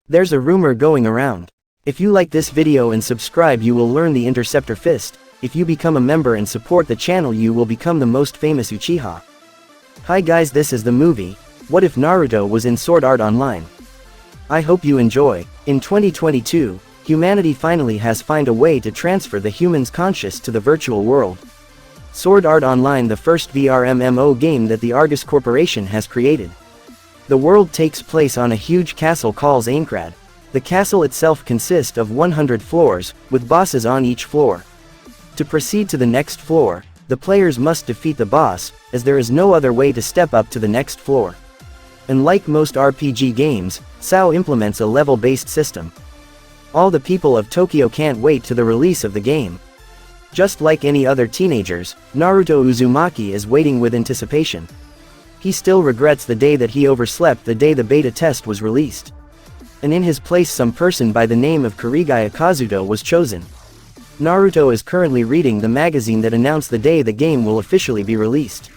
There's a rumor going around. If you like this video and subscribe, you will learn the Interceptor Fist. If you become a member and support the channel, you will become the most famous Uchiha. Hi guys, this is the movie, What If Naruto Was in Sword Art Online? I hope you enjoy. In 2022, humanity finally has found a way to transfer the human's conscious to the virtual world. Sword Art Online, the first VR MMO game that the Argus Corporation has created. The world takes place on a huge castle called Aincrad. The castle itself consists of 100 floors, with bosses on each floor. To proceed to the next floor, the players must defeat the boss, as there is no other way to step up to the next floor. Unlike most RPG games, SAO implements a level-based system. All the people of Tokyo can't wait to the release of the game. Just like any other teenagers, Naruto Uzumaki is waiting with anticipation. He still regrets the day that he overslept the day the beta test was released. And in his place some person by the name of Kirito Kazuto was chosen. Naruto is currently reading the magazine that announced the day the game will officially be released.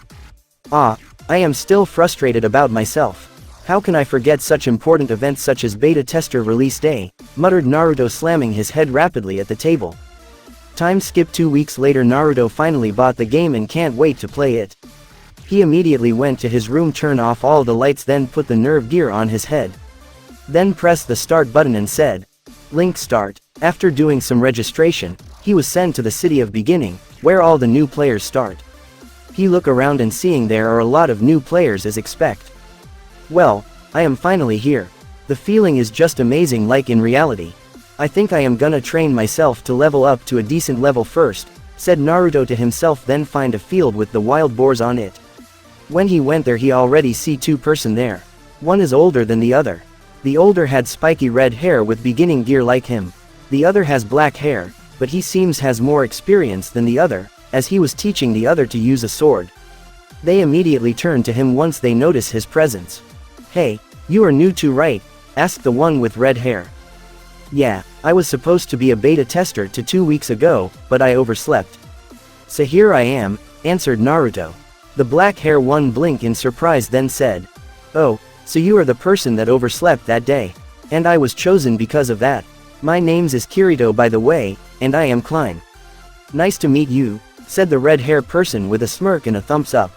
I am still frustrated about myself. How can I forget such important events such as beta tester release day, muttered Naruto, slamming his head rapidly at the table. Time skip 2 weeks later. Naruto finally bought the game and can't wait to play it. He immediately went to his room, turned off all the lights, then put the nerve gear on his head. Then pressed the start button and said, "Link start." After doing some registration, he was sent to the city of beginning, where all the new players start. He looked around and seeing there are a lot of new players as expect. Well, I am finally here. The feeling is just amazing, like in reality. I think I am gonna train myself to level up to a decent level first, said Naruto to himself, then find a field with the wild boars on it. When he went there, he already see two person there. One is older than the other. The older had spiky red hair with beginning gear like him. The other has black hair, but he seems has more experience than the other, as he was teaching the other to use a sword. They immediately turn to him once they notice his presence. "Hey, you are new too, right?" asked the one with red hair. "Yeah, I was supposed to be a beta tester 2 weeks ago, but I overslept. So here I am," answered Naruto. The black hair one blinked in surprise, then said, "Oh, so you are the person that overslept that day. And I was chosen because of that. My name's is Kirito, by the way, and I am Klein." "Nice to meet you," said the red hair person with a smirk and a thumbs up.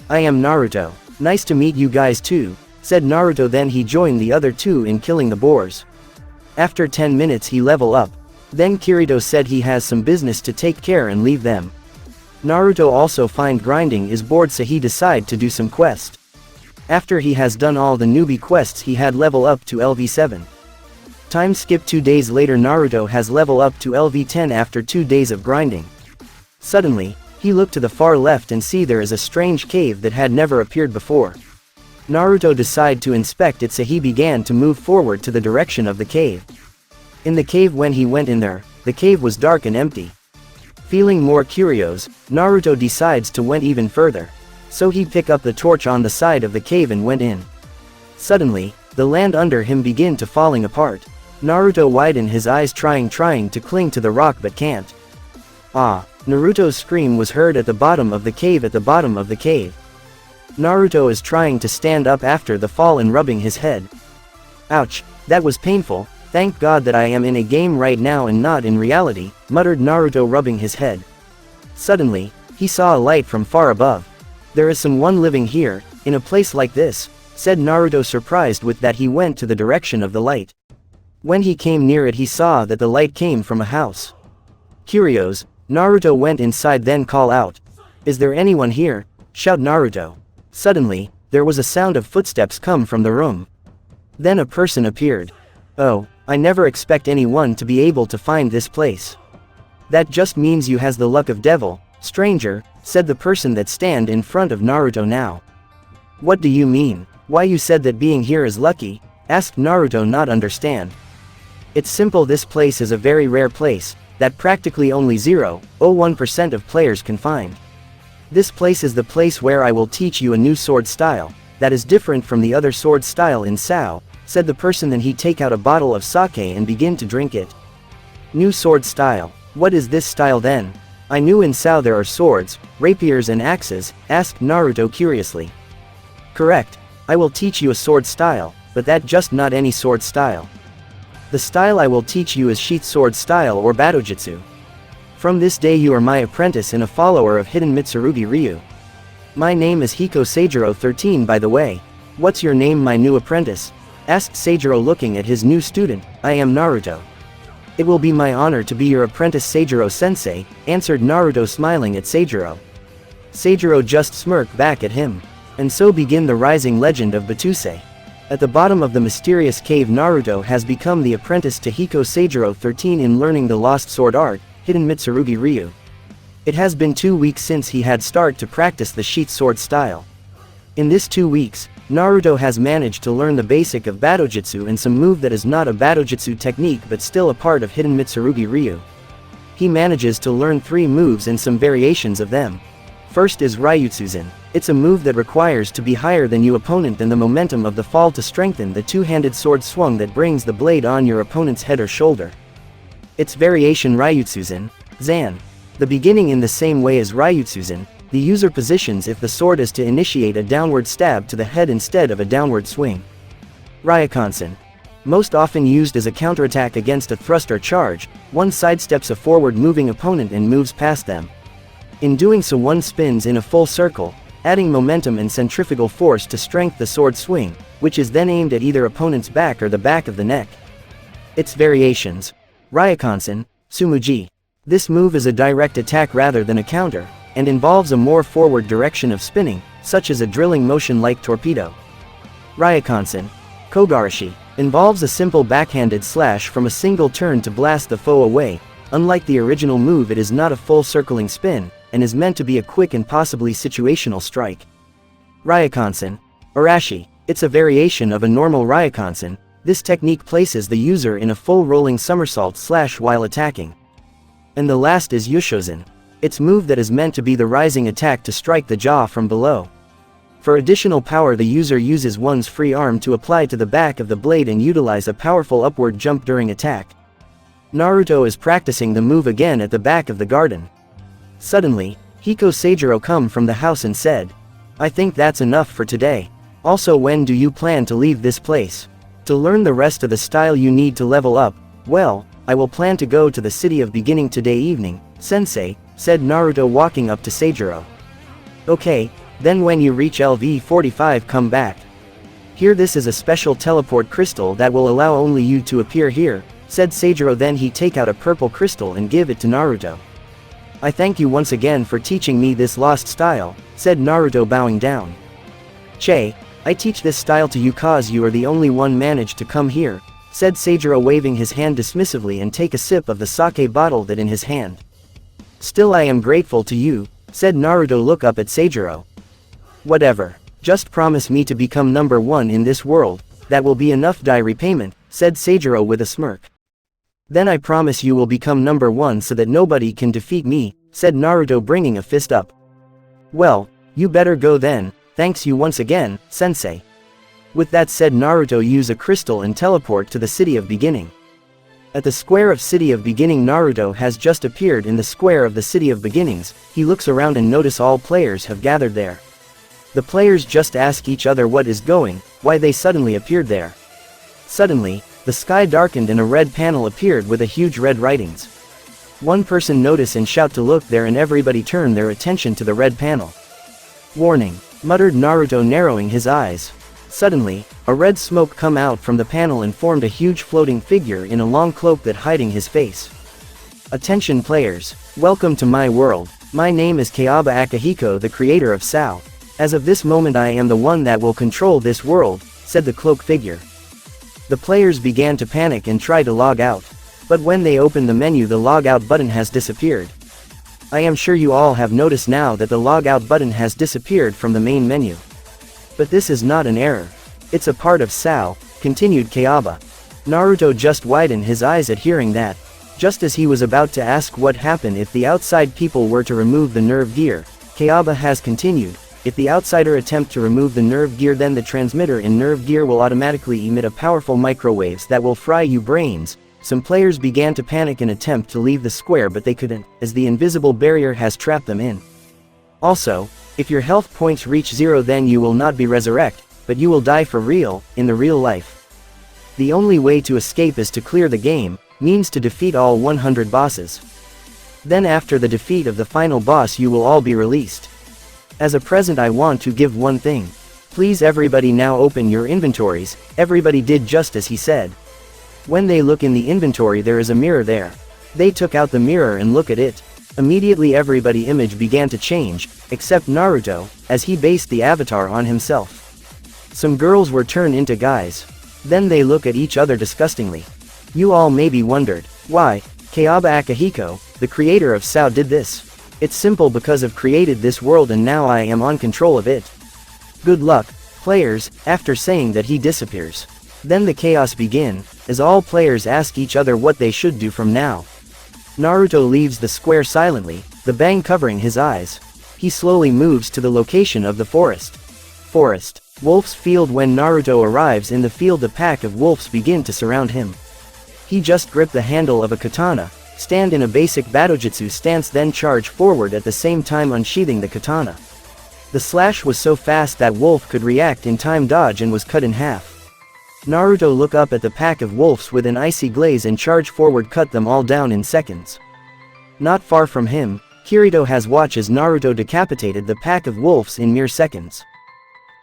"I am Naruto. Nice to meet you guys too," said Naruto. Then he joined the other two in killing the boars. After 10 minutes he level up. Then Kirito said he has some business to take care and leave them. Naruto also find grinding is bored, so he decide to do some quest. After he has done all the newbie quests, he had level up to LV7. Time skip 2 days later. Naruto has level up to LV10 after 2 days of grinding. Suddenly, he looked to the far left and see there is a strange cave that had never appeared before. Naruto decided to inspect it, so he began to move forward to the direction of the cave. In the cave, when he went in there, the cave was dark and empty. Feeling more curious, Naruto decides to went even further. So he picked up the torch on the side of the cave and went in. Suddenly, the land under him began to falling apart. Naruto widened his eyes, trying to cling to the rock but can't. Naruto's scream was heard at the bottom of the cave. Naruto is trying to stand up after the fall and rubbing his head. "Ouch, that was painful. Thank God that I am in a game right now and not in reality," muttered Naruto, rubbing his head. Suddenly, he saw a light from far above. "There is someone living here, in a place like this," said Naruto, surprised with that. He went to the direction of the light. When he came near it, he saw that the light came from a house. Curious, Naruto went inside, then call out, "Is there anyone here?" shout Naruto. Suddenly, there was a sound of footsteps come from the room. Then a person appeared. "Oh, I never expect anyone to be able to find this place. That just means you has the luck of devil, stranger," said the person that stand in front of Naruto now. "What do you mean? Why you said that being here is lucky?" asked Naruto, not understand. "It's simple. This place is a very rare place, that practically only 0.01% of players can find. This place is the place where I will teach you a new sword style, that is different from the other sword style in SAO," said the person. Then he take out a bottle of sake and begin to drink it. "New sword style? What is this style then? I knew in SAO there are swords, rapiers and axes," asked Naruto curiously. "Correct. I will teach you a sword style," but that just not any sword style. The style I will teach you is Sheath sword style or battoujutsu. From this day you are my apprentice and a follower of hidden Mitsurugi Ryu. My name is Hiko 13 by the way. What's your name my new apprentice? Asked Seijiro looking at his new student. I am Naruto. It will be my honor to be your apprentice Seijiro-sensei, answered Naruto smiling at Seijiro. Seijiro just smirked back at him. And so begin the rising legend of battousai. At the bottom of the mysterious cave Naruto has become the apprentice to Hiko 13 in learning the lost sword art, hidden Mitsurugi Ryu. It has been 2 weeks since he had started to practice the Sheath sword style. In this 2 weeks, Naruto has managed to learn the basic of battoujutsu and some move that is not a battoujutsu technique but still a part of hidden Mitsurugi Ryu. He manages to learn 3 moves and some variations of them. First is Ryutsuzan. It's a move that requires to be higher than your opponent and the momentum of the fall to strengthen the two-handed sword swung that brings the blade on your opponent's head or shoulder. Its variation Ryutsuzan, Zan. The beginning in the same way as Ryutsuzan, the user positions if the sword is to initiate a downward stab to the head instead of a downward swing. Ryokansen. Most often used as a counterattack against a thrust or charge, one sidesteps a forward-moving opponent and moves past them. In doing so one spins in a full circle, adding momentum and centrifugal force to strengthen the sword swing, which is then aimed at either opponent's back or the back of the neck. Its variations. Ryokansen, Sumuji. This move is a direct attack rather than a counter, and involves a more forward direction of spinning, such as a drilling motion like torpedo. Ryokansen, Kogarashi. Involves a simple backhanded slash from a single turn to blast the foe away. Unlike the original move it is not a full circling spin, and is meant to be a quick and possibly situational strike. Ryokansen, Arashi. It's a variation of a normal Ryokansen. This technique places the user in a full rolling somersault slash while attacking. And the last is Yushozan. Its move that is meant to be the rising attack to strike the jaw from below. For additional power the user uses one's free arm to apply to the back of the blade and utilize a powerful upward jump during attack. Naruto is practicing the move again at the back of the garden. Suddenly, Hiko Seijiro come from the house and said, I think that's enough for today. Also when do you plan to leave this place? To learn the rest of the style you need to level up. Well, I will plan to go to the city of beginning today evening, sensei, said Naruto walking up to Seijiro. Okay, then when you reach LV45 come back. Here this is a special teleport crystal that will allow only you to appear here, said Seijiro then he take out a purple crystal and give it to Naruto. I thank you once again for teaching me this lost style, said Naruto bowing down. Che, I teach this style to you cause you are the only one managed to come here, said Seijiro waving his hand dismissively and take a sip of the sake bottle that in his hand. Still I am grateful to you, said Naruto look up at Seijiro. Whatever. Just promise me to become number 1 in this world, that will be enough dai repayment, said Seijiro with a smirk. Then I promise you will become number 1 so that nobody can defeat me, said Naruto bringing a fist up. Well, you better go then, thanks you once again, sensei. With that said Naruto use a crystal and teleport to the city of beginning. At the square of city of beginning Naruto has just appeared in the square of the city of beginnings, he looks around and notice all players have gathered there. The players just ask each other what is going, why they suddenly appeared there. Suddenly, the sky darkened and a red panel appeared with a huge red writings. One person notice and shout to look there and everybody turn their attention to the red panel. Warning, muttered Naruto narrowing his eyes. Suddenly, a red smoke come out from the panel and formed a huge floating figure in a long cloak that hiding his face. Attention players, welcome to my world. My name is Kayaba Akihiko, the creator of Sao. As of this moment I am the one that will control this world, said the cloak figure. The players began to panic and try to log out. But when they opened the menu the log out button has disappeared. I am sure you all have noticed now that the log out button has disappeared from the main menu. But this is not an error. It's a part of Sao, continued Kayaba. Naruto just widened his eyes at hearing that. Just as he was about to ask what happened if the outside people were to remove the nerve gear, Kayaba has continued. If the outsider attempt to remove the nerve gear then the transmitter in nerve gear will automatically emit a powerful microwaves that will fry you brains. Some players began to panic and attempt to leave the square but they couldn't, as the invisible barrier has trapped them in. Also, if your health points reach 0 then you will not be resurrected, but you will die for real, in the real life. The only way to escape is to clear the game, means to defeat all 100 bosses. Then after the defeat of the final boss you will all be released. As a present I want to give one thing. Please everybody now open your inventories. Everybody did just as he said. When they look in the inventory there is a mirror there. They took out the mirror and look at it. Immediately everybody image began to change, except Naruto, as he based the avatar on himself. Some girls were turned into guys. Then they look at each other disgustingly. You all maybe wondered, why, Kayaba Akihiko, the creator of SAO did this. It's simple because I've created this world and now I am on control of it. Good luck, players, after saying that he disappears. Then the chaos begin, as all players ask each other what they should do from now. Naruto leaves the square silently, the bang covering his eyes. He slowly moves to the location of the forest. Wolf's field. When Naruto arrives in the field a pack of wolves begin to surround him. He just gripped the handle of a katana, stand in a basic battousai stance then charge forward at the same time unsheathing the katana. The slash was so fast that Wolf could react in time dodge and was cut in half. Naruto look up at the pack of wolves with an icy glaze and charge forward cut them all down in seconds. Not far from him, Kirito has watched as Naruto decapitated the pack of wolves in mere seconds.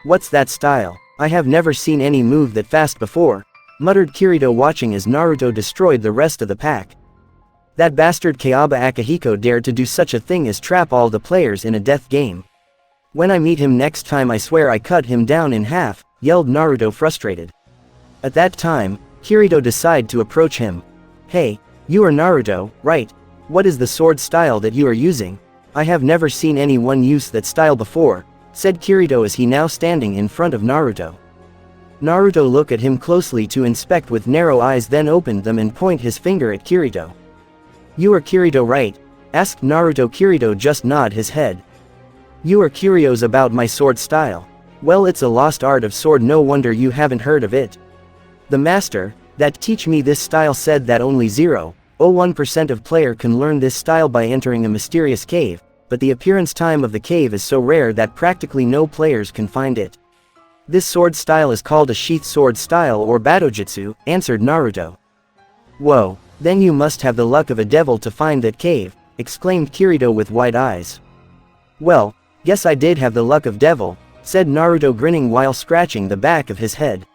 What's that style? I have never seen any move that fast before, muttered Kirito watching as Naruto destroyed the rest of the pack. That bastard Kayaba Akihiko dared to do such a thing as trap all the players in a death game. When I meet him next time I swear I cut him down in half, yelled Naruto frustrated. At that time, Kirito decided to approach him. Hey, you are Naruto, right? What is the sword style that you are using? I have never seen anyone use that style before, said Kirito as he now standing in front of Naruto. Naruto looked at him closely to inspect with narrow eyes then opened them and point his finger at Kirito. You are Kirito right? Asked Naruto. Kirito just nod his head. You are curious about my sword style? Well, it's a lost art of sword, no wonder you haven't heard of it. The master that teach me this style said that only 0.01% of player can learn this style by entering a mysterious cave, but the appearance time of the cave is so rare that practically no players can find it. This sword style is called a sheath sword style or battousai, answered Naruto. Whoa, then you must have the luck of a devil to find that cave, exclaimed Kirito with wide eyes. Well, guess I did have the luck of devil, said Naruto grinning while scratching the back of his head.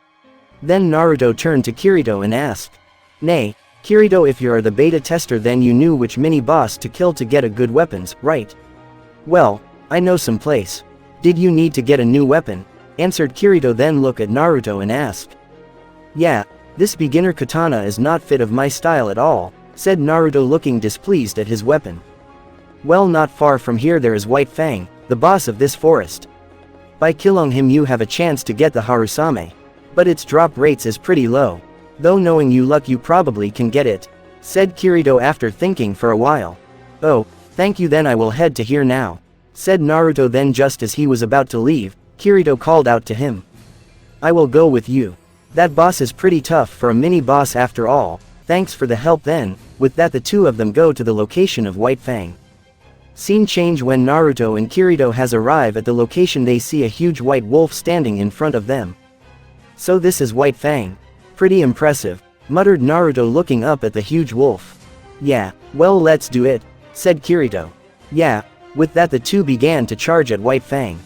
Then Naruto turned to Kirito and asked. Nay, Kirito, if you're the beta tester then you knew which mini-boss to kill to get a good weapons, right? Well, I know some place. Did you need to get a new weapon? Answered Kirito then looked at Naruto and asked. Yeah, this beginner katana is not fit of my style at all, said Naruto looking displeased at his weapon. Well, not far from here there is White Fang, the boss of this forest. By killing him you have a chance to get the Harusame. But its drop rates is pretty low. Though knowing you luck you probably can get it, said Kirito after thinking for a while. Oh, thank you, then I will head to here now, said Naruto. Then just as he was about to leave, Kirito called out to him. I will go with you. That boss is pretty tough for a mini-boss after all, thanks for the help. Then, with that the two of them go to the location of White Fang. Scene change. When Naruto and Kirito has arrived at the location they see a huge white wolf standing in front of them. So this is White Fang. Pretty impressive, muttered Naruto looking up at the huge wolf. Yeah, well let's do it, said Kirito. Yeah, with that the two began to charge at White Fang.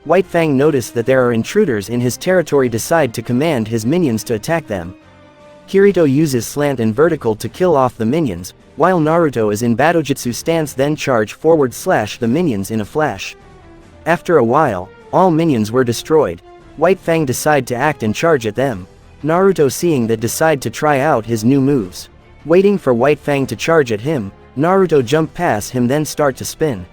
White Fang noticed that there are intruders in his territory, decide to command his minions to attack them. Kirito uses slant and vertical to kill off the minions, while Naruto is in battousai stance then charge forward slash the minions in a flash. After a while, all minions were destroyed. White Fang decide to act and charge at them. Naruto seeing that decide to try out his new moves. Waiting for White Fang to charge at him, Naruto jump past him then start to spin.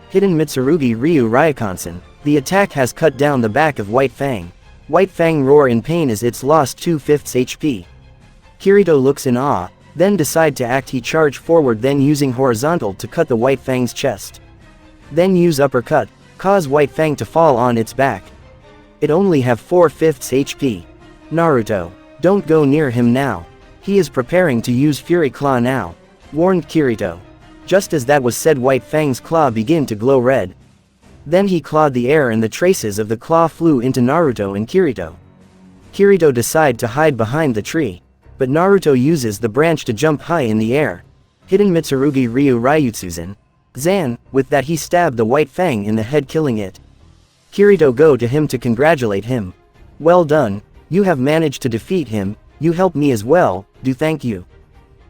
Hidden Mitsurugi Ryu Ryokansen. The attack has cut down the back of White Fang. White Fang roar in pain as it's lost 2/5 HP. Kirito looks in awe, then decide to act. He charge forward then using horizontal to cut the White Fang's chest. Then use uppercut, cause White Fang to fall on its back. It only have 4/5 HP. Naruto, don't go near him now. He is preparing to use Fury Claw now, warned Kirito. Just as that was said White Fang's claw began to glow red. Then he clawed the air and the traces of the claw flew into Naruto and Kirito. Kirito decides to hide behind the tree, but Naruto uses the branch to jump high in the air. Hidden Mitsurugi Ryu Ryutsuzan. Zan, with that he stabbed the white fang in the head killing it. Kirito go to him to congratulate him. Well done, you have managed to defeat him, you helped me as well, do thank you.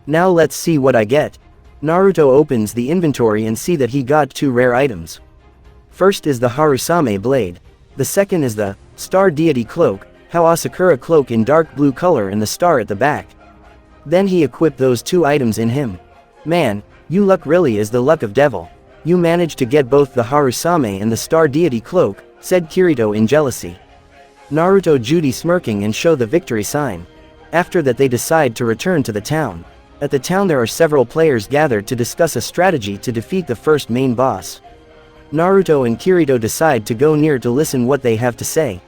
Now let's see what I get. Naruto opens the inventory and see that he got 2 rare items. First is the Harusame blade. The second is the Star Deity cloak, Asakura cloak in dark blue color and the star at the back. Then he equipped those 2 items in him. Man, you luck really is the luck of devil. You managed to get both the Harusame and the Star Deity cloak, said Kirito in jealousy. Naruto Judy smirking and show the victory sign. After that they decide to return to the town. At the town there are several players gathered to discuss a strategy to defeat the first main boss. Naruto and Kirito decide to go near to listen what they have to say.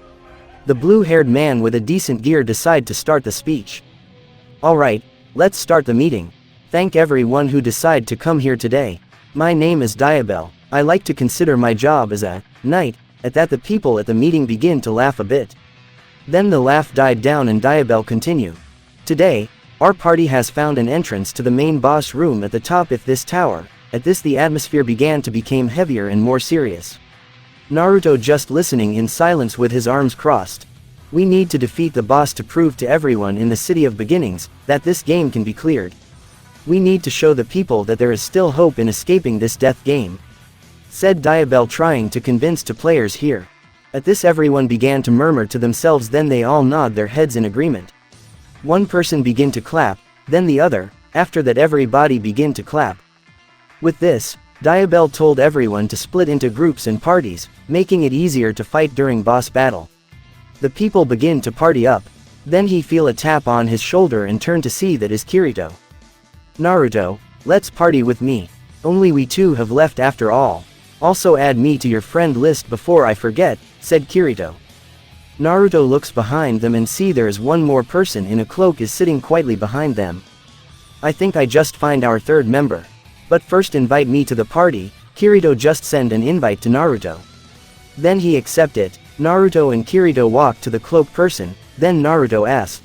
The blue-haired man with a decent gear decide to start the speech. Alright, let's start the meeting. Thank everyone who decide to come here today. My name is Diabel. I like to consider my job as a knight. At that the people at the meeting begin to laugh a bit. Then the laugh died down and Diabel continue. Today, our party has found an entrance to the main boss room at the top of this tower. At this the atmosphere began to become heavier and more serious. Naruto just listening in silence with his arms crossed. We need to defeat the boss to prove to everyone in the City of Beginnings that this game can be cleared. We need to show the people that there is still hope in escaping this death game, said Diabel trying to convince the players here. At this everyone began to murmur to themselves, then they all nod their heads in agreement. One person began to clap, then the other, after that everybody began to clap. With this, Diabel told everyone to split into groups and parties, making it easier to fight during boss battle. The people begin to party up. Then he feel a tap on his shoulder and turn to see that is Kirito. Naruto, let's party with me. Only we 2 have left after all. Also add me to your friend list before I forget, said Kirito. Naruto looks behind them and see there is one more person in a cloak is sitting quietly behind them. I think I just find our 3rd member. But first invite me to the party. Kirito just send an invite to Naruto. Then he accept it. Naruto and Kirito walk to the cloak person, then Naruto asked.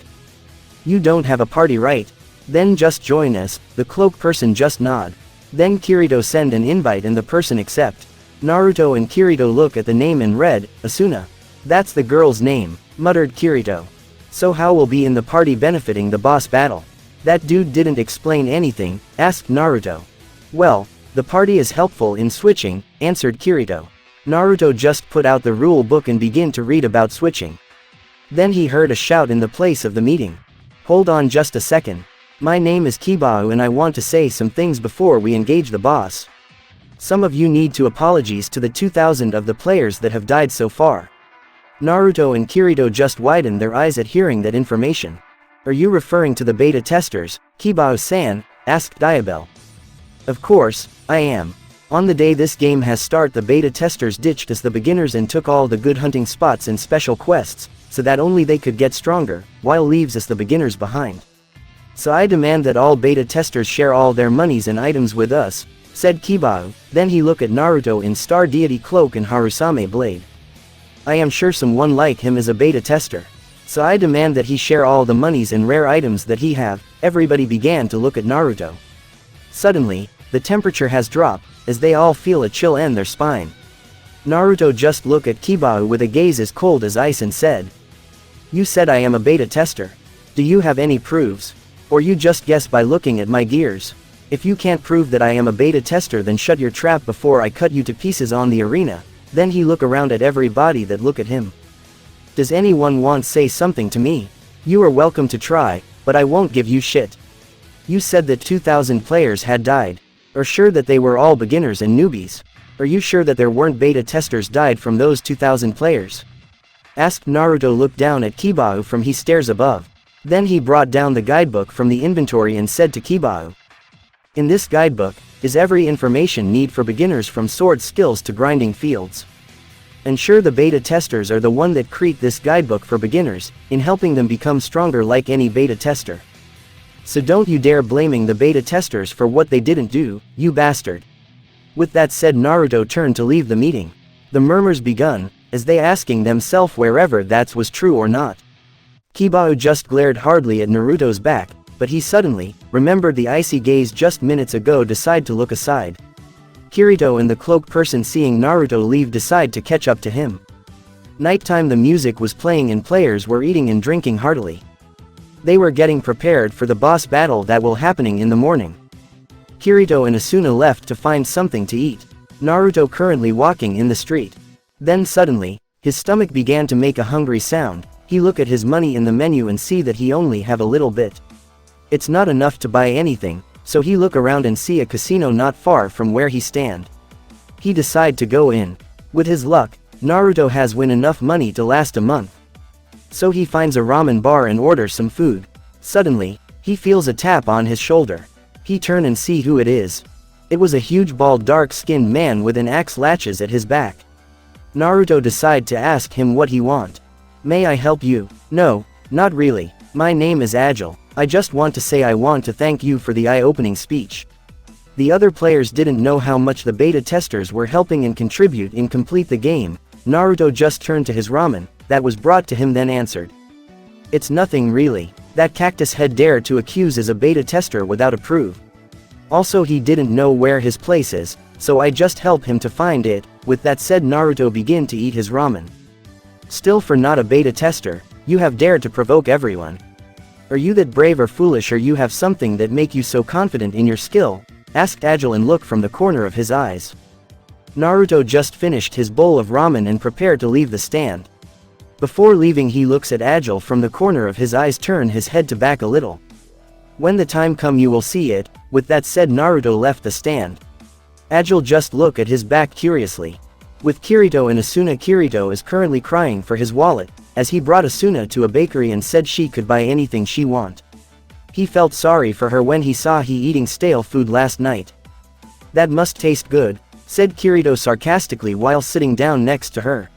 You don't have a party right? Then just join us, the cloak person just nod. Then Kirito send an invite and the person accept. Naruto and Kirito look at the name and read, Asuna. That's the girl's name, muttered Kirito. So how will be in the party benefiting the boss battle? That dude didn't explain anything, asked Naruto. Well, the party is helpful in switching, answered Kirito. Naruto just put out the rule book and began to read about switching. Then he heard a shout in the place of the meeting. Hold on just a second. My name is Kibao and I want to say some things before we engage the boss. Some of you need to apologize to the 2000 of the players that have died so far. Naruto and Kirito just widened their eyes at hearing that information. Are you referring to the beta testers, Kibao-san? Asked Diabel. Of course, I am. On the day this game has started, the beta testers ditched as the beginners and took all the good hunting spots and special quests, so that only they could get stronger, while leaves us the beginners behind. So I demand that all beta testers share all their monies and items with us, said Kibao. Then he looked at Naruto in Star Deity cloak and Harusame blade. I am sure someone like him is a beta tester. So I demand that he share all the monies and rare items that he have. Everybody began to look at Naruto. Suddenly, the temperature has dropped, as they all feel a chill in their spine. Naruto just looked at Kibao with a gaze as cold as ice and said, You said I am a beta tester. Do you have any proofs? Or you just guess by looking at my gears? If you can't prove that I am a beta tester, then shut your trap before I cut you to pieces on the arena. Then he look around at everybody that look at him. Does anyone want say something to me? You are welcome to try, but I won't give you shit. You said that 2000 players had died. Are sure that they were all beginners and newbies? Are you sure that there weren't beta testers died from those 2000 players? Asked Naruto looked down at Kibao from he stares above. Then he brought down the guidebook from the inventory and said to Kibao. In this guidebook, is every information need for beginners from sword skills to grinding fields. Ensure the beta testers are the one that create this guidebook for beginners, in helping them become stronger like any beta tester. So don't you dare blaming the beta testers for what they didn't do, you bastard. With that said, Naruto turned to leave the meeting. The murmurs begun, as they asking themselves wherever that was true or not. Kibao just glared hardly at Naruto's back, but he suddenly remembered the icy gaze just minutes ago, decide to look aside. Kirito and the cloak person, seeing Naruto leave, decide to catch up to him. Nighttime, the music was playing and players were eating and drinking heartily. They were getting prepared for the boss battle that will happening in the morning. Kirito and Asuna left to find something to eat. Naruto currently walking in the street. Then suddenly, his stomach began to make a hungry sound. He look at his money in the menu and see that he only have a little bit. It's not enough to buy anything, so he look around and see a casino not far from where he stand. He decide to go in. With his luck, Naruto has win enough money to last a month. So he finds a ramen bar and orders some food. Suddenly, he feels a tap on his shoulder. He turn and see who it is. It was a huge bald dark-skinned man with an axe latches at his back. Naruto decide to ask him what he want. May I help you? No, not really. My name is Agile. I just want to say I want to thank you for the eye-opening speech. The other players didn't know how much the beta testers were helping and contribute in complete the game. Naruto just turned to his ramen that was brought to him, then answered. It's nothing really. That cactus head dared to accuse as a beta tester without a proof. Also, he didn't know where his place is, so I just help him to find it. With that said, Naruto begin to eat his ramen. Still, for not a beta tester, you have dared to provoke everyone. Are you that brave or foolish, or you have something that make you so confident in your skill? Asked Agile and looked from the corner of his eyes. Naruto just finished his bowl of ramen and prepared to leave the stand. Before leaving, he looks at Agile from the corner of his eyes, turn his head to back a little. When the time come you will see it. With that said, Naruto left the stand. Agile just look at his back curiously. With Kirito and Asuna, Kirito is currently crying for his wallet, as he brought Asuna to a bakery and said she could buy anything she want. He felt sorry for her when he saw he eating stale food last night. That must taste good, said Kirito sarcastically while sitting down next to her.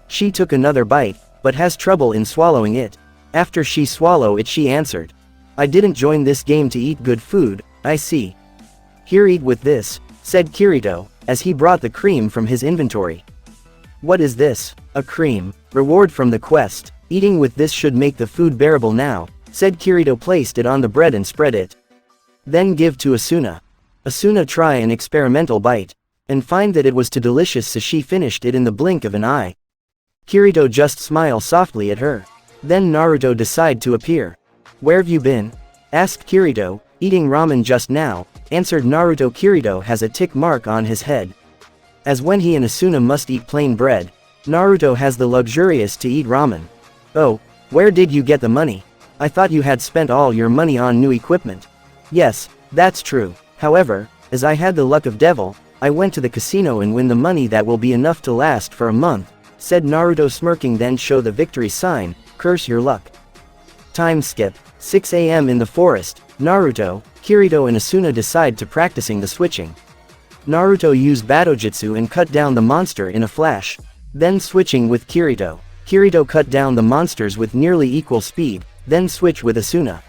She took another bite, but has trouble in swallowing it. After she swallow it, she answered. I didn't join this game to eat good food, I see. Here, eat with this, said Kirito, as he brought the cream from his inventory. What is this? A cream, reward from the quest. Eating with this should make the food bearable now, said Kirito, placed it on the bread and spread it. Then give to Asuna. Asuna try an experimental bite, and find that it was too delicious, so she finished it in the blink of an eye. Kirito just smile softly at her. Then Naruto decide to appear. Where've you been? Asked Kirito. Eating ramen just now, answered Naruto. Kirito has a tick mark on his head. As when he and Asuna must eat plain bread, Naruto has the luxurious to eat ramen. Oh, where did you get the money? I thought you had spent all your money on new equipment. Yes, that's true. However, as I had the luck of devil, I went to the casino and win the money that will be enough to last for a month, said Naruto smirking, then show the victory sign, curse your luck. Time skip. 6 AM in the forest, Naruto, Kirito and Asuna decide to practicing the switching. Naruto used battousai and cut down the monster in a flash. Then switching with Kirito. Kirito cut down the monsters with nearly equal speed, then switch with Asuna.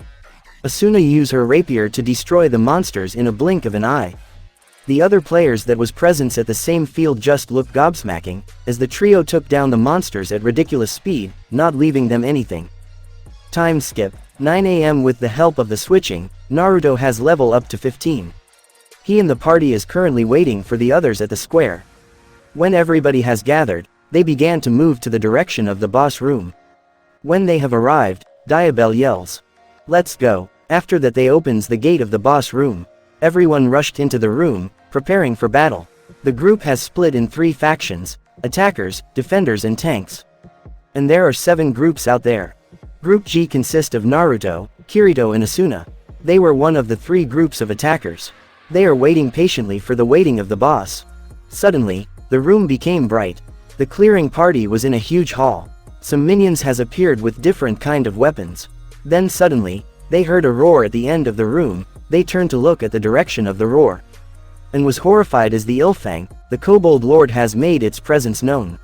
Asuna used her rapier to destroy the monsters in a blink of an eye. The other players that was present at the same field just looked gobsmacking, as the trio took down the monsters at ridiculous speed, not leaving them anything. Time skip. 9 AM with the help of the switching, Naruto has level up to 15. He and the party is currently waiting for the others at the square. When everybody has gathered, they began to move to the direction of the boss room. When they have arrived, Diabell yells, "Let's go." After that, they opens the gate of the boss room. Everyone rushed into the room, preparing for battle. The group has split in 3 factions, attackers, defenders and tanks. And there are 7 groups out there. Group G consists of Naruto, Kirito and Asuna. They were one of the 3 groups of attackers. They are waiting patiently for the waiting of the boss. Suddenly, the room became bright. The clearing party was in a huge hall. Some minions has appeared with different kind of weapons. Then suddenly, they heard a roar at the end of the room. They turned to look at the direction of the roar, and was horrified as the Ilfang, the Kobold Lord, has made its presence known.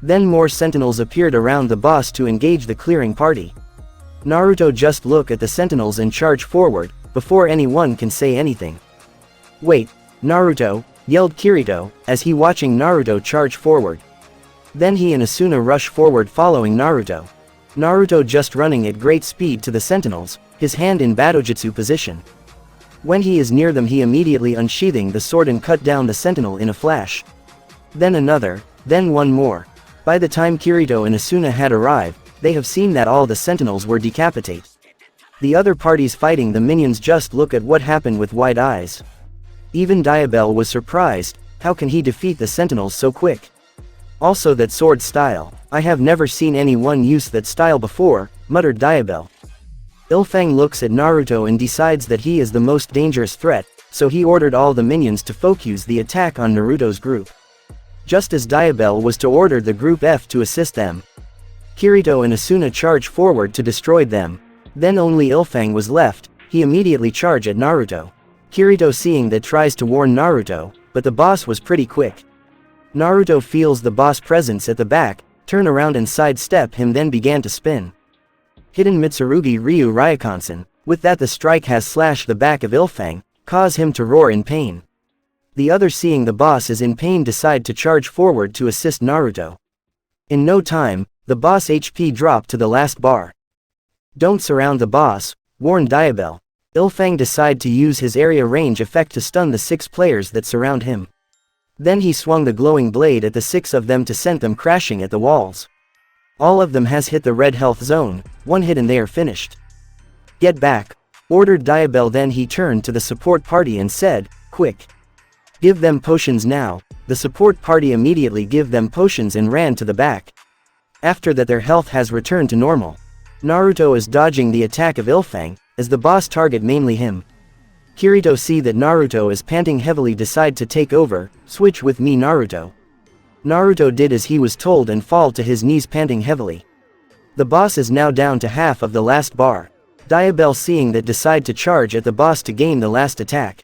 Then more sentinels appeared around the boss to engage the clearing party. Naruto just look at the sentinels and charge forward, before anyone can say anything. Wait, Naruto, yelled Kirito, as he watching Naruto charge forward. Then he and Asuna rush forward following Naruto. Naruto just running at great speed to the sentinels, his hand in battojutsu position. When he is near them he immediately unsheathing the sword and cut down the sentinel in a flash. Then another, then one more. By the time Kirito and Asuna had arrived, they have seen that all the sentinels were decapitated. The other parties fighting the minions just look at what happened with wide eyes. Even Diabell was surprised, how can he defeat the sentinels so quick? Also that sword style, I have never seen anyone use that style before, muttered Diabell. Ilfang looks at Naruto and decides that he is the most dangerous threat, so he ordered all the minions to focus the attack on Naruto's group. Just as Diabell was to order the group F to assist them. Kirito and Asuna charge forward to destroy them. Then only Ilfang was left, he immediately charged at Naruto. Kirito seeing that tries to warn Naruto, but the boss was pretty quick. Naruto feels the boss presence at the back, turn around and sidestep him then began to spin. Hidden Mitsurugi Ryu Ryokansen, with that the strike has slashed the back of Ilfang, cause him to roar in pain. The other seeing the boss is in pain decide to charge forward to assist Naruto. In no time, the boss HP dropped to the last bar. Don't surround the boss, warned Diabell. Ilfang decide to use his area range effect to stun the 6 players that surround him. Then he swung the glowing blade at the 6 of them to send them crashing at the walls. All of them has hit the red health zone, one hit and they are finished. Get back, ordered Diabell. Then he turned to the support party and said, quick. Give them potions now. The support party immediately give them potions and ran to the back. After that their health has returned to normal. Naruto is dodging the attack of Ilfang, as the boss target mainly him. Kirito see that Naruto is panting heavily decide to take over, switch with me Naruto. Naruto did as he was told and fall to his knees panting heavily. The boss is now down to half of the last bar. Diabell seeing that decide to charge at the boss to gain the last attack.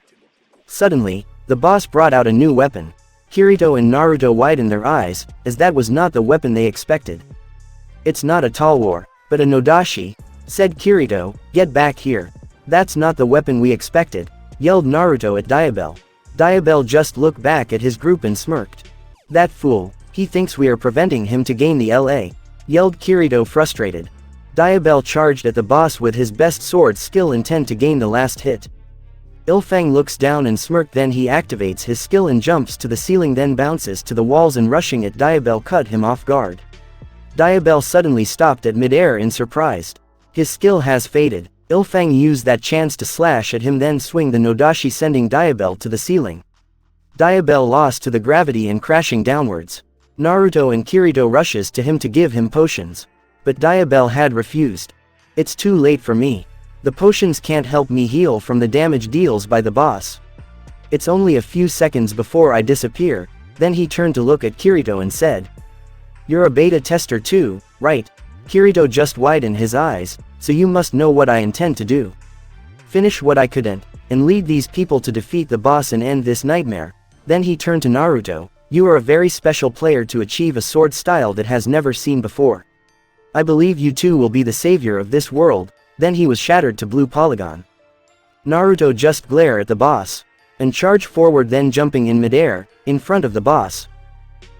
Suddenly, the boss brought out a new weapon. Kirito and Naruto widened their eyes, as that was not the weapon they expected. It's not a talwar, but a nodashi, said Kirito, get back here. That's not the weapon we expected, yelled Naruto at Diabell. Diabell just looked back at his group and smirked. That fool, he thinks we are preventing him to gain the LA, yelled Kirito frustrated. Diabell charged at the boss with his best sword skill intent to gain the last hit. Ilfang looks down and smirked then he activates his skill and jumps to the ceiling then bounces to the walls and rushing at Diabell cut him off guard. Diabell suddenly stopped at midair in surprise. His skill has faded. Ilfang used that chance to slash at him then swing the nodashi sending Diabell to the ceiling. Diabell lost to the gravity and crashing downwards. Naruto and Kirito rushes to him to give him potions. But Diabell had refused. It's too late for me. The potions can't help me heal from the damage deals by the boss. It's only a few seconds before I disappear. Then he turned to look at Kirito and said, you're a beta tester too, right? Kirito just widened his eyes, so you must know what I intend to do. Finish what I couldn't, and lead these people to defeat the boss and end this nightmare. Then he turned to Naruto, you are a very special player to achieve a sword style that has never seen before. I believe you too will be the savior of this world. Then he was shattered to blue polygon. Naruto just glare at the boss, and charge forward then jumping in midair, in front of the boss.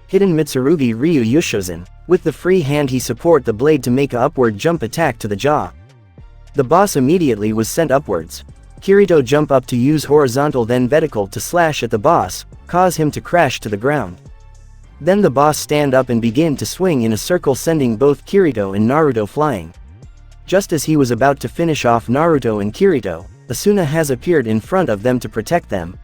Hidden Mitsurugi Ryutsuzan, with the free hand he support the blade to make a upward jump attack to the jaw. The boss immediately was sent upwards. Kirito jump up to use horizontal then vertical to slash at the boss, cause him to crash to the ground. Then the boss stand up and begin to swing in a circle sending both Kirito and Naruto flying. Just as he was about to finish off Naruto and Kirito, Asuna has appeared in front of them to protect them.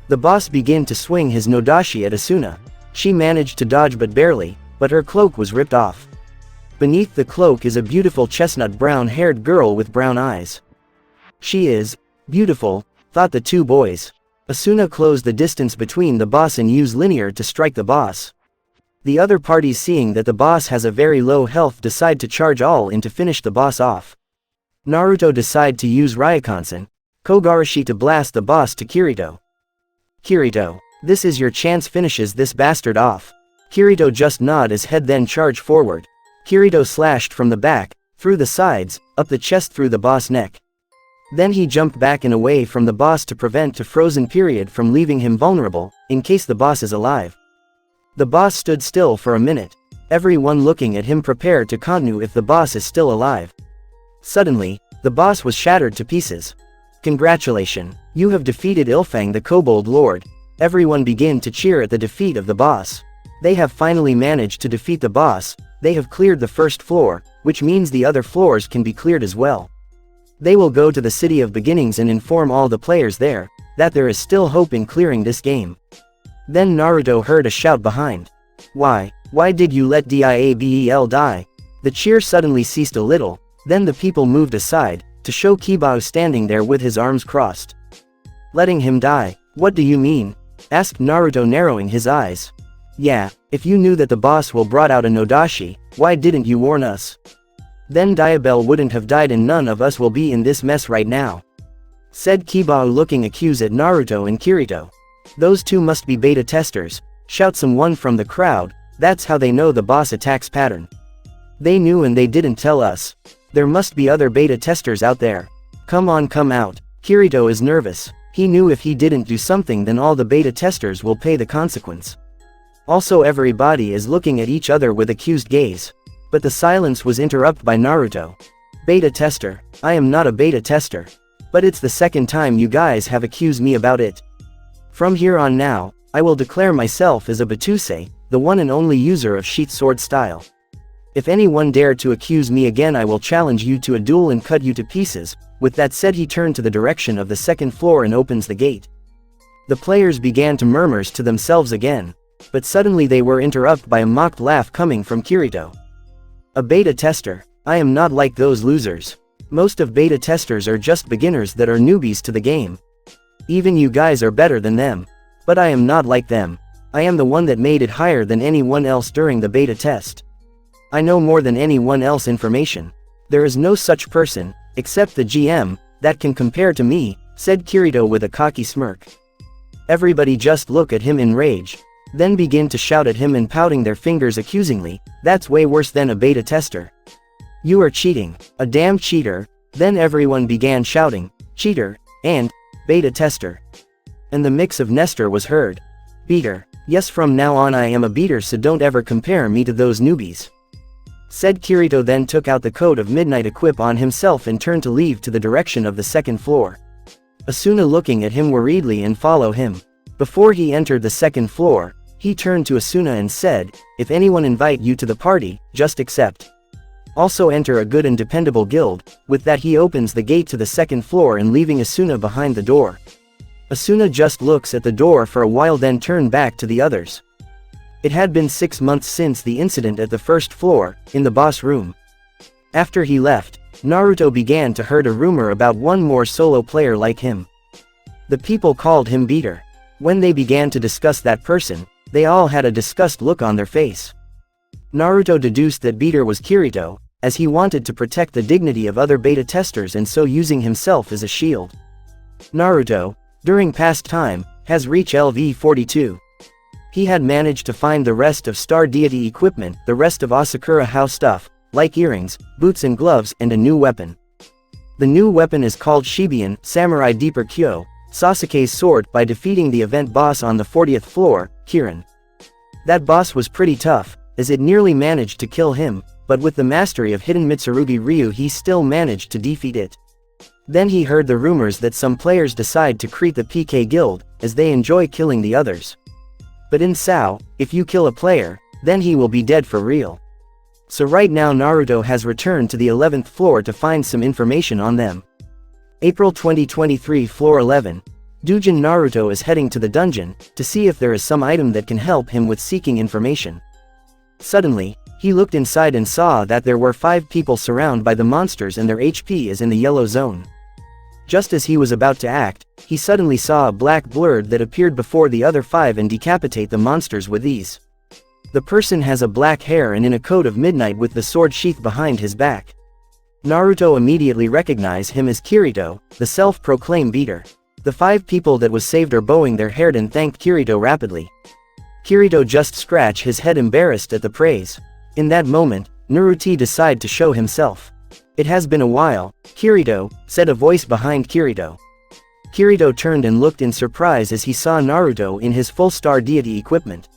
The boss began to swing his nodashi at Asuna. She managed to dodge but barely, but her cloak was ripped off. Beneath the cloak is a beautiful chestnut brown-haired girl with brown eyes. She is beautiful, thought the two boys. Asuna closed the distance between the boss and used linear to strike the boss. The other parties seeing that the boss has a very low health decide to charge all in to finish the boss off. Naruto decide to use Ryokansen, Kogarashi to blast the boss to Kirito. Kirito, this is your chance finishes this bastard off. Kirito just nod his head then charge forward. Kirito slashed from the back, through the sides, up the chest through the boss neck. Then he jumped back and away from the boss to prevent a frozen period from leaving him vulnerable, in case the boss is alive. The boss stood still for a minute, everyone looking at him prepared to continue if the boss is still alive. Suddenly, the boss was shattered to pieces. Congratulations, you have defeated Ilfang the Kobold Lord. Everyone began to cheer at the defeat of the boss. They have finally managed to defeat the boss, they have cleared the first floor, which means the other floors can be cleared as well. They will go to the City of Beginnings and inform all the players there, that there is still hope in clearing this game. Then Naruto heard a shout behind. Why did you let Diabel die? The cheer suddenly ceased a little, then the people moved aside, to show Kibao standing there with his arms crossed. Letting him die, what do you mean? Asked Naruto narrowing his eyes. Yeah, if you knew that the boss will brought out a Nodashi, why didn't you warn us? Then Diabel wouldn't have died and none of us will be in this mess right now. Said Kibao looking accused at Naruto and Kirito. Those two must be beta testers, shout someone from the crowd, that's how they know the boss attacks pattern. They knew and they didn't tell us. There must be other beta testers out there. Come on, come out. Kirito is nervous, he knew if he didn't do something then all the beta testers will pay the consequence. Also everybody is looking at each other with accused gaze. But the silence was interrupted by Naruto. Beta tester, I am not a beta tester. But it's the second time you guys have accused me about it. From here on now, I will declare myself as a battousai, the one and only user of Sheath sword style. If anyone dare to accuse me again I will challenge you to a duel and cut you to pieces. With that said he turned to the direction of the second floor and opens the gate. The players began to murmur to themselves again. But suddenly they were interrupted by a mocked laugh coming from Kirito. A beta tester, I am not like those losers. Most of beta testers are just beginners that are newbies to the game. Even you guys are better than them. But I am not like them. I am the one that made it higher than anyone else during the beta test. I know more than anyone else information. There is no such person, except the GM, that can compare to me, said Kirito with a cocky smirk. Everybody just look at him in rage. Then begin to shout at him and pouting their fingers accusingly, that's way worse than a beta tester. You are cheating, a damn cheater. Then everyone began shouting, cheater, and beta tester. And the mix of Nestor was heard. Beater, yes from now on I am a beater so don't ever compare me to those newbies. Said Kirito then took out the coat of midnight equip on himself and turned to leave to the direction of the second floor. Asuna looking at him worriedly and follow him. Before he entered the second floor, he turned to Asuna and said, if anyone invite you to the party, just accept. Also enter a good and dependable guild. With that he opens the gate to the second floor and leaving Asuna behind the door. Asuna just looks at the door for a while then turned back to the others. It had been 6 months since the incident at the first floor, in the boss room. After he left, Naruto began to heard a rumor about one more solo player like him. The people called him Beater. When they began to discuss that person, they all had a disgust look on their face. Naruto deduced that Beater was Kirito, as he wanted to protect the dignity of other beta testers and so using himself as a shield. Naruto, during past time, has reached LV42. He had managed to find the rest of Star Deity equipment, the rest of Asakura house stuff, like earrings, boots and gloves and a new weapon. The new weapon is called Shibian, Samurai Deeper Kyo, Sasuke's sword by defeating the event boss on the 40th floor, Kirin. That boss was pretty tough, as it nearly managed to kill him, but with the mastery of Hidden Mitsurugi Ryu he still managed to defeat it. Then he heard the rumors that some players decide to create the PK guild, as they enjoy killing the others. But in Sao, if you kill a player, then he will be dead for real. So right now Naruto has returned to the 11th floor to find some information on them. April 2023 Floor 11. Dujin Naruto is heading to the dungeon, to see if there is some item that can help him with seeking information. Suddenly, he looked inside and saw that there were 5 people surrounded by the monsters and their HP is in the yellow zone. Just as he was about to act, he suddenly saw a black blurred that appeared before the other 5 and decapitate the monsters with ease. The person has a black hair and in a coat of midnight with the sword sheath behind his back. Naruto immediately recognized him as Kirito, the self-proclaimed beater. The 5 people that was saved are bowing their head and thanked Kirito rapidly. Kirito just scratched his head embarrassed at the praise. In that moment, Naruto decided to show himself. It has been a while, Kirito, said a voice behind Kirito. Kirito turned and looked in surprise as he saw Naruto in his full star deity equipment.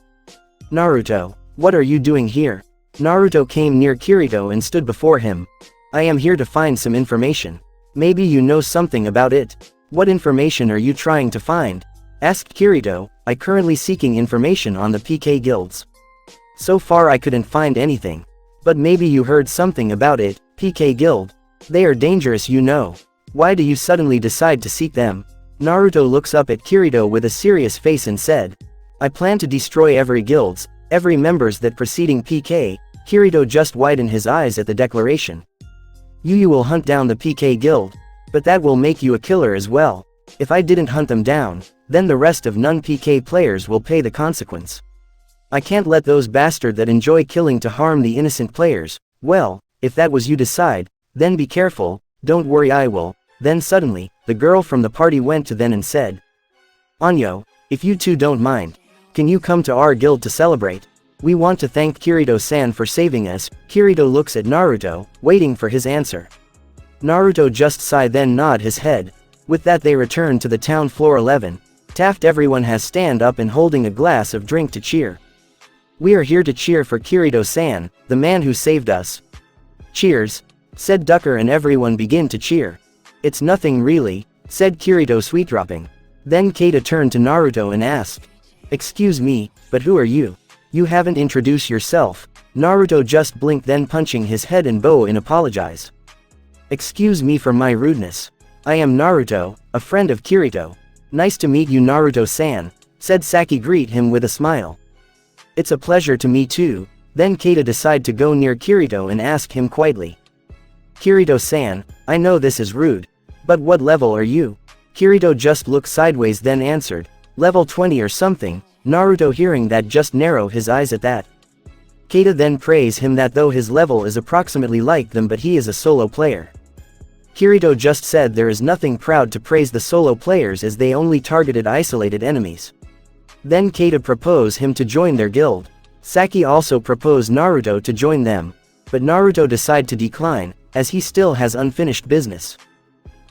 Naruto, what are you doing here? Naruto came near Kirito and stood before him. I am here to find some information. Maybe you know something about it. What information are you trying to find? Asked Kirito. I currently seeking information on the PK guilds. So far I couldn't find anything. But maybe you heard something about it, PK guild. They are dangerous, you know. Why do you suddenly decide to seek them? Naruto looks up at Kirito with a serious face and said. I plan to destroy every guilds, every members that preceding PK. Kirito just widened his eyes at the declaration. You will hunt down the PK guild. But that will make you a killer as well. If I didn't hunt them down, then the rest of non-PK players will pay the consequence. I can't let those bastards that enjoy killing to harm the innocent players. Well, if that was you decide, then be careful, don't worry I will. Then suddenly, the girl from the party went to them and said. Anyo, if you two don't mind, can you come to our guild to celebrate? We want to thank Kirito-san for saving us. Kirito looks at Naruto, waiting for his answer. Naruto just sighed then nod his head. With that they return to the town floor 11. Taft everyone has stand up and holding a glass of drink to cheer. We are here to cheer for Kirito-san, the man who saved us. Cheers, said Ducker and everyone begin to cheer. It's nothing really, said Kirito sweet dropping. Then Keita turned to Naruto and asked. Excuse me, but who are you? You haven't introduced yourself. Naruto just blinked then punching his head and bow and apologize. Excuse me for my rudeness. I am Naruto, a friend of Kirito. Nice to meet you Naruto-san, said Saki greet him with a smile. It's a pleasure to me too. Then Keita decided to go near Kirito and ask him quietly. Kirito-san, I know this is rude. But what level are you? Kirito just looked sideways then answered. Level 20 or something. Naruto hearing that just narrowed his eyes at that. Keita then praised him that though his level is approximately like them but he is a solo player. Kirito just said there is nothing proud to praise the solo players as they only targeted isolated enemies. Then Keita proposed him to join their guild. Saki also proposed Naruto to join them. But Naruto decided to decline, as he still has unfinished business.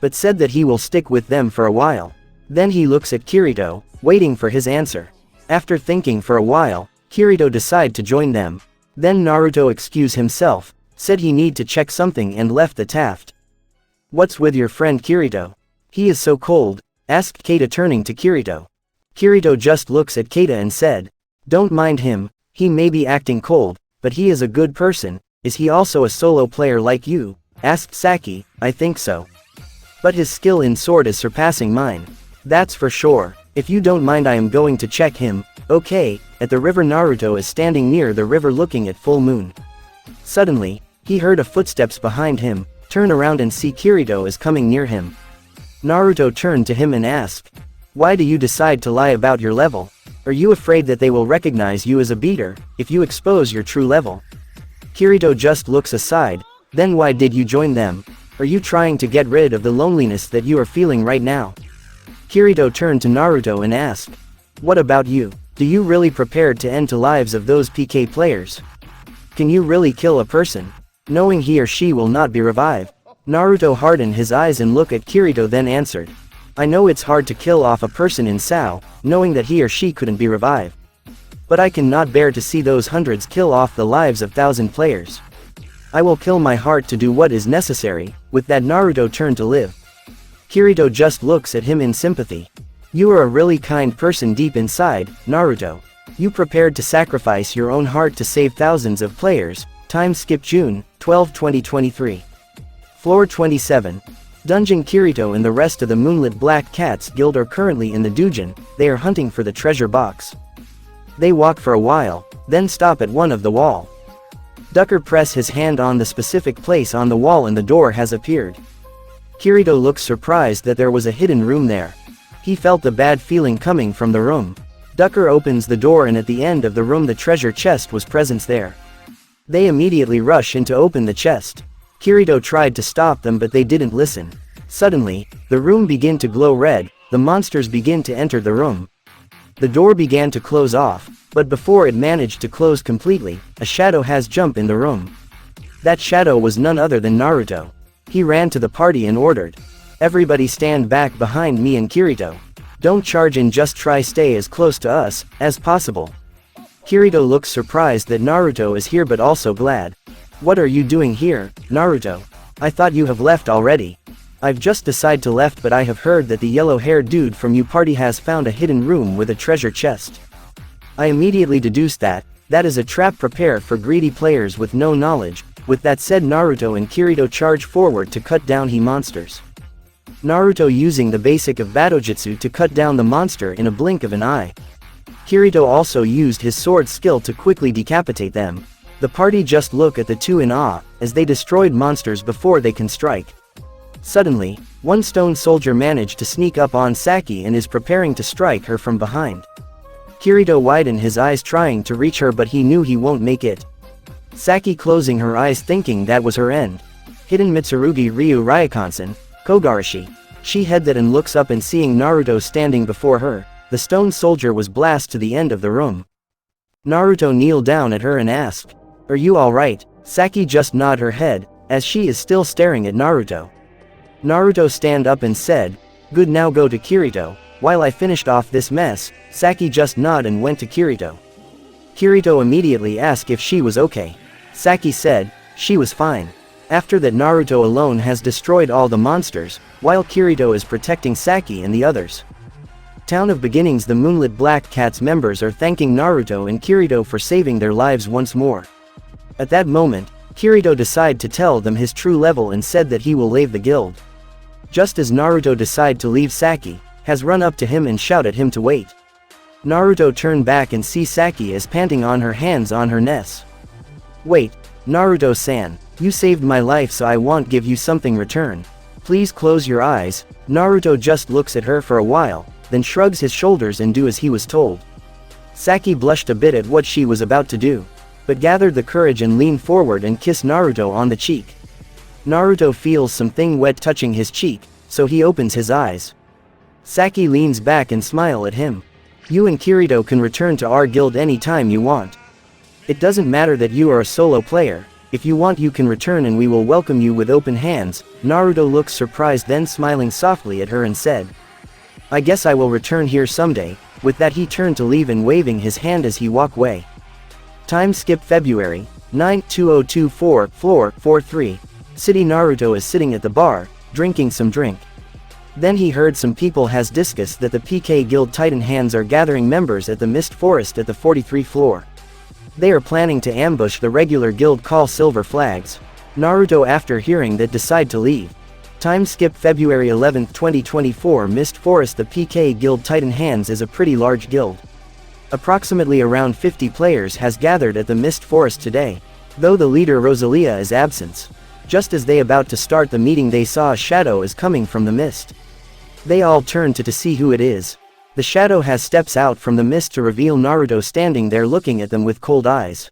But said that he will stick with them for a while. Then he looks at Kirito, waiting for his answer. After thinking for a while, Kirito decided to join them. Then Naruto excused himself, said he need to check something and left the Taft. What's with your friend Kirito? He is so cold, asked Keita turning to Kirito. Kirito just looks at Keita and said. Don't mind him, he may be acting cold, but he is a good person. Is he also a solo player like you? Asked Saki. I think so. But his skill in sword is surpassing mine. That's for sure. If you don't mind I am going to check him. Okay. At the river Naruto is standing near the river looking at full moon. Suddenly, he heard a footsteps behind him, turn around and see Kirito is coming near him. Naruto turned to him and asked. Why do you decide to lie about your level? Are you afraid that they will recognize you as a beater, if you expose your true level? Kirito just looks aside. Then why did you join them? Are you trying to get rid of the loneliness that you are feeling right now? Kirito turned to Naruto and asked. What about you? Do you really prepared to end the lives of those PK players? Can you really kill a person, knowing he or she will not be revived? Naruto hardened his eyes and looked at Kirito then answered. I know it's hard to kill off a person in Sao, knowing that he or she couldn't be revived. But I cannot bear to see those hundreds kill off the lives of 1,000 players. I will kill my heart to do what is necessary. With that Naruto turned to live. Kirito just looks at him in sympathy. You are a really kind person deep inside, Naruto. You prepared to sacrifice your own heart to save thousands of players. Time skip June 12, 2023. Floor 27. Dungeon. Kirito and the rest of the Moonlit Black Cats Guild are currently in the dungeon. They are hunting for the treasure box. They walk for a while, then stop at one of the wall. Ducker press his hand on the specific place on the wall and the door has appeared. Kirito looks surprised that there was a hidden room there. He felt the bad feeling coming from the room. Ducker opens the door and at the end of the room the treasure chest was present there. They immediately rush in to open the chest. Kirito tried to stop them but they didn't listen. Suddenly, the room began to glow red, the monsters begin to enter the room. The door began to close off, but before it managed to close completely, a shadow has jumped in the room. That shadow was none other than Naruto. He ran to the party and ordered. Everybody stand back behind me and Kirito. Don't charge in, just try stay as close to us as possible. Kirito looks surprised that Naruto is here but also glad. What are you doing here, Naruto? I thought you have left already. I've just decided to left, but I have heard that the yellow-haired dude from your party has found a hidden room with a treasure chest. I immediately deduced that is a trap prepared for greedy players with no knowledge. With that said, Naruto and Kirito charge forward to cut down he monsters. Naruto using the basic of battousai to cut down the monster in a blink of an eye. Kirito also used his sword skill to quickly decapitate them. The party just look at the two in awe, as they destroyed monsters before they can strike. Suddenly, one stone soldier managed to sneak up on Saki and is preparing to strike her from behind. Kirito widened his eyes trying to reach her, but he knew he won't make it. Saki closing her eyes thinking that was her end. Hidden Mitsurugi Ryu Ryokansen, Kogarashi. She head that and looks up and seeing Naruto standing before her, the stone soldier was blast to the end of the room. Naruto kneeled down at her and asked, "Are you alright?" Saki just nod her head, as she is still staring at Naruto. Naruto stand up and said, "Good, now go to Kirito, while I finished off this mess." Saki just nod and went to Kirito. Kirito immediately asked if she was okay. Saki said, she was fine. After that, Naruto alone has destroyed all the monsters, while Kirito is protecting Saki and the others. Town of Beginnings. The Moonlit Black Cats members are thanking Naruto and Kirito for saving their lives once more. At that moment, Kirito decided to tell them his true level and said that he will leave the guild. Just as Naruto decided to leave, Saki has run up to him and shout at him to wait. Naruto turned back and see Saki is panting on her hands on her nest. "Wait, Naruto-san, you saved my life, so I want give you something return. Please close your eyes." Naruto just looks at her for a while, then shrugs his shoulders and do as he was told. Saki blushed a bit at what she was about to do, but gathered the courage and leaned forward and kissed Naruto on the cheek. Naruto feels something wet touching his cheek, so he opens his eyes. Saki leans back and smile at him. "You and Kirito can return to our guild anytime you want. It doesn't matter that you are a solo player. If you want, you can return and we will welcome you with open hands." Naruto looks surprised, then smiling softly at her and said, "I guess I will return here someday." With that, he turned to leave and waving his hand as he walked away. Time skip February 9, 2024, floor 43. City. Naruto is sitting at the bar, drinking some drink. Then he heard some people has discussed that the PK Guild Titan Hands are gathering members at the Mist Forest at the 43 floor. They are planning to ambush the regular guild called Silver Flags. Naruto, after hearing that, decide to leave. Time skip February 11, 2024. Mist Forest. The PK Guild Titan Hands is a pretty large guild. Approximately around 50 players has gathered at the Mist Forest today, though the leader Rosalia is absent. Just as they about to start the meeting, they saw a shadow is coming from the mist. They all turn to see who it is. The shadow has steps out from the mist to reveal Naruto standing there looking at them with cold eyes.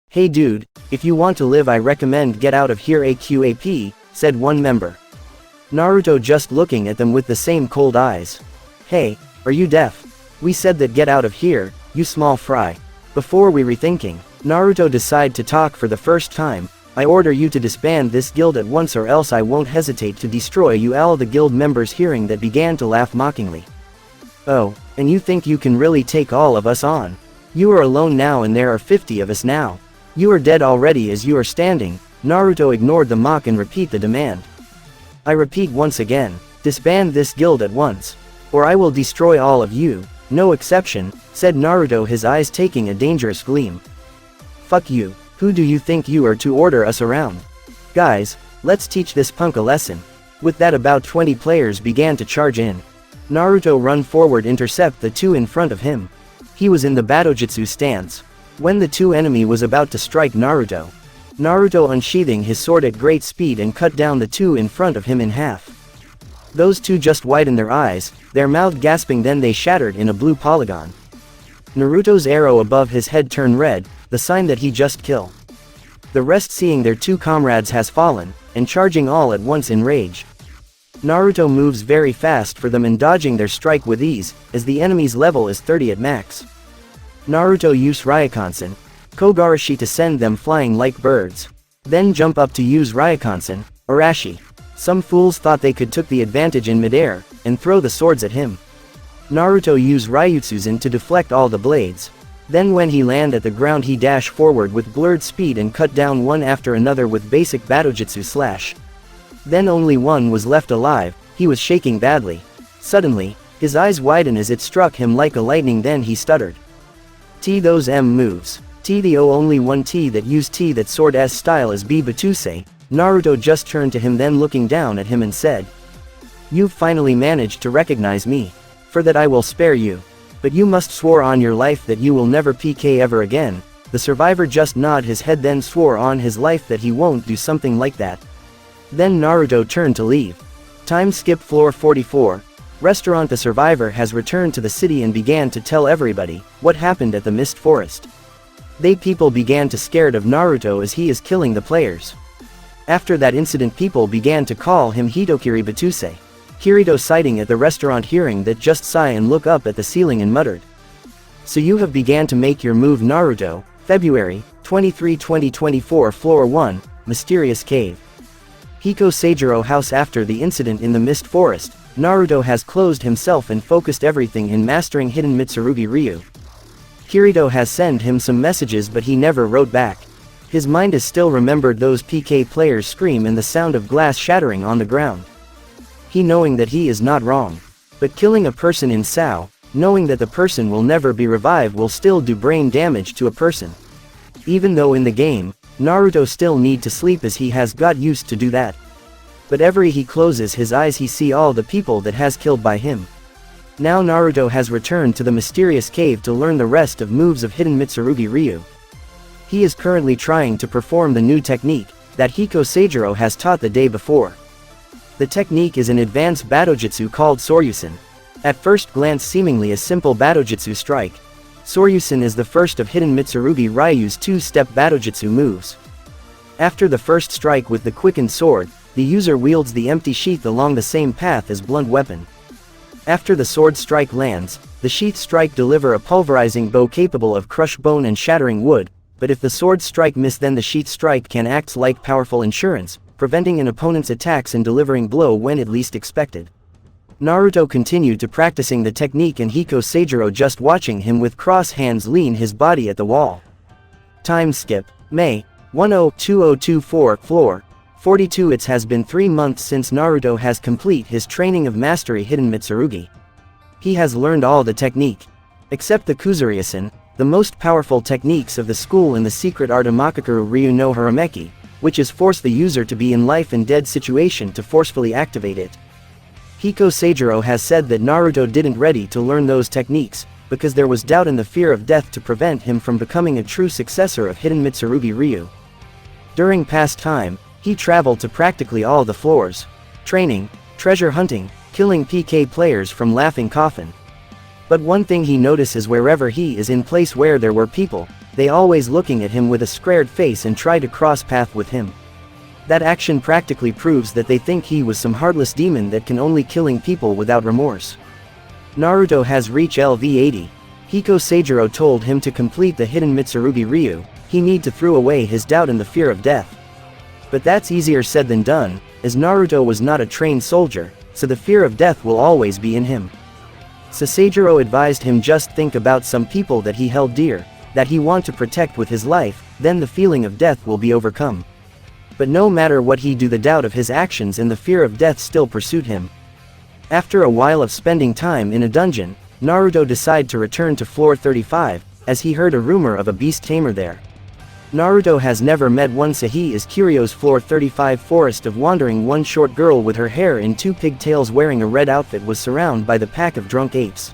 "Hey dude, if you want to live, I recommend get out of here AQAP, said one member. Naruto just looking at them with the same cold eyes. "Hey, are you deaf? We said that get out of here, you small fry." Before we rethinking, Naruto decide to talk for the first time. "I order you to disband this guild at once, or else I won't hesitate to destroy you all." The guild members hearing that began to laugh mockingly. "Oh, and you think you can really take all of us on? You are alone now and there are 50 of us now. You are dead already as you are standing." Naruto ignored the mock and repeat the demand. "I repeat once again, disband this guild at once, or I will destroy all of you, no exception," said Naruto, his eyes taking a dangerous gleam. "Fuck you. Who do you think you are to order us around? Guys, let's teach this punk a lesson." With that, about 20 players began to charge in. Naruto run forward, intercept the two in front of him. He was in the battousai stance. When the two enemy was about to strike Naruto, Naruto unsheathing his sword at great speed and cut down the two in front of him in half. Those two just widened their eyes, their mouth gasping, then they shattered in a blue polygon. Naruto's arrow above his head turned red, the sign that he just killed. The rest seeing their two comrades has fallen, and charging all at once in rage. Naruto moves very fast for them and dodging their strike with ease, as the enemy's level is 30 at max. Naruto use Ryokansen, Kogarashi to send them flying like birds. Then jump up to use Ryokansen, Arashi. Some fools thought they could took the advantage in midair, and throw the swords at him. Naruto used Ryutsuzan to deflect all the blades. Then when he land at the ground he dash forward with blurred speed and cut down one after another with basic battojutsu slash. Then only one was left alive, he was shaking badly. Suddenly, his eyes widened as it struck him like a lightning, then he stuttered. T those M moves. T the O only one T that used T that sword S style is B battousai. Naruto just turned to him, then looking down at him and said. You've finally managed to recognize me. For that I will spare you. But you must swore on your life that you will never PK ever again. The survivor just nodded his head, then swore on his life that he won't do something like that. Then Naruto turned to leave. Time skip floor 44. Restaurant. The survivor has returned to the city and began to tell everybody what happened at the Mist Forest. People began to scared of Naruto as he is killing the players. After that incident people began to call him Hitokiri Battousai. Kirito sitting at the restaurant hearing that just sigh and look up at the ceiling and muttered. So you have began to make your move, Naruto. February 23, 2024. Floor 1, Mysterious Cave. Hikosagero House. After the incident in the Mist Forest, Naruto has closed himself and focused everything in mastering hidden Mitsurugi Ryu. Kirito has sent him some messages but he never wrote back. His mind is still remembered those PK players scream and the sound of glass shattering on the ground. He knowing that he is not wrong. But killing a person in Sao, knowing that the person will never be revived, will still do brain damage to a person. Even though in the game, Naruto still need to sleep as he has got used to do that. But every he closes his eyes he see all the people that has killed by him. Now Naruto has returned to the mysterious cave to learn the rest of moves of hidden Mitsurugi Ryu. He is currently trying to perform the new technique that Hikosagero has taught the day before. The technique is an advanced battojutsu called Soryusen. At first glance seemingly a simple battojutsu strike. Soryusen is the first of hidden Mitsurugi Ryu's two-step battojutsu moves. After the first strike with the quickened sword, the user wields the empty sheath along the same path as blunt weapon. After the sword strike lands, the sheath strike deliver a pulverizing bow capable of crush bone and shattering wood, but if the sword strike miss then the sheath strike can act like powerful insurance, preventing an opponent's attacks and delivering blow when it least expected. Naruto continued to practicing the technique and Hikosagero just watching him with cross hands lean his body at the wall. Time skip. May 10/2024. Floor 42. It has been 3 months since Naruto has complete his training of mastery hidden Mitsurugi. He has learned all the technique. Except the Kuzuryusen, the most powerful techniques of the school in the secret art Amakakuru Ryu no Harameki, which is force the user to be in life and dead situation to forcefully activate it. Hikosagero has said that Naruto didn't ready to learn those techniques, because there was doubt and the fear of death to prevent him from becoming a true successor of hidden Mitsurugi Ryu. During past time, he traveled to practically all the floors. Training, treasure hunting, killing PK players from Laughing Coffin. But one thing he notices wherever he is in place where there were people, they always looking at him with a scared face and try to cross path with him. That action practically proves that they think he was some heartless demon that can only killing people without remorse. Naruto has reached LV80. Hikosagero told him to complete the hidden Mitsurugi Ryu, he need to throw away his doubt and the fear of death. But that's easier said than done, as Naruto was not a trained soldier, so the fear of death will always be in him. Sasagero advised him just think about some people that he held dear, that he want to protect with his life, then the feeling of death will be overcome. But no matter what he do, the doubt of his actions and the fear of death still pursued him. After a while of spending time in a dungeon, Naruto decided to return to floor 35, as he heard a rumor of a beast tamer there. Naruto has never met one, so he is curious. Floor 35 Forest of Wandering. One short girl with her hair in 2 pigtails wearing a red outfit was surrounded by the pack of drunk apes.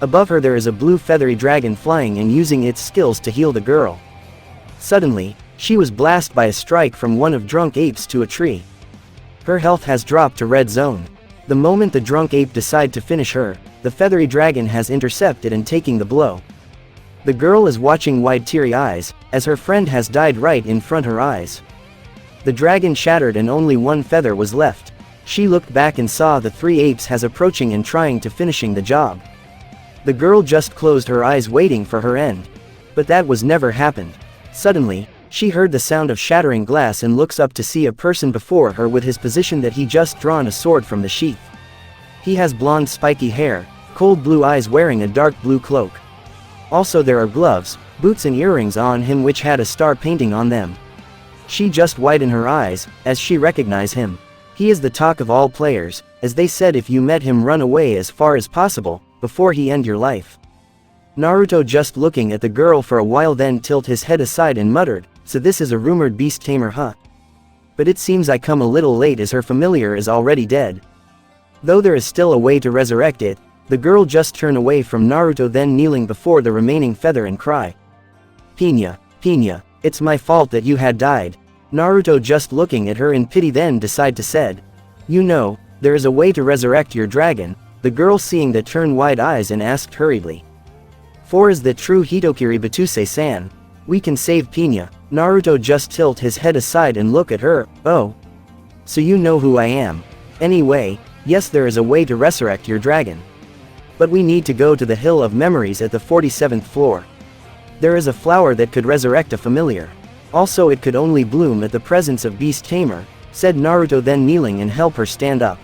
Above her there is a blue feathery dragon flying and using its skills to heal the girl. Suddenly, she was blasted by a strike from one of drunk apes to a tree. Her health has dropped to red zone. The moment the drunk ape decide to finish her, the feathery dragon has intercepted and taking the blow. The girl is watching wide teary eyes, as her friend has died right in front her eyes. The dragon shattered and only one feather was left. She looked back and saw the 3 apes has approaching and trying to finishing the job. The girl just closed her eyes waiting for her end. But that was never happened. Suddenly, She heard the sound of shattering glass and looks up to see a person before her with his position that he just drawn a sword from the sheath. He has blonde spiky hair, cold blue eyes wearing a dark blue cloak. Also there are gloves, boots and earrings on him which had a star painting on them. She just widened her eyes, as she recognized him. He is the talk of all players, as they said if you met him run away as far as possible, before he end your life. Naruto just looking at the girl for a while then tilt his head aside and muttered, so this is a rumored beast tamer huh? But it seems I come a little late as her familiar is already dead. Though there is still a way to resurrect it, the girl just turned away from Naruto then kneeling before the remaining feather and cry. Pinya, Pinya, it's my fault that you had died. Naruto just looking at her in pity then decide to said. You know, there is a way to resurrect your dragon, the girl seeing that turned wide eyes and asked hurriedly. For is that true Hitokiri Battousai-san? We can save Pinya. Naruto just tilt his head aside and look at her, oh. So you know who I am. Anyway, yes there is a way to resurrect your dragon. But we need to go to the Hill of Memories at the 47th floor. There is a flower that could resurrect a familiar. Also it could only bloom at the presence of Beast Tamer, said Naruto then kneeling and help her stand up.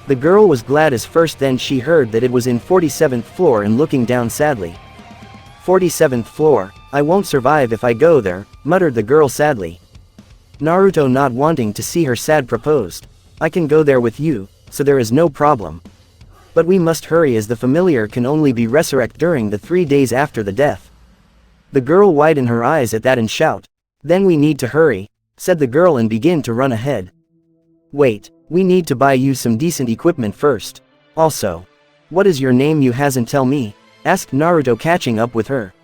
The girl was glad as first then she heard that it was in 47th floor and looking down sadly. 47th floor, I won't survive if I go there, muttered the girl sadly. Naruto not wanting to see her sad proposed. I can go there with you, so there is no problem. But we must hurry as the familiar can only be resurrected during the 3 days after the death. The girl widened her eyes at that and shout. Then we need to hurry, said the girl and begin to run ahead. Wait, we need to buy you some decent equipment first. Also, what is your name you hasn't tell me? Asked Naruto catching up with her.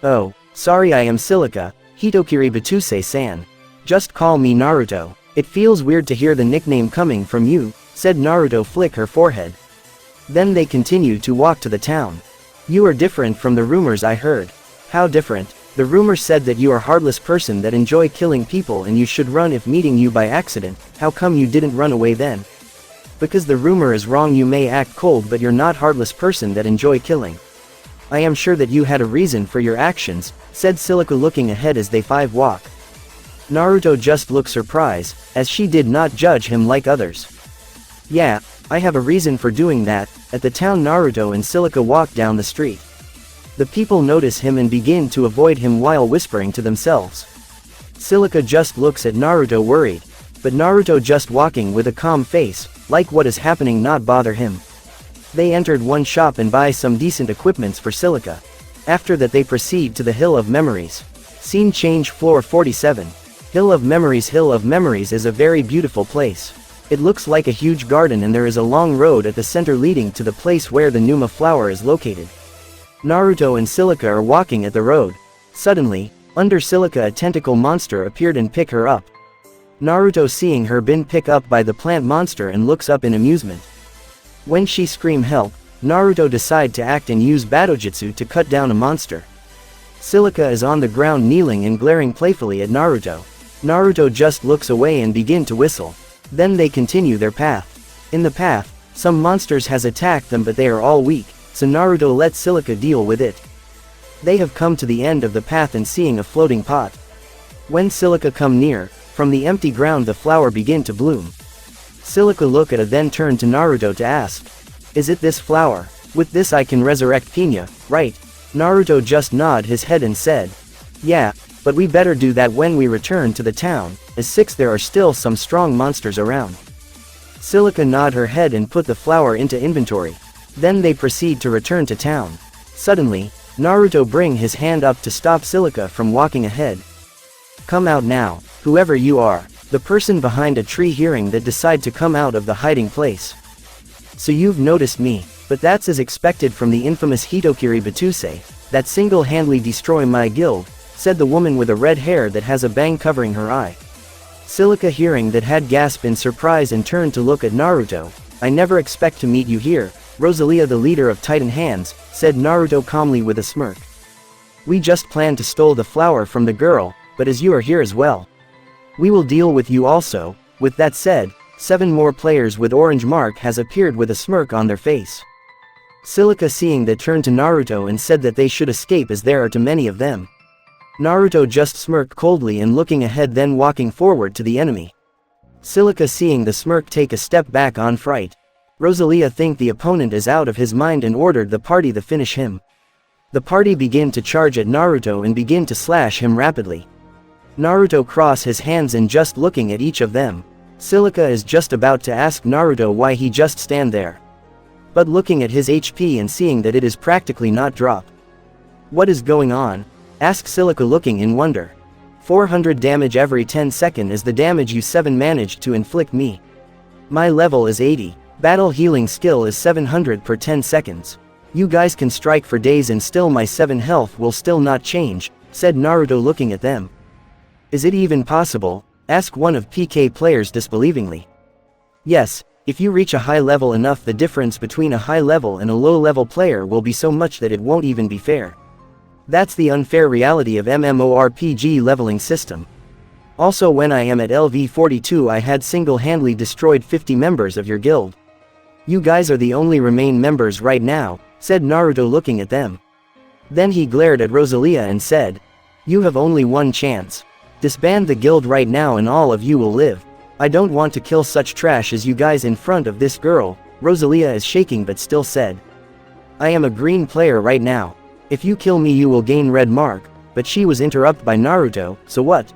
Oh, sorry I am Silica, Hitokiri Battousai-san. Just call me Naruto. It feels weird to hear the nickname coming from you, said Naruto flick her forehead. Then they continued to walk to the town. You are different from the rumors I heard. How different? The rumor said that you are a heartless person that enjoy killing people and you should run if meeting you by accident. How come you didn't run away then? Because the rumor is wrong, you may act cold but you're not heartless person that enjoy killing. I am sure that you had a reason for your actions, said Silica looking ahead as they five walk. Naruto just looked surprised, as she did not judge him like others. Yeah, I have a reason for doing that. At the town Naruto and Silica walk down the street. The people notice him and begin to avoid him while whispering to themselves. Silica just looks at Naruto worried, but Naruto just walking with a calm face, like what is happening not bother him. They entered one shop and buy some decent equipments for Silica. After that they proceed to the Hill of Memories. Scene change floor 47. Hill of Memories. Hill of Memories is a very beautiful place. It looks like a huge garden and there is a long road at the center leading to the place where the Numa flower is located. Naruto and Silica are walking at the road. Suddenly, under Silica a tentacle monster appeared and picked her up. Naruto seeing her been picked up by the plant monster and looks up in amusement. When she scream help, Naruto decide to act and use battousai to cut down a monster. Silica is on the ground kneeling and glaring playfully at Naruto. Naruto just looks away and begin to whistle. Then they continue their path. In the path, some monsters has attacked them but they are all weak, so Naruto lets Silica deal with it. They have come to the end of the path and seeing a floating pot. When Silica come near, from the empty ground the flower begin to bloom. Silica look at it then turn to Naruto to ask. Is it this flower? With this I can resurrect Pinya, right? Naruto just nod his head and said. Yeah, but we better do that when we return to the town, as there are still some strong monsters around. Silica nod her head and put the flower into inventory. Then they proceed to return to town. Suddenly, Naruto bring his hand up to stop Silica from walking ahead. Come out now, whoever you are. The person behind a tree hearing that decide to come out of the hiding place. So you've noticed me, but that's as expected from the infamous Hitokiri Battousai, that single-handedly destroy my guild, said the woman with a red hair that has a bang covering her eye. Silica hearing that had gasped in surprise and turned to look at Naruto. I never expect to meet you here, Rosalia the leader of Titan Hands, said Naruto calmly with a smirk. We just planned to steal the flower from the girl, but as you are here as well, we will deal with you also. With that said, 7 more players with orange mark has appeared with a smirk on their face. Silica seeing that turned to Naruto and said that they should escape as there are too many of them. Naruto just smirked coldly and looking ahead, then walking forward to the enemy. Silica, seeing the smirk, take a step back on fright. Rosalia think the opponent is out of his mind and ordered the party to finish him. The party begin to charge at Naruto and begin to slash him rapidly. Naruto cross his hands and just looking at each of them. Silica is just about to ask Naruto why he just stand there. But looking at his HP and seeing that it is practically not dropped. What is going on? Ask Silica looking in wonder. 400 damage every 10 seconds is the damage you 7 managed to inflict me. My level is 80. Battle healing skill is 700 per 10 seconds. You guys can strike for days and still my 7 health will still not change, said Naruto looking at them. Is it even possible? Ask one of PK players disbelievingly. Yes, if you reach a high level enough, the difference between a high level and a low level player will be so much that it won't even be fair. That's the unfair reality of MMORPG leveling system. Also, when I am at LV42, I had single-handedly destroyed 50 members of your guild. You guys are the only remain members right now, said Naruto looking at them. Then he glared at Rosalia and said, you have only one chance. Disband the guild right now and all of you will live. I don't want to kill such trash as you guys in front of this girl. Rosalia is shaking but still said, I am a green player right now. If you kill me you will gain red mark, but she was interrupted by Naruto, so what?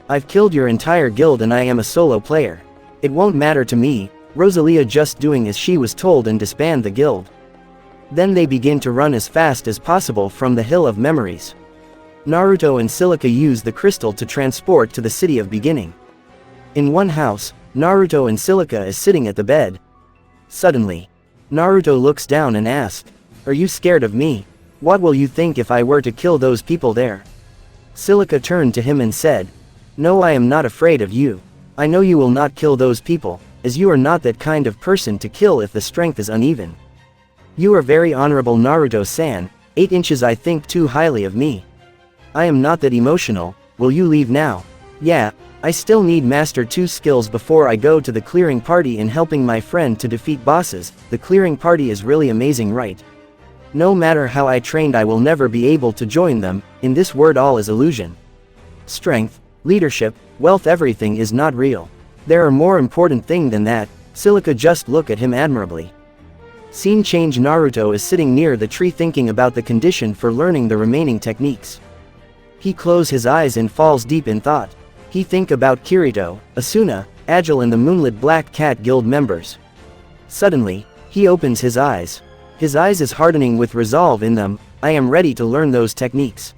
I've killed your entire guild and I am a solo player. It won't matter to me. Rosalia just doing as she was told and disband the guild. Then they begin to run as fast as possible from the Hill of Memories. Naruto and Silica use the crystal to transport to the city of beginning. In one house, Naruto and Silica is sitting at the bed. Suddenly, Naruto looks down and asks, are you scared of me? What will you think if I were to kill those people there? Silica turned to him and said, no, I am not afraid of you. I know you will not kill those people, as you are not that kind of person to kill if the strength is uneven. You are very honorable, Naruto-san. 8 inches I think too highly of me. I am not that emotional. Will you leave now? Yeah, I still need master 2 skills before I go to the clearing party in helping my friend to defeat bosses. The clearing party is really amazing, right? No matter how I trained I will never be able to join them. In this world all is illusion. Strength, leadership, wealth, everything is not real. There are more important things than that. Silica just look at him admirably. Scene change. Naruto is sitting near the tree thinking about the condition for learning the remaining techniques. He closes his eyes and falls deep in thought. He think about Kirito, Asuna, Agile and the Moonlit Black Cat Guild members. Suddenly, he opens his eyes. His eyes is hardening with resolve in them. I am ready to learn those techniques.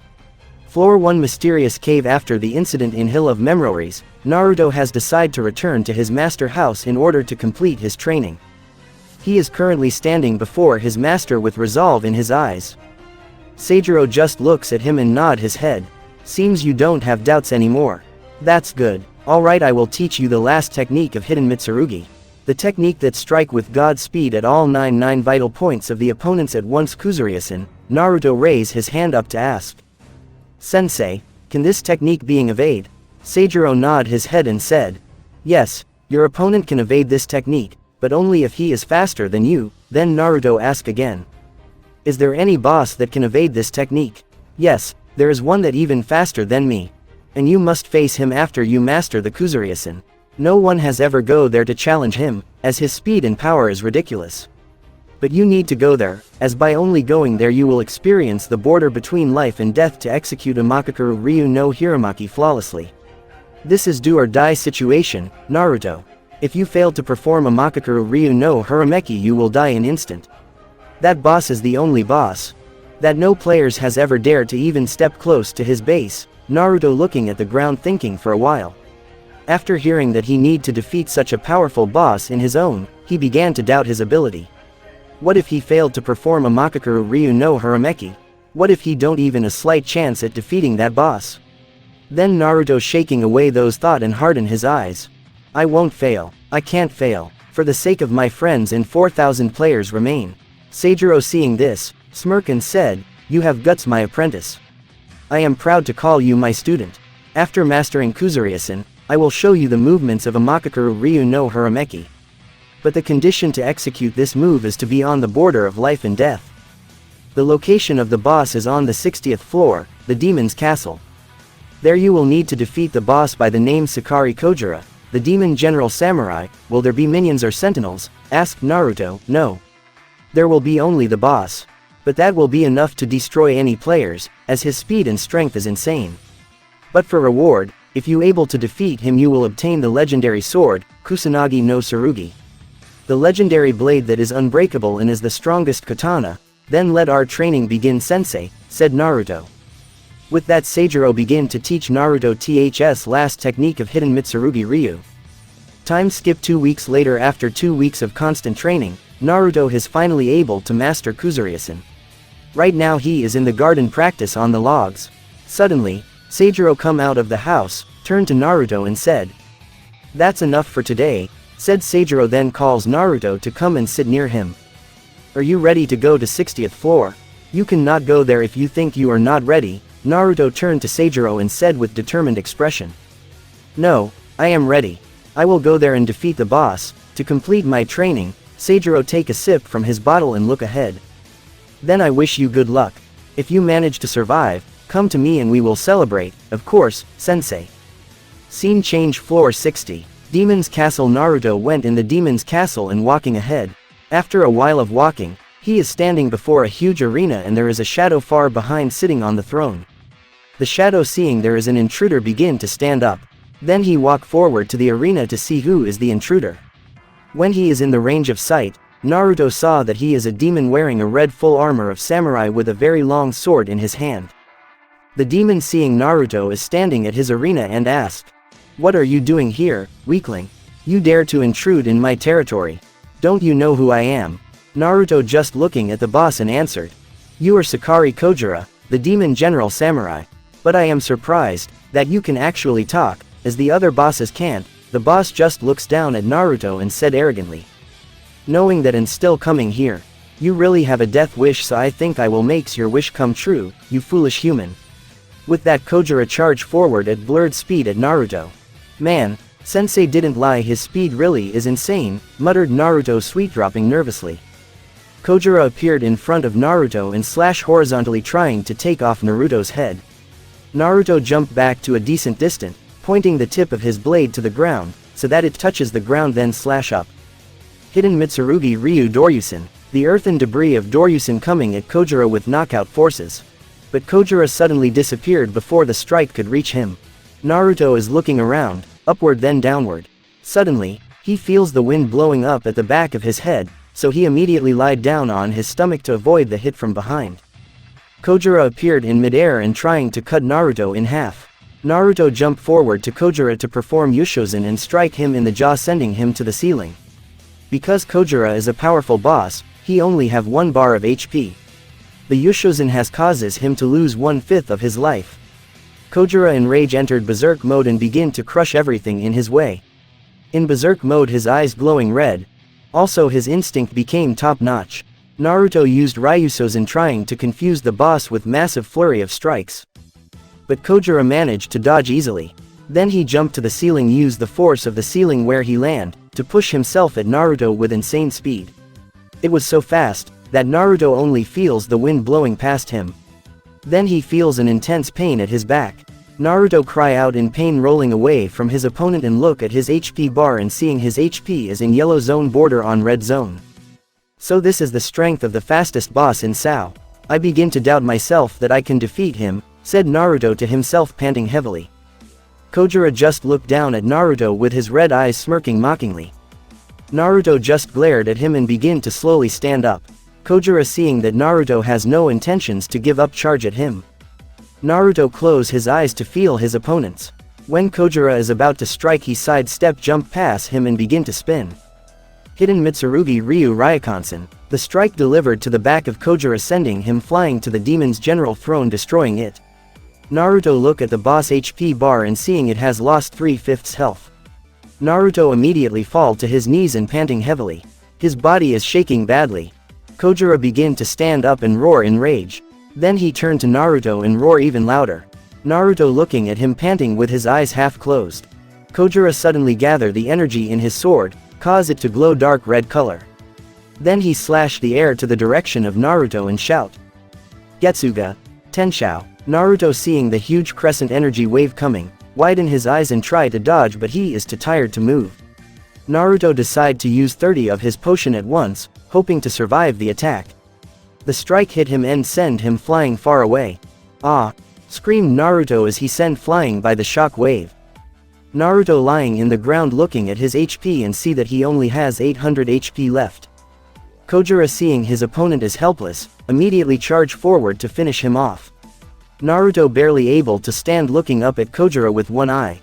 Floor 1 Mysterious Cave. After the incident in Hill of Memories, Naruto has decided to return to his master house in order to complete his training. He is currently standing before his master with resolve in his eyes. Seijiro just looks at him and nod his head. Seems you don't have doubts anymore. That's good. Alright, I will teach you the last technique of Hidden Mitsurugi. The technique that strike with God speed at all 9 vital points of the opponents at once. Kuzuriasan. Naruto raise his hand up to ask. Sensei, can this technique being evade? Seijiro nod his head and said. Yes, your opponent can evade this technique, but only if he is faster than you. Then Naruto asked again. Is there any boss that can evade this technique? Yes, there is one that even faster than me. And you must face him after you master the Kuzuriasan. No one has ever go there to challenge him, as his speed and power is ridiculous. But you need to go there, as by only going there you will experience the border between life and death to execute Amakakuru Ryu no Hiramaki flawlessly. This is do or die situation, Naruto. If you fail to perform Amakakuru Ryu no Hirameki you will die in instant. That boss is the only boss that no players has ever dared to even step close to his base. Naruto looking at the ground thinking for a while. After hearing that he need to defeat such a powerful boss in his own, he began to doubt his ability. What if he failed to perform Amakakuru Ryu no Hirameki? What if he don't even a slight chance at defeating that boss? Then Naruto shaking away those thoughts and harden his eyes. I won't fail. I can't fail. For the sake of my friends and 4,000 players remain. Seijiro seeing this, smirked and said, you have guts, my apprentice. I am proud to call you my student. After mastering Kuzuriasan, I will show you the movements of Amakakuru Ryu no Hirameki. But the condition to execute this move is to be on the border of life and death. The location of the boss is on the 60th floor, the demon's castle. There you will need to defeat the boss by the name Sakari Kojira, the demon general samurai. Will there be minions or sentinels? Asked Naruto. No. There will be only the boss. But that will be enough to destroy any players, as his speed and strength is insane. But for reward, if you able to defeat him you will obtain the legendary sword, Kusanagi no Tsurugi. The legendary blade that is unbreakable and is the strongest katana. Then let our training begin, sensei, said Naruto. With that Seijiro began to teach Naruto Th's last technique of hidden Mitsurugi Ryu. Time skip 2 weeks later. After 2 weeks of constant training, Naruto is finally able to master Kuzuryusan. Right now he is in the garden practice on the logs. Suddenly, Seijiro come out of the house, turned to Naruto and said, "That's enough for today," said Seijiro, then calls Naruto to come and sit near him. "Are you ready to go to 60th floor? You cannot go there if you think you are not ready." Naruto turned to Seijiro and said with determined expression. "No, I am ready. I will go there and defeat the boss, to complete my training." Seijiro take a sip from his bottle and look ahead. "Then I wish you good luck. If you manage to survive, come to me and we will celebrate, of course, sensei." Scene change. Floor 60. Demon's Castle. Naruto went in the Demon's Castle and walking ahead. After a while of walking, he is standing before a huge arena and there is a shadow far behind sitting on the throne. The shadow, seeing there is an intruder, begin to stand up. Then he walk forward to the arena to see who is the intruder. When he is in the range of sight, Naruto saw that he is a demon wearing a red full armor of samurai with a very long sword in his hand. The demon, seeing Naruto is standing at his arena, and asked, "What are you doing here, weakling? You dare to intrude in my territory? Don't you know who I am?" Naruto just looking at the boss and answered, "You are Sakari Kojira, the demon general samurai. But I am surprised that you can actually talk, as the other bosses can't." The boss just looks down at Naruto and said arrogantly, "Knowing that and still coming here. You really have a death wish, so I think I will make your wish come true, you foolish human." With that, Kojira charged forward at blurred speed at Naruto. "Man, sensei didn't lie, his speed really is insane," muttered Naruto, sweet-dropping nervously. Kojira appeared in front of Naruto and slashed horizontally, trying to take off Naruto's head. Naruto jumped back to a decent distance, pointing the tip of his blade to the ground, so that it touches the ground, then slash up. Hidden Mitsurugi Ryu Doryusan. The earthen debris of Doryusan coming at Kojira with knockout forces. But Kojira suddenly disappeared before the strike could reach him. Naruto is looking around, upward then downward. Suddenly, he feels the wind blowing up at the back of his head, so he immediately lied down on his stomach to avoid the hit from behind. Kojira appeared in midair and trying to cut Naruto in half. Naruto jumped forward to Kojira to perform Ryutsuzan and strike him in the jaw, sending him to the ceiling. Because Kojira is a powerful boss, he only have 1 bar of HP. The Ryutsuzan has causes him to lose 1/5 of his life. Kojira in rage entered berserk mode and began to crush everything in his way. In berserk mode, his eyes glowing red. Also his instinct became top-notch. Naruto used Ryutsuzan trying to confuse the boss with massive flurry of strikes. But Kojira managed to dodge easily. Then he jumped to the ceiling, used the force of the ceiling where he landed, to push himself at Naruto with insane speed. It was so fast, that Naruto only feels the wind blowing past him. Then he feels an intense pain at his back. Naruto cry out in pain, rolling away from his opponent and look at his HP bar and seeing his HP is in yellow zone border on red zone. So this is the strength of the fastest boss in SAO. I begin to doubt myself that I can defeat him, said Naruto to himself, panting heavily. Kojira just looked down at Naruto with his red eyes smirking mockingly. Naruto just glared at him and began to slowly stand up. Kojira, seeing that Naruto has no intentions to give up, charge at him. Naruto closed his eyes to feel his opponents. When Kojira is about to strike, he sidestep, jump past him and begin to spin. Hidden Mitsurugi Ryu Ryukansen. The strike delivered to the back of Kojira, sending him flying to the demon's general throne, destroying it. Naruto look at the boss HP bar and seeing it has lost 3/5 health. Naruto immediately fall to his knees and panting heavily. His body is shaking badly. Kojira begin to stand up and roar in rage. Then he turned to Naruto and roar even louder. Naruto looking at him, panting with his eyes half closed. Kojira suddenly gather the energy in his sword, cause it to glow dark red color. Then he slash the air to the direction of Naruto and shout, "Getsuga! Tenshou!" Naruto, seeing the huge crescent energy wave coming, widen his eyes and try to dodge, but he is too tired to move. Naruto decide to use 30 of his potion at once, hoping to survive the attack. The strike hit him and send him flying far away. "Ah!" screamed Naruto as he sent flying by the shock wave. Naruto lying in the ground looking at his HP and see that he only has 800 HP left. Kojiro, seeing his opponent is helpless, immediately charge forward to finish him off. Naruto barely able to stand looking up at Kojiro with one eye.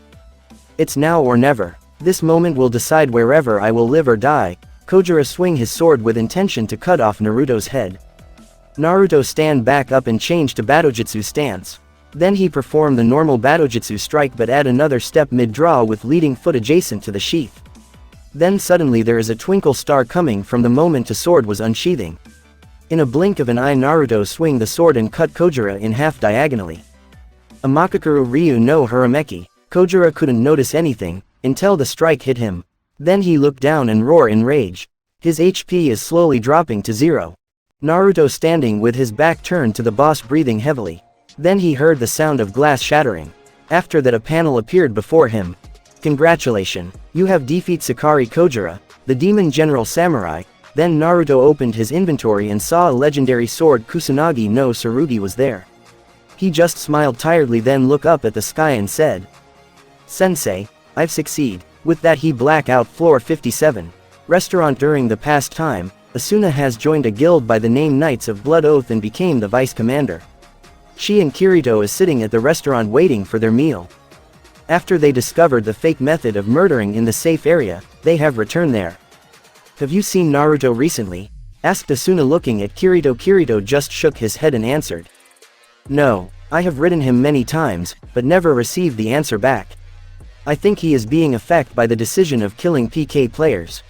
"It's now or never. This moment will decide wherever I will live or die." Kojiro swing his sword with intention to cut off Naruto's head. Naruto stand back up and change to battoujutsu stance. Then he perform the normal battoujutsu strike but add another step mid-draw with leading foot adjacent to the sheath. Then suddenly there is a twinkle star coming from the moment the sword was unsheathing. In a blink of an eye Naruto swing the sword and cut Kojiro in half diagonally. Amakakuru Ryu no Harameki. Kojiro couldn't notice anything, until the strike hit him. Then he looked down and roar in rage. His HP is slowly dropping to 0. Naruto standing with his back turned to the boss breathing heavily. Then he heard the sound of glass shattering. After that a panel appeared before him. "Congratulations, you have defeated Sakari Kojiro, the demon general samurai." Then Naruto opened his inventory and saw a legendary sword Kusanagi no Tsurugi was there. He just smiled tiredly, then looked up at the sky and said, "Sensei, I've succeeded." With that he black out floor 57. Restaurant. During the past time, Asuna has joined a guild by the name Knights of Blood Oath and became the vice commander. She and Kirito is sitting at the restaurant waiting for their meal. After they discovered the fake method of murdering in the safe area, they have returned there. "Have you seen Naruto recently?" asked Asuna looking at Kirito. Kirito just shook his head and answered, "No, I have written him many times, but never received the answer back. I think he is being affected by the decision of killing PK players.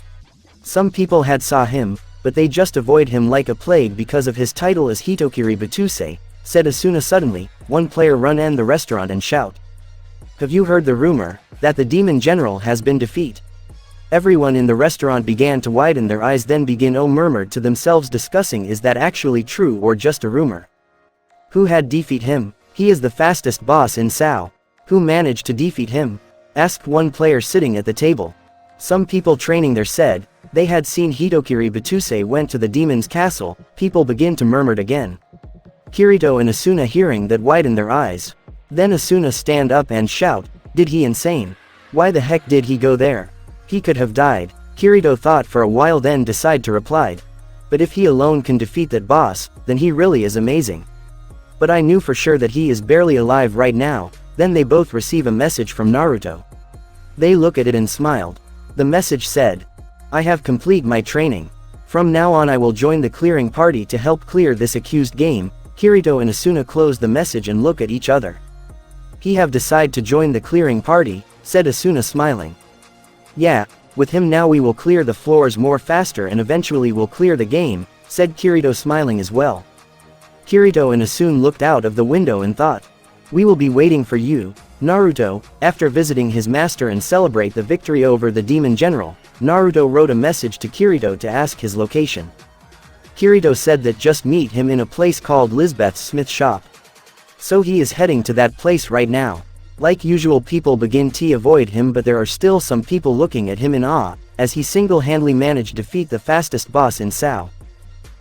Some people had saw him, but they just avoid him like a plague because of his title as Hitokiri Battousai," said Asuna suddenly. One player run in the restaurant and shout, "Have you heard the rumor that the demon general has been defeated?" Everyone in the restaurant began to widen their eyes, then begin murmured to themselves discussing, is that actually true or just a rumor? Who had defeat him? He is the fastest boss in Sao. Who managed to defeat him? Asked one player sitting at the table. Some people training there said, they had seen Hitokiri Battousai went to the demon's castle. People begin to murmur again. Kirito and Asuna hearing that widen their eyes. Then Asuna stand up and shout, "Did he insane? Why the heck did he go there? He could have died." Kirito thought for a while then decide to reply, "But if he alone can defeat that boss, then he really is amazing. But I knew for sure that he is barely alive right now." Then they both receive a message from Naruto. They look at it and smiled. The message said, "I have complete my training. From now on I will join the clearing party to help clear this accused game." Kirito and Asuna close the message and look at each other. "He have decided to join the clearing party," said Asuna smiling. "Yeah, with him now we will clear the floors more faster and eventually will clear the game," said Kirito smiling as well. Kirito and Asuna looked out of the window and thought, "We will be waiting for you, Naruto." After visiting his master and celebrate the victory over the demon general, Naruto wrote a message to Kirito to ask his location. Kirito said that just meet him in a place called Lisbeth's smith shop. So he is heading to that place right now. Like usual people begin to avoid him, but there are still some people looking at him in awe, as he single-handedly managed to defeat the fastest boss in Sao.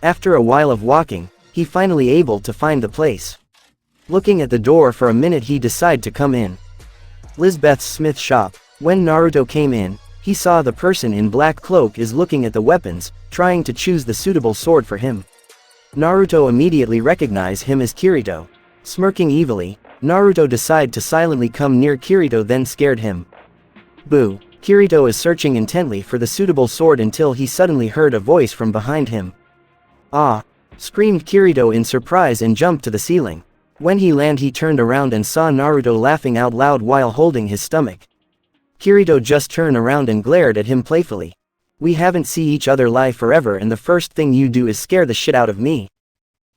After a while of walking, he finally able to find the place. Looking at the door for a minute he decided to come in. Lisbeth's smith shop. When Naruto came in, he saw the person in black cloak is looking at the weapons, trying to choose the suitable sword for him. Naruto immediately recognized him as Kirito. Smirking evilly, Naruto decided to silently come near Kirito, then scared him. "Boo!" Kirito is searching intently for the suitable sword until he suddenly heard a voice from behind him. "Ah!" screamed Kirito in surprise and jumped to the ceiling. When he landed he turned around and saw Naruto laughing out loud while holding his stomach. Kirito just turned around and glared at him playfully. "We haven't seen each other live forever and the first thing you do is scare the shit out of me."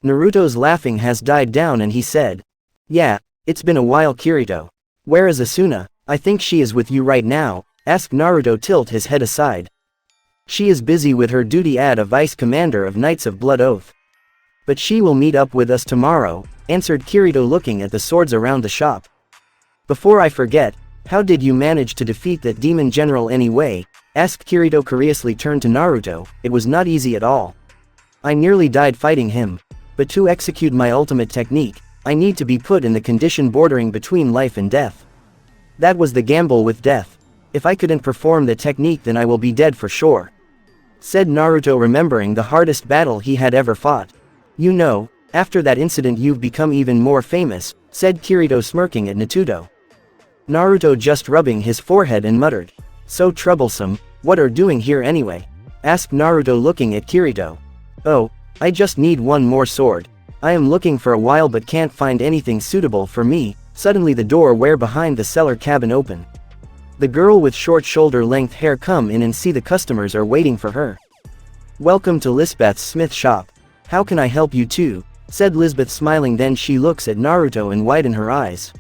Naruto's laughing has died down and he said, "Yeah, it's been a while Kirito. Where is Asuna? I think she is with you right now," asked Naruto tilt his head aside. "She is busy with her duty as a vice commander of Knights of Blood Oath." But she will meet up with us tomorrow, answered Kirito looking at the swords around the shop. Before I forget, how did you manage to defeat that demon general anyway? Asked Kirito curiously turned to Naruto. It was not easy at all. I nearly died fighting him. But to execute my ultimate technique, I need to be put in the condition bordering between life and death. That was the gamble with death. If I couldn't perform the technique then I will be dead for sure, said Naruto remembering the hardest battle he had ever fought. You know, after that incident you've become even more famous, said Kirito smirking at Naruto. Naruto just rubbing his forehead and muttered. So troublesome, what are doing here anyway? Asked Naruto looking at Kirito. Oh, I just need one more sword. I am looking for a while but can't find anything suitable for me. Suddenly the door where behind the cellar cabin opened. The girl with short shoulder-length hair come in and see the customers are waiting for her. Welcome to Lisbeth's smith shop. How can I help you too? Said Lisbeth smiling, then she looks at Naruto and widen her eyes.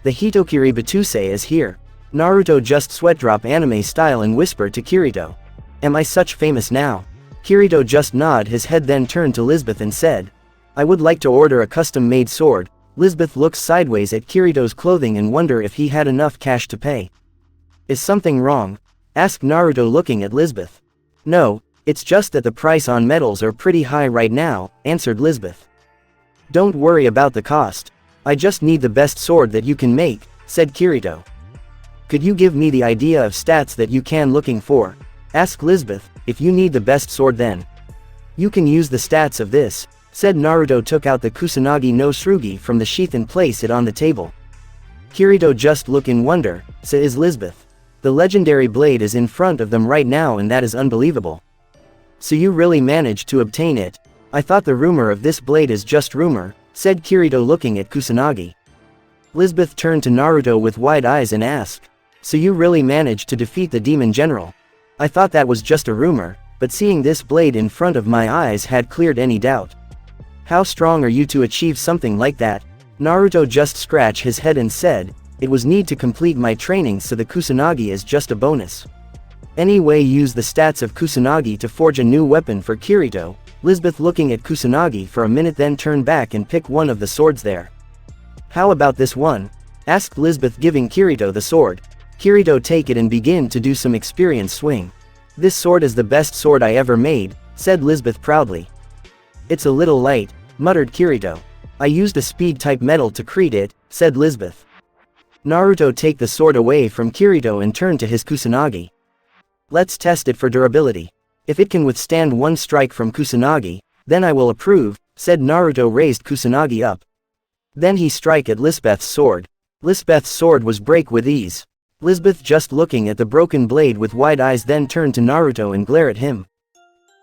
The Hitokiri battousai is here. Naruto just sweat drop anime style and whisper to Kirito. Am I such famous now? Kirito just nod his head then turned to Lisbeth and said. I would like to order a custom-made sword. Lisbeth looks sideways at Kirito's clothing and wonder if he had enough cash to pay. Is something wrong? Asked Naruto looking at Lisbeth. No, it's just that the price on metals are pretty high right now, answered Lisbeth. Don't worry about the cost. I just need the best sword that you can make, said Kirito. Could you give me the idea of stats that you can looking for? Asked Lisbeth. If you need the best sword then you can use the stats of this, said Naruto took out the Kusanagi no Tsurugi from the sheath and place it on the table. Kirito just look in wonder, says Lisbeth. The legendary blade is in front of them right now and that is unbelievable. So you really managed to obtain it? I thought the rumor of this blade is just rumor, said Kirito looking at Kusanagi. Lisbeth turned to Naruto with wide eyes and asked. So you really managed to defeat the demon general? I thought that was just a rumor, but seeing this blade in front of my eyes had cleared any doubt. How strong are you to achieve something like that? Naruto just scratched his head and said, it was need to complete my training so the Kusanagi is just a bonus. Anyway use the stats of Kusanagi to forge a new weapon for Kirito. Lisbeth looking at Kusanagi for a minute then turned back and picked one of the swords there. How about this one? Asked Lisbeth giving Kirito the sword. Kirito take it and begin to do some experience swing. This sword is the best sword I ever made, said Lisbeth proudly. It's a little light, muttered Kirito. I used a speed type metal to create it, said Lisbeth. Naruto take the sword away from Kirito and turn to his Kusanagi. Let's test it for durability. If it can withstand one strike from Kusanagi, then I will approve, said Naruto raised Kusanagi up. Then he strike at Lisbeth's sword. Lisbeth's sword was break with ease. Lisbeth just looking at the broken blade with wide eyes then turned to Naruto and glare at him.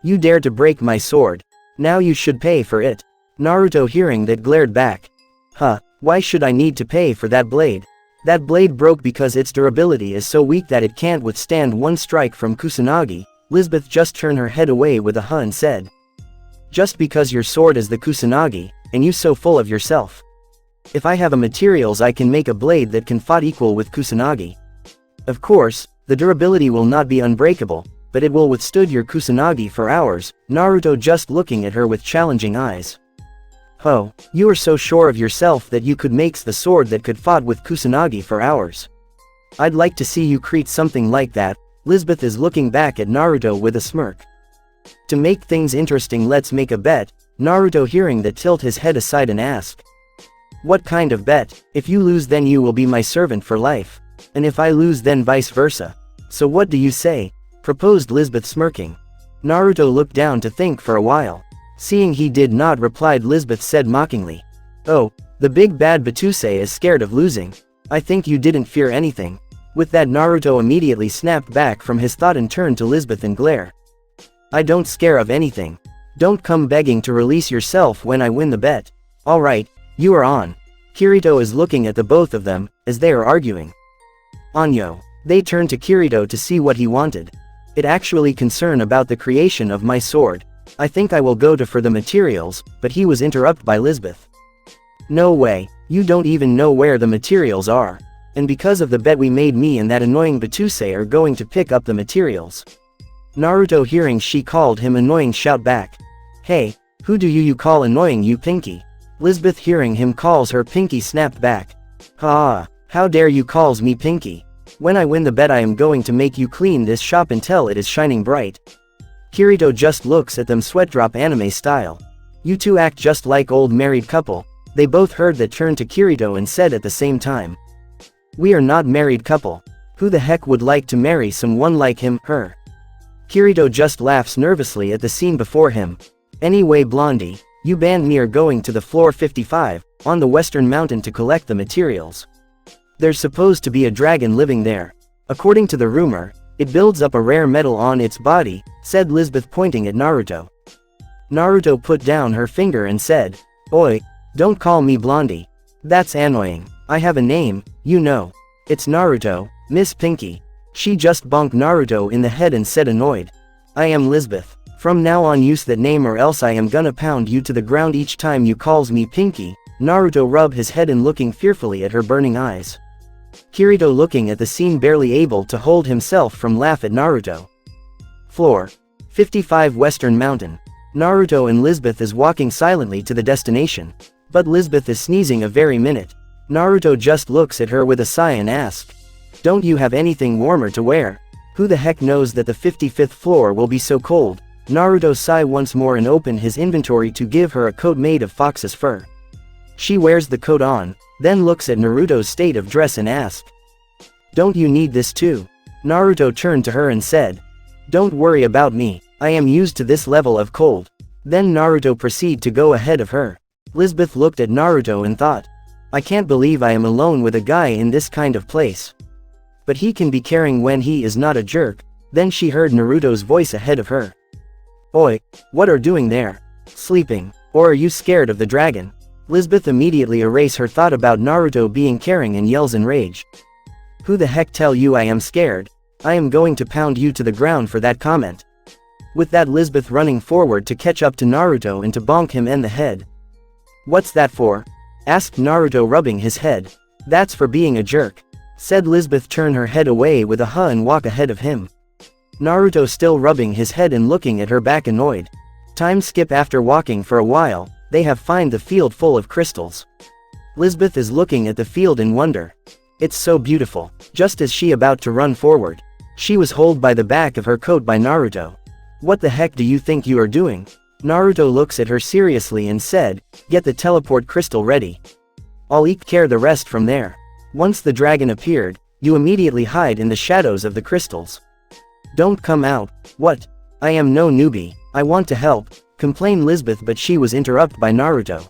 You dare to break my sword. Now you should pay for it. Naruto hearing that glared back. Huh, why should I need to pay for that blade? That blade broke because its durability is so weak that it can't withstand one strike from Kusanagi. Lisbeth just turned her head away with a huh and said. Just because your sword is the Kusanagi, and you so full of yourself. If I have a materials I can make a blade that can fight equal with Kusanagi. Of course, the durability will not be unbreakable, but it will withstood your Kusanagi for hours. Naruto just looking at her with challenging eyes. Ho, you are so sure of yourself that you could make the sword that could fight with Kusanagi for hours. I'd like to see you create something like that. Lisbeth is looking back at Naruto with a smirk. To make things interesting let's make a bet. Naruto hearing that tilt his head aside and asked. What kind of bet? If you lose then you will be my servant for life. And if I lose then vice versa. So what do you say? Proposed Lisbeth smirking. Naruto looked down to think for a while. Seeing he did not reply, Lisbeth said mockingly. Oh, the big bad battousai is scared of losing. I think you didn't fear anything. With that Naruto immediately snapped back from his thought and turned to Lisbeth and glare. I don't scare of anything. Don't come begging to release yourself when I win the bet. Alright, you are on. Kirito is looking at the both of them, as they are arguing. Anyo. They turned to Kirito to see what he wanted. It actually concern about the creation of my sword. I think I will go to for the materials, but he was interrupted by Lisbeth. No way, you don't even know where the materials are. And because of the bet we made, me and that annoying battousai are going to pick up the materials. Naruto hearing she called him annoying shout back. Hey, Who do you call annoying, you Pinky? Lisbeth, hearing him calls her Pinky, snapped back. Ha! How dare you calls me Pinky? When I win the bet I am going to make you clean this shop until it is shining bright. Kirito just looks at them, sweatdrop anime style. You two act just like old married couple. They both heard that, turned to Kirito and said at the same time. We are not married couple. Who the heck would like to marry someone like him, her? Kirito just laughs nervously at the scene before him. Anyway, Blondie, you and me are going to the floor 55, on the western mountain to collect the materials. There's supposed to be a dragon living there. According to the rumor, it builds up a rare metal on its body, said Lisbeth, pointing at Naruto. Naruto put down her finger and said, Oi, don't call me Blondie. That's annoying. I have a name, you know. It's Naruto, Miss Pinky. She just bonked Naruto in the head and said, annoyed. I am Lisbeth. From now on use that name or else I am gonna pound you to the ground each time you calls me Pinky. Naruto rubbed his head and looking fearfully at her burning eyes. Kirito looking at the scene, barely able to hold himself from laugh at Naruto. Floor 55 Western Mountain. Naruto and Lisbeth is walking silently to the destination. But Lisbeth is sneezing a very minute. Naruto just looks at her with a sigh and asks, don't you have anything warmer to wear? Who the heck knows that the 55th floor will be so cold? Naruto sigh once more and open his inventory to give her a coat made of fox's fur. She wears the coat on, then looks at Naruto's state of dress and asks, don't you need this too? Naruto turned to her and said, don't worry about me, I am used to this level of cold. Then Naruto proceeded to go ahead of her. Lisbeth looked at Naruto and thought, I can't believe I am alone with a guy in this kind of place. But he can be caring when he is not a jerk. Then she heard Naruto's voice ahead of her. Oi, what are doing there? Sleeping? Or are you scared of the dragon? Lisbeth immediately erased her thought about Naruto being caring and yells in rage. Who the heck tell you I am scared? I am going to pound you to the ground for that comment. With that, Lisbeth running forward to catch up to Naruto and to bonk him in the head. What's that for? Asked Naruto, rubbing his head. That's for being a jerk. Said Lisbeth, turn her head away with a huh and walk ahead of him. Naruto still rubbing his head and looking at her back, annoyed. Time skip. After walking for a while, they have find the field full of crystals. Lisbeth is looking at the field in wonder. It's so beautiful. Just as she about to run forward, she was held by the back of her coat by Naruto. What the heck do you think you are doing? Naruto looks at her seriously and said, get the teleport crystal ready. I'll take care the rest from there. Once the dragon appeared, you immediately hide in the shadows of the crystals. Don't come out. What? I am no newbie. I want to help, complained Lisbeth, but she was interrupted by Naruto.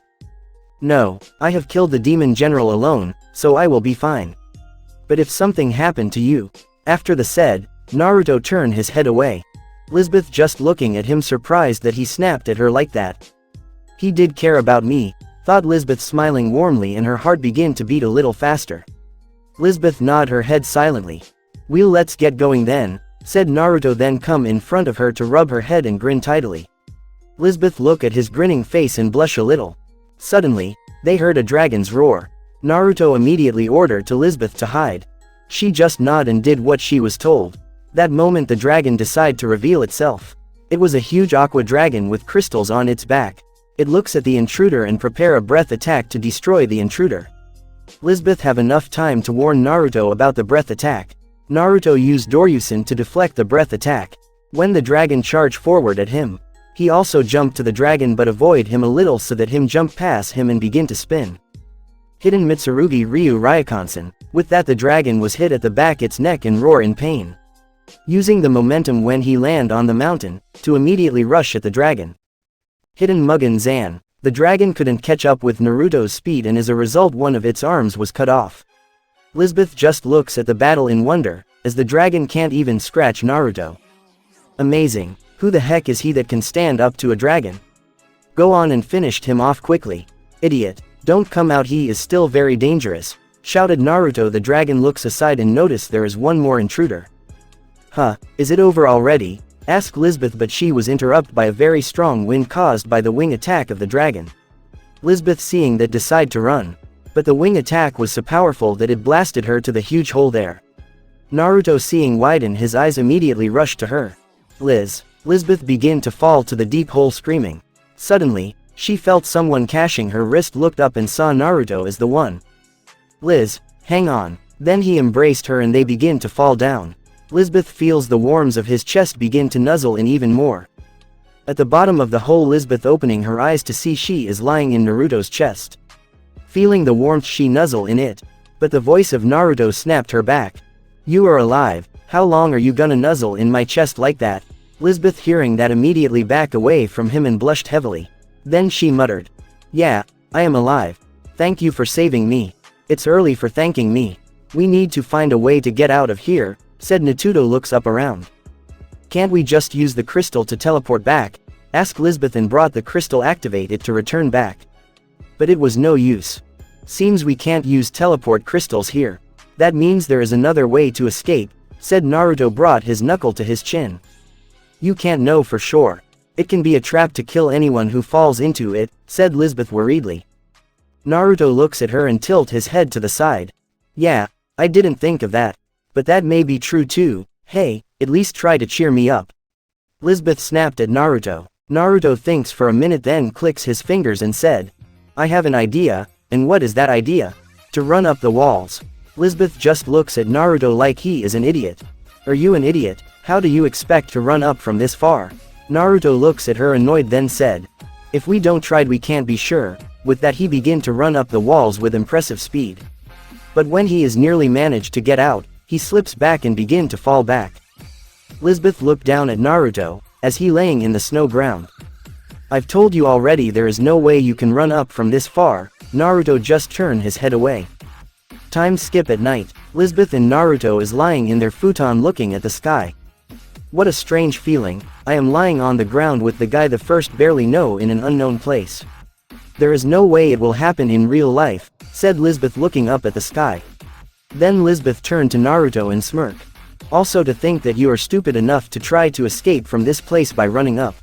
No, I have killed the demon general alone, so I will be fine. But if something happened to you? After the said, Naruto turned his head away. Lisbeth just looking at him, surprised that he snapped at her like that. He did care about me, thought Lisbeth, smiling warmly, and her heart began to beat a little faster. Lisbeth nodded her head silently. Well, let's get going then, said Naruto, then come in front of her to rub her head and grin tidily. Lisbeth looked at his grinning face and blushed a little. Suddenly, they heard a dragon's roar. Naruto immediately ordered to Lisbeth to hide. She just nodded and did what she was told. That moment the dragon decided to reveal itself. It was a huge aqua dragon with crystals on its back. It looks at the intruder and prepare a breath attack to destroy the intruder. Lisbeth have enough time to warn Naruto about the breath attack. Naruto used Doryusan to deflect the breath attack. When the dragon charged forward at him, he also jumped to the dragon but avoid him a little so that him jump past him and begin to spin. Hidden Mitsurugi Ryu Ryokansen. With that the dragon was hit at the back its neck and roar in pain. Using the momentum when he land on the mountain, to immediately rush at the dragon. Hidden Mugen Zan. The dragon couldn't catch up with Naruto's speed and as a result one of its arms was cut off. Lisbeth just looks at the battle in wonder, as the dragon can't even scratch Naruto. Amazing. Who the heck is he that can stand up to a dragon? Go on and finished him off quickly. Idiot. Don't come out, he is still very dangerous, shouted Naruto. The dragon looks aside and noticed there is one more intruder. Huh, is it over already? Asked Lisbeth, but she was interrupted by a very strong wind caused by the wing attack of the dragon. Lisbeth seeing that decided to run, but the wing attack was so powerful that it blasted her to the huge hole there. Naruto seeing widen his eyes immediately rushed to her. Lisbeth began to fall to the deep hole screaming. Suddenly, she felt someone catching her wrist, looked up and saw Naruto as the one. Liz, hang on. Then he embraced her and they begin to fall down. Lisbeth feels the warmth of his chest begin to nuzzle in even more. At the bottom of the hole, Lisbeth opening her eyes to see she is lying in Naruto's chest. Feeling the warmth, she nuzzle in it. But the voice of Naruto snapped her back. You are alive, how long are you gonna nuzzle in my chest like that? Lisbeth hearing that immediately back away from him and blushed heavily. Then she muttered. Yeah, I am alive. Thank you for saving me. It's early for thanking me. We need to find a way to get out of here, said Naruto looks up around. Can't we just use the crystal to teleport back? Asked Lisbeth and brought the crystal, activate it to return back. But it was no use. Seems we can't use teleport crystals here. That means there is another way to escape, said Naruto, brought his knuckle to his chin. You can't know for sure. It can be a trap to kill anyone who falls into it, said Lisbeth worriedly. Naruto looks at her and tilts his head to the side. Yeah, I didn't think of that. But that may be true too. Hey, at least try to cheer me up. Lisbeth snapped at Naruto. Naruto thinks for a minute, then clicks his fingers and said, I have an idea. And what is that idea? To run up the walls. Lisbeth just looks at Naruto like he is an idiot. Are you an idiot? How do you expect to run up from this far? Naruto looks at her annoyed, then said, if we don't try we can't be sure. With that he began to run up the walls with impressive speed. But when he is nearly managed to get out, he slips back and begin to fall back. Lisbeth looked down at Naruto, as he laying in the snow ground. I've told you already there is no way you can run up from this far. Naruto just turned his head away. Time skip at night. Lisbeth and Naruto is lying in their futon looking at the sky. What a strange feeling, I am lying on the ground with the guy the first barely know in an unknown place. There is no way it will happen in real life, said Lisbeth looking up at the sky. Then Lisbeth turned to Naruto and smirked. Also to think that you are stupid enough to try to escape from this place by running up.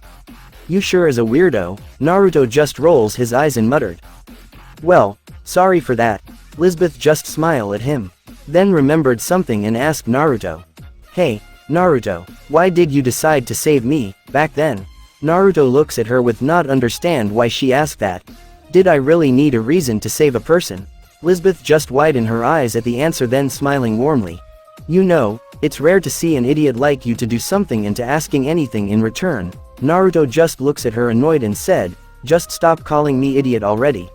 You sure is a weirdo. Naruto just rolls his eyes and muttered. Well, sorry for that. Lisbeth just smiled at him. Then remembered something and asked Naruto. Hey, Naruto, why did you decide to save me, back then? Naruto looks at her with not understand why she asked that. Did I really need a reason to save a person? Lisbeth just widened her eyes at the answer, then smiling warmly. You know, it's rare to see an idiot like you to do something and to asking anything in return. Naruto just looks at her annoyed and said, just stop calling me idiot already.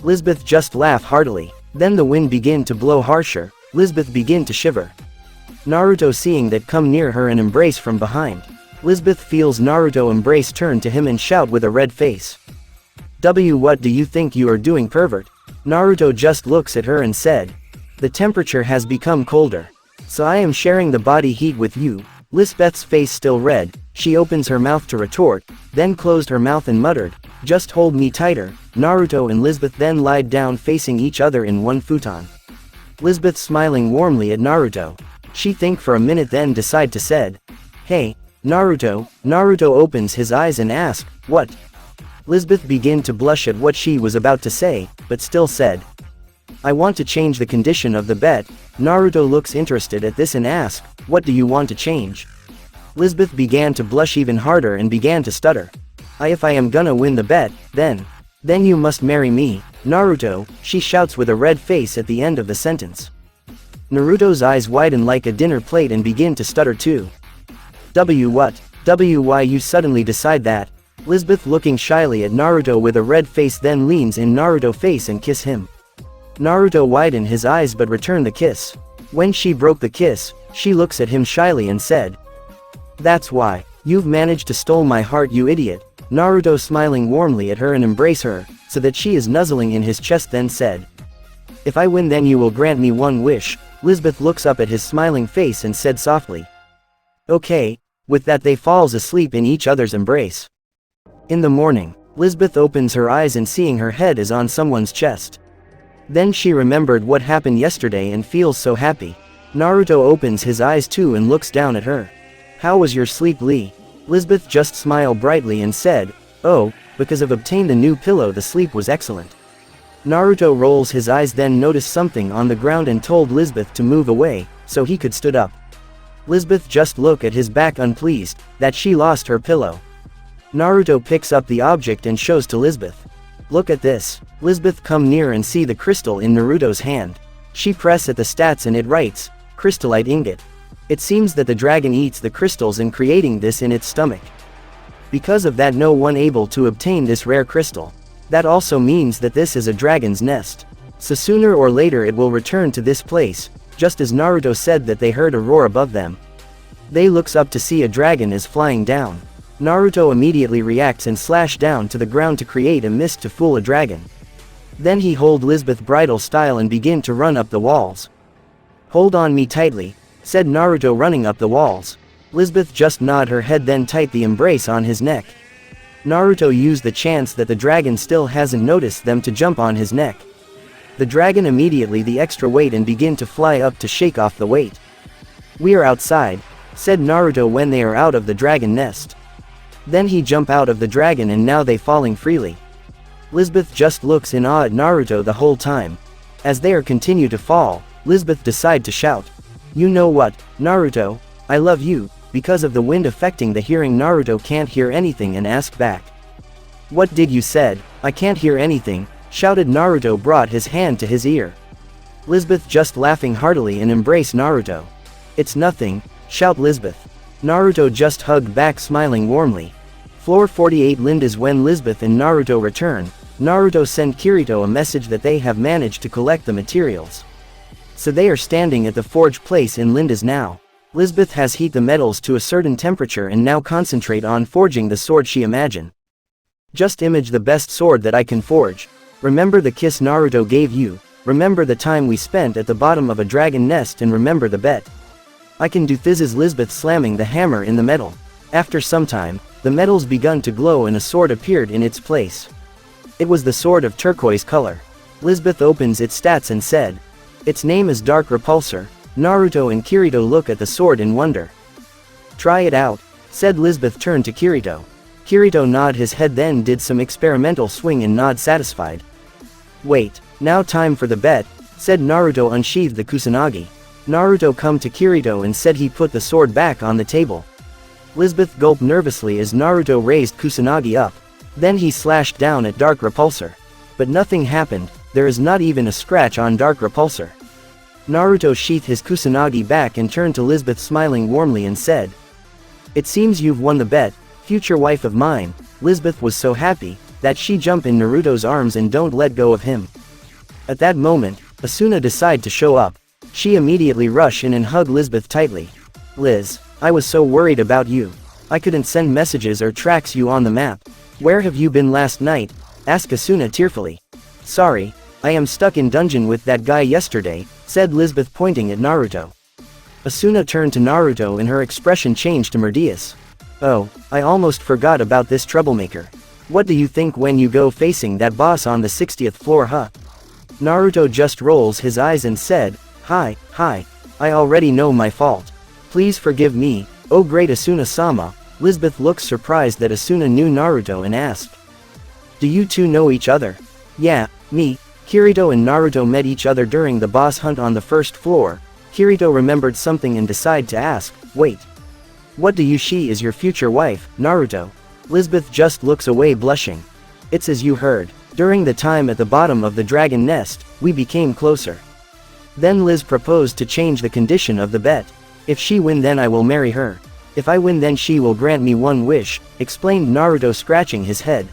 Lisbeth just laughed heartily. Then the wind began to blow harsher. Lisbeth began to shiver. Naruto seeing that come near her and embrace from behind. Lisbeth feels Naruto embrace, turn to him and shout with a red face. What do you think you are doing, pervert? Naruto just looks at her and said. The temperature has become colder. So I am sharing the body heat with you. Lisbeth's face still red, she opens her mouth to retort, then closed her mouth and muttered, just hold me tighter. Naruto and Lisbeth then lied down facing each other in one futon. Lisbeth smiling warmly at Naruto. She think for a minute then decide to said. Hey, Naruto. Naruto opens his eyes and asked, what? Lisbeth began to blush at what she was about to say, but still said. I want to change the condition of the bet. Naruto looks interested at this and asks, what do you want to change? Lisbeth began to blush even harder and began to stutter. If I am gonna win the bet, then you must marry me, Naruto, she shouts with a red face at the end of the sentence. Naruto's eyes widen like a dinner plate and begin to stutter too. What? Why you suddenly decide that? Lisbeth looking shyly at Naruto with a red face, then leans in Naruto's face and kiss him. Naruto widened his eyes but returned the kiss. When she broke the kiss, she looks at him shyly and said. That's why. You've managed to stole my heart, you idiot. Naruto smiling warmly at her and embrace her, so that she is nuzzling in his chest, then said. If I win then you will grant me one wish. Lisbeth looks up at his smiling face and said softly. Okay. With that they falls asleep in each other's embrace. In the morning, Lisbeth opens her eyes and seeing her head is on someone's chest. Then she remembered what happened yesterday and feels so happy. Naruto opens his eyes too and looks down at her. How was your sleep, Lee? Lisbeth just smiled brightly and said, oh, because I've obtained the new pillow, the sleep was excellent. Naruto rolls his eyes then noticed something on the ground and told Lisbeth to move away, so he could stood up. Lisbeth just looked at his back unpleased, that she lost her pillow. Naruto picks up the object and shows to Lizbeth. Look at this. Lizbeth come near and see the crystal in Naruto's hand. She press at the stats and it writes, crystallite ingot. It seems that the dragon eats the crystals in creating this in its stomach. Because of that no one able to obtain this rare crystal. That also means that this is a dragon's nest. So sooner or later it will return to this place, just as Naruto said that they heard a roar above them. They looks up to see a dragon is flying down. Naruto immediately reacts and slash down to the ground to create a mist to fool a dragon. Then he hold Lizbeth bridal style and begin to run up the walls. Hold on me tightly, said Naruto running up the walls. Lizbeth just nod her head then tight the embrace on his neck. Naruto used the chance that the dragon still hasn't noticed them to jump on his neck. The dragon immediately the extra weight and begin to fly up to shake off the weight. We are outside, said Naruto when they are out of the dragon nest. Then he jump out of the dragon and now they falling freely. Lizbeth just looks in awe at Naruto the whole time. As they are continue to fall, Lizbeth decide to shout. You know what, Naruto, I love you. Because of the wind affecting the hearing Naruto can't hear anything and ask back. What did you said? I can't hear anything, shouted Naruto brought his hand to his ear. Lizbeth just laughing heartily and embrace Naruto. It's nothing, shout Lizbeth. Naruto just hugged back smiling warmly. Floor 48 Linda's when Lizbeth and Naruto return, Naruto send Kirito a message that they have managed to collect the materials. So they are standing at the forge place in Linda's now. Lizbeth has heat the metals to a certain temperature and now concentrate on forging the sword she imagine. Just image the best sword that I can forge. Remember the kiss Naruto gave you, remember the time we spent at the bottom of a dragon nest and remember the bet. I can do this. Is Lizbeth slamming the hammer in the metal. After some time, the metals begun to glow and a sword appeared in its place. It was the sword of turquoise color. Lizbeth opens its stats and said, its name is Dark Repulsor. Naruto and Kirito look at the sword in wonder. Try it out, said Lizbeth turned to Kirito. Kirito nod his head then did some experimental swing and nod satisfied. Wait, now time for the bet, said Naruto unsheathed the kusanagi. Naruto come to Kirito and said he put the sword back on the table. Lizbeth gulped nervously as Naruto raised kusanagi up. Then he slashed down at Dark Repulsor. But nothing happened, there is not even a scratch on Dark Repulsor. Naruto sheathed his kusanagi back and turned to Lizbeth smiling warmly and said, it seems you've won the bet, future wife of mine. Lizbeth was so happy, that she jumped in Naruto's arms and don't let go of him. At that moment, Asuna decide to show up. She immediately rush in and hug Lizbeth tightly. Liz, I was so worried about you. I couldn't send messages or tracks you on the map. Where have you been last night? Asked Asuna tearfully. Sorry, I am stuck in dungeon with that guy yesterday, said Lizbeth pointing at Naruto. Asuna turned to Naruto and her expression changed to murderous. Oh, I almost forgot about this troublemaker. What do you think when you go facing that boss on the 60th floor, huh? Naruto just rolls his eyes and said, hi, I already know my fault. Please forgive me, oh great Asuna-sama. Lizbeth looks surprised that Asuna knew Naruto and asked. Do you two know each other? Yeah, me. Kirito and Naruto met each other during the boss hunt on the first floor. Kirito remembered something and decided to ask, wait. What do you? She is your future wife, Naruto. Lizbeth just looks away blushing. It's as you heard. During the time at the bottom of the dragon nest, we became closer. Then Liz proposed to change the condition of the bet. If she win then I will marry her. If I win then she will grant me one wish, explained Naruto scratching his head.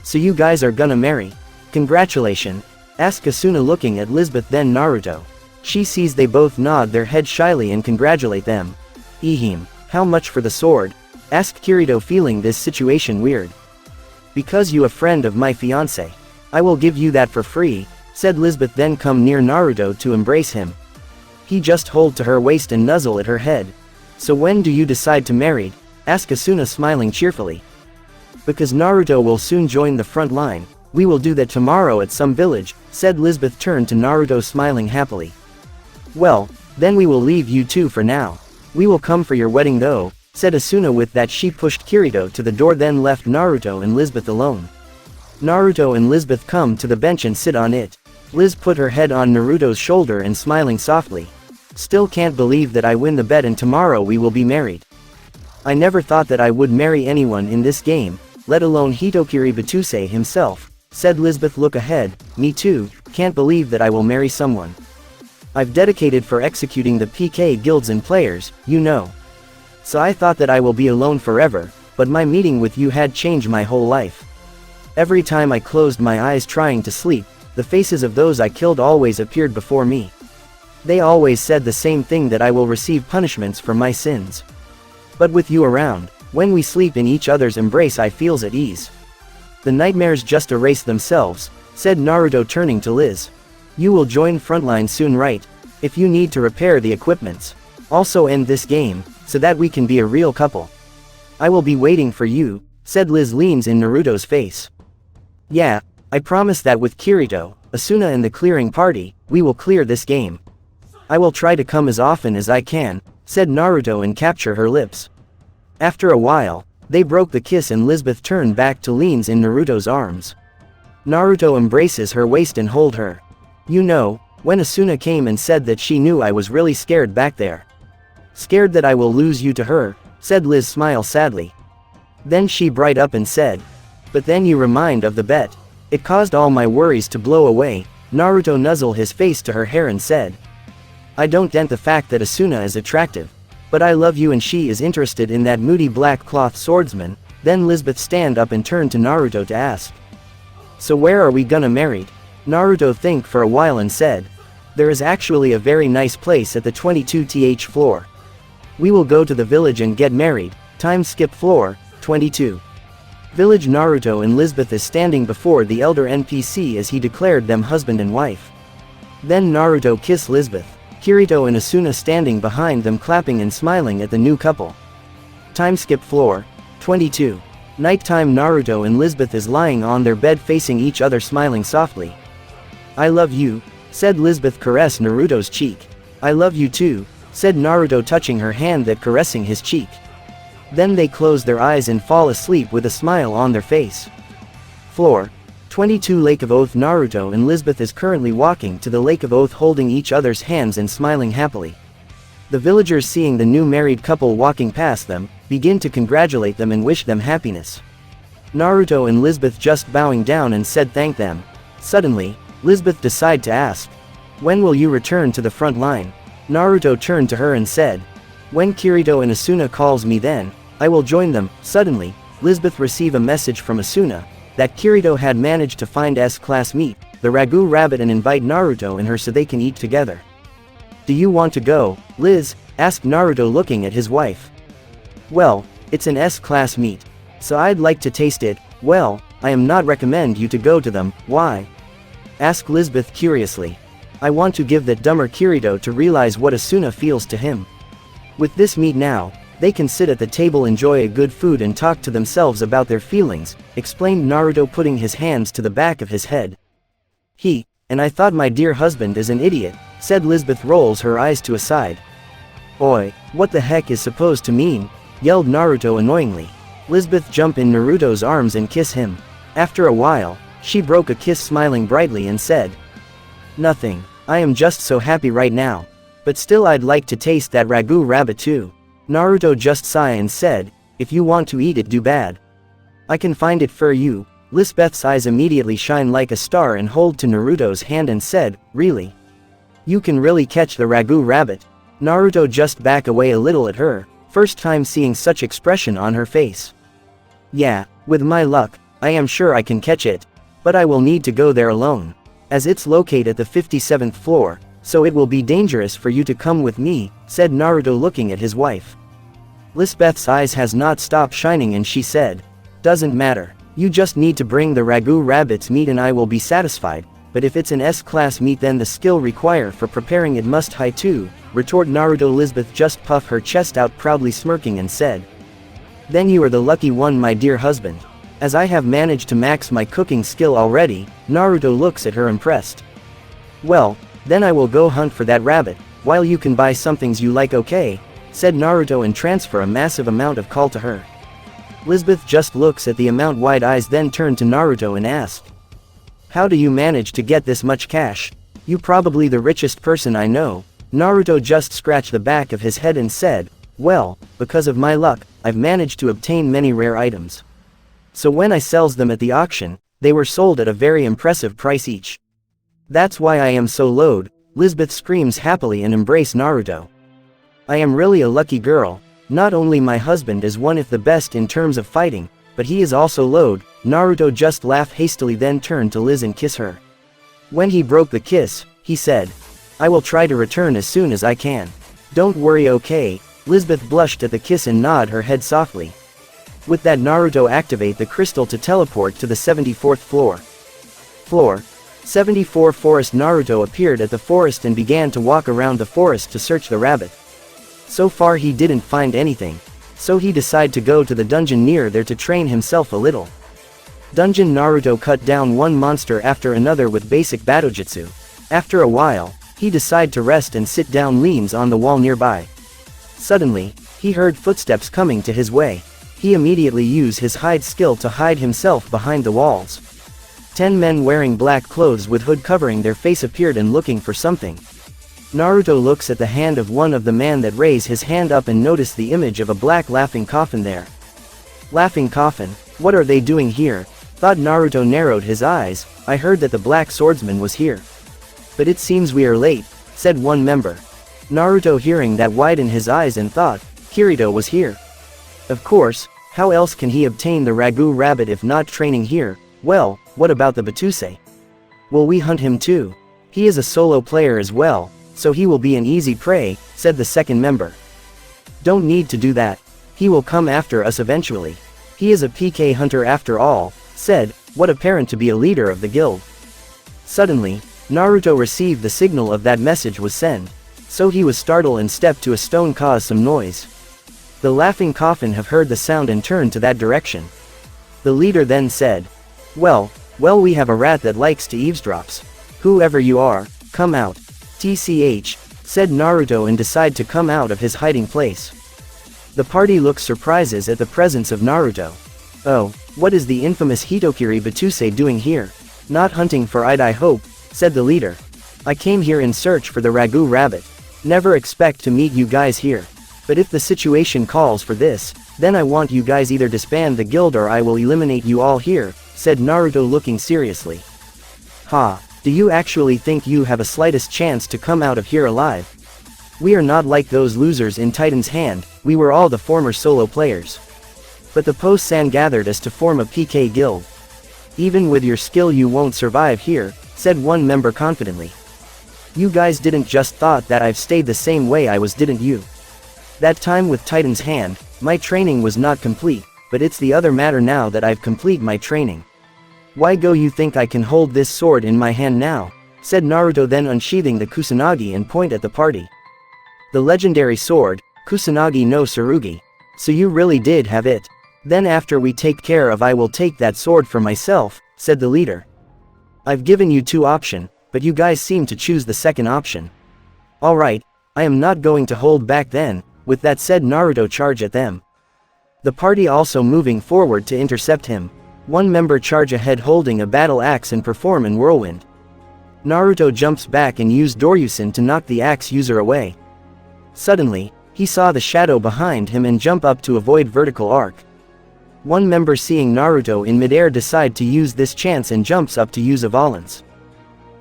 So you guys are gonna marry? Congratulations. Asked Asuna looking at Lizbeth then Naruto. She sees they both nod their head shyly and congratulate them. Ehem, how much for the sword? Asked Kirito feeling this situation weird. Because you a friend of my fiancé. I will give you that for free, said Lizbeth then come near Naruto to embrace him. He just hold to her waist and nuzzle at her head. So when do you decide to marry? Asked Asuna smiling cheerfully. Because Naruto will soon join the front line. We will do that tomorrow at some village, said Lizbeth turned to Naruto smiling happily. Well, then we will leave you two for now. We will come for your wedding though, said Asuna. With that she pushed Kirito to the door then left Naruto and Lizbeth alone. Naruto and Lizbeth come to the bench and sit on it. Liz put her head on Naruto's shoulder and smiling softly. Still can't believe that I win the bet and tomorrow we will be married. I never thought that I would marry anyone in this game, let alone Hitokiri Battousai himself, said Lisbeth. Look ahead, me too, can't believe that I will marry someone I've dedicated for executing the PK guilds and players, you know. So I thought that I will be alone forever, but my meeting with you had changed my whole life. Every time I closed my eyes trying to sleep, the faces of those I killed always appeared before me. They always said the same thing, that I will receive punishments for my sins. But with you around, when we sleep in each other's embrace, I feels at ease. The nightmares just erase themselves, said Naruto, turning to Liz. You will join Frontline soon, right? If you need to repair the equipments. Also end this game, so that we can be a real couple. I will be waiting for you, said Liz. Leans in Naruto's face. Yeah, I promise that with Kirito, Asuna and the clearing party, we will clear this game. I will try to come as often as I can, said Naruto, and capture her lips. After a while, they broke the kiss and Lisbeth turned back to leans in Naruto's arms. Naruto embraces her waist and hold her. You know, when Asuna came and said that she knew, I was really scared back there. Scared that I will lose you to her, said Liz, smile sadly. Then she bright up and said, but then you remind of the bet. It caused all my worries to blow away. Naruto nuzzled his face to her hair and said, I don't doubt the fact that Asuna is attractive. But I love you and she is interested in that moody black cloth swordsman. Then Lisbeth stand up and turned to Naruto to ask. So where are we gonna marry? Naruto think for a while and said, there is actually a very nice place at the 22th floor. We will go to the village and get married. Time skip floor, 22. Village. Naruto and Lisbeth is standing before the elder NPC as he declared them husband and wife. Then Naruto kiss Lisbeth. Kirito and Asuna standing behind them, clapping and smiling at the new couple. Time skip floor, 22. Nighttime. Naruto and Lisbeth is lying on their bed facing each other, smiling softly. I love you, said Lisbeth, caress Naruto's cheek. I love you too, said Naruto, touching her hand that caressing his cheek. Then they close their eyes and fall asleep with a smile on their face. Floor, 22. Lake of Oath. Naruto and Lisbeth is currently walking to the Lake of Oath, holding each other's hands and smiling happily. The villagers, seeing the new married couple walking past them, begin to congratulate them and wish them happiness. Naruto and Lisbeth just bowing down and said thank them. Suddenly, Lisbeth decide to ask, when will you return to the front line? Naruto turned to her and said, when Kirito and Asuna calls me, then I will join them. Suddenly, Lisbeth receive a message from Asuna, that Kirito had managed to find S-class meat, the ragu rabbit, and invite Naruto and her so they can eat together. Do you want to go, Liz? Asked Naruto, looking at his wife. Well, it's an S-class meat, so I'd like to taste it. Well, I am not recommend you to go to them. Why? Asked Lisbeth curiously. I want to give that dumber Kirito to realize what Asuna feels to him. With this meat now, they can sit at the table, enjoy a good food, and talk to themselves about their feelings, explained Naruto, putting his hands to the back of his head. And I thought my dear husband is an idiot, said Lisbeth, rolls her eyes to a side. Oi, what the heck is supposed to mean? Yelled Naruto annoyingly. Lisbeth jump in Naruto's arms and kiss him. After a while, she broke a kiss, smiling brightly, and said, nothing, I am just so happy right now. But still I'd like to taste that ragu rabbit too. Naruto just sigh and said, if you want to eat it, do bad. I can find it for you. Lisbeth's eyes immediately shine like a star and hold to Naruto's hand and said, really? You can really catch the ragu rabbit? Naruto just back away a little at her, first time seeing such expression on her face. Yeah, with my luck, I am sure I can catch it. But I will need to go there alone, as it's located at the 57th floor, so it will be dangerous for you to come with me, said Naruto, looking at his wife. Lisbeth's eyes has not stopped shining and she said, doesn't matter, you just need to bring the ragu rabbit's meat and I will be satisfied, but if it's an S-class meat then the skill required for preparing it must high too, retort Naruto. Lisbeth just puffed her chest out proudly, smirking, and said, then you are the lucky one, my dear husband. As I have managed to max my cooking skill already. Naruto looks at her impressed. Well, then I will go hunt for that rabbit, while you can buy some things you like, okay? Said Naruto and transfer a massive amount of coal to her. Lisbeth just looks at the amount, wide eyes, then turned to Naruto and asked, how do you manage to get this much cash? You probably the richest person I know. Naruto just scratched the back of his head and said, Well, because of my luck, I've managed to obtain many rare items. So when I sells them at the auction, they were sold at a very impressive price each. That's why I am so load, Lisbeth screams happily and embrace Naruto. I am really a lucky girl, not only my husband is one of the best in terms of fighting, but he is also load. Naruto just laughed hastily then turned to Liz and kiss her. When he broke the kiss, he said, I will try to return as soon as I can. Don't worry, okay? Lisbeth blushed at the kiss and nod her head softly. With that, Naruto activate the crystal to teleport to the 74th floor. 74 forest. Naruto appeared at the forest and began to walk around the forest to search the rabbit. So far he didn't find anything, so he decided to go to the dungeon near there to train himself a little. Dungeon. Naruto cut down one monster after another with basic battousai. After a while, he decided to rest and sit down, leans on the wall nearby. Suddenly, he heard footsteps coming to his way. He immediately used his hide skill to hide himself behind the walls. 10 men wearing black clothes with hood covering their face appeared and looking for something. Naruto looks at the hand of one of the men that raised his hand up and noticed the image of a black laughing coffin there. Laughing coffin, what are they doing here? Thought Naruto narrowed his eyes. I heard that the black swordsman was here. But it seems we are late, said one member. Naruto hearing that widened his eyes and thought, Kirito was here. Of course, how else can he obtain the ragu rabbit if not training here? Well, what about the battousai? Will we hunt him too? He is a solo player as well, so he will be an easy prey, said the second member. Don't need to do that. He will come after us eventually. He is a PK hunter after all, said, what apparent to be a leader of the guild. Suddenly, Naruto received the signal of that message was sent. So he was startled and stepped to a stone caused some noise. The laughing coffin have heard the sound and turned to that direction. The leader then said, Well, we have a rat that likes to eavesdrops. Whoever you are, come out. TCH, said Naruto and decided to come out of his hiding place. The party looks surprises at the presence of Naruto. Oh, what is the infamous Hitokiri battousai doing here? Not hunting for I hope, said the leader. I came here in search for the ragu rabbit. Never expect to meet you guys here. But if the situation calls for this, then I want you guys either disband the guild or I will eliminate you all here, said Naruto looking seriously. Ha, do you actually think you have a slightest chance to come out of here alive? We are not like those losers in Titan's Hand, we were all the former solo players. But the post-san gathered us to form a PK guild. Even with your skill you won't survive here, said one member confidently. You guys didn't just thought that I've stayed the same way I was, didn't you? That time with Titan's Hand, my training was not complete, but it's the other matter now that I've complete my training. Why go you think I can hold this sword in my hand now? Said Naruto then unsheathing the kusanagi and point at the party. The legendary sword, Kusanagi no Tsurugi. So you really did have it. Then after we take care of I will take that sword for myself, said the leader. I've given you two options, but you guys seem to choose the second option. Alright, I am not going to hold back then. With that said, Naruto charged at them. The party also moving forward to intercept him. One member charge ahead holding a battle axe and perform in whirlwind. Naruto jumps back and used Doryusen to knock the axe user away. Suddenly, he saw the shadow behind him and jump up to avoid vertical arc. One member seeing Naruto in midair decide to use this chance and jumps up to use a violence.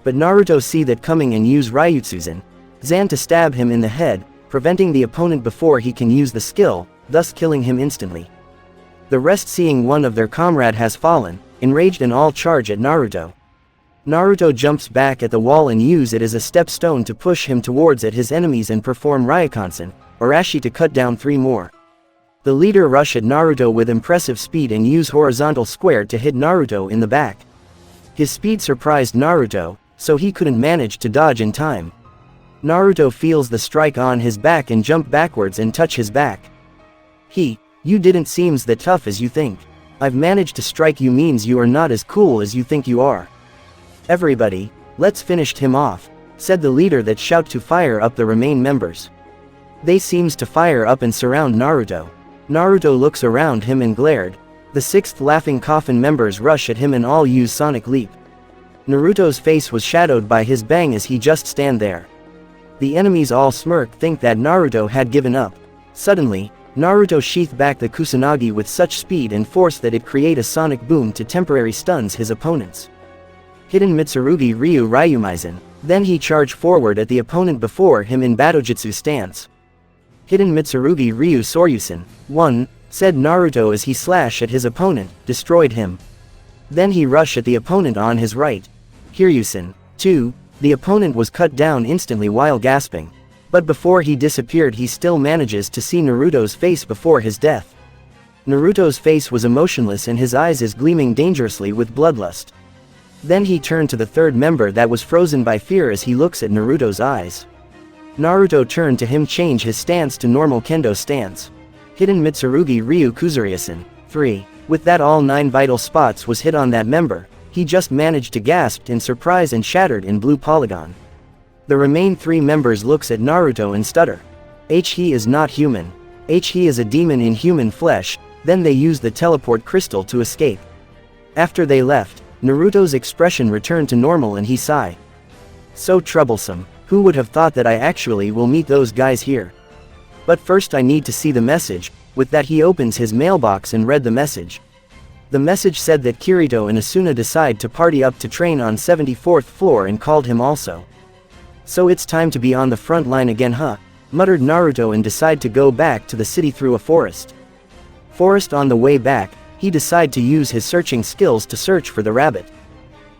But Naruto see that coming and use Ryutsuzan to stab him in the head, preventing the opponent before he can use the skill, thus killing him instantly. The rest seeing one of their comrade has fallen, enraged and all charge at Naruto. Naruto jumps back at the wall and use it as a step stone to push him towards at his enemies and perform Ryokansen, Arashi to cut down 3 more. The leader rush at Naruto with impressive speed and use horizontal square to hit Naruto in the back. His speed surprised Naruto, so he couldn't manage to dodge in time. Naruto feels the strike on his back and jump backwards and touch his back. You didn't seems that tough as you think. I've managed to strike you means you are not as cool as you think you are. Everybody, let's finish him off, said the leader that shout to fire up the remain members. They seems to fire up and surround Naruto. Naruto looks around him and glared. The 6th laughing coffin members rush at him and all use sonic leap. Naruto's face was shadowed by his bang as he just stand there. The enemies all smirk think that Naruto had given up. Suddenly, Naruto sheathed back the Kusanagi with such speed and force that it created a sonic boom to temporarily stuns his opponents. Hidden Mitsurugi Ryu Ryumaizan. Then he charged forward at the opponent before him in Battojutsu stance. Hidden Mitsurugi Ryu Soryusen. 1, said Naruto as he slashed at his opponent, destroyed him. Then he rushed at the opponent on his right. Hiryusen. 2, the opponent was cut down instantly while gasping. But before he disappeared he still manages to see Naruto's face before his death. Naruto's face was emotionless and his eyes is gleaming dangerously with bloodlust. Then he turned to the third member that was frozen by fear as he looks at Naruto's eyes. Naruto turned to him, change his stance to normal kendo stance. Hidden Mitsurugi Ryu Kuzuriasen. 3. With that all 9 vital spots was hit on that member, he just managed to gasp in surprise and shattered in blue polygon. The remaining 3 members looks at Naruto and stutter. He is not human. He is a demon in human flesh. Then they used the teleport crystal to escape. After they left, Naruto's expression returned to normal and he sighed. So troublesome. Who would have thought that I actually will meet those guys here? But first I need to see the message. With that he opens his mailbox and read the message. The message said that Kirito and Asuna decide to party up to train on 74th floor and called him also. So it's time to be on the front line again, huh? Muttered Naruto and decide to go back to the city through a forest. On the way back, he decided to use his searching skills to search for the rabbit.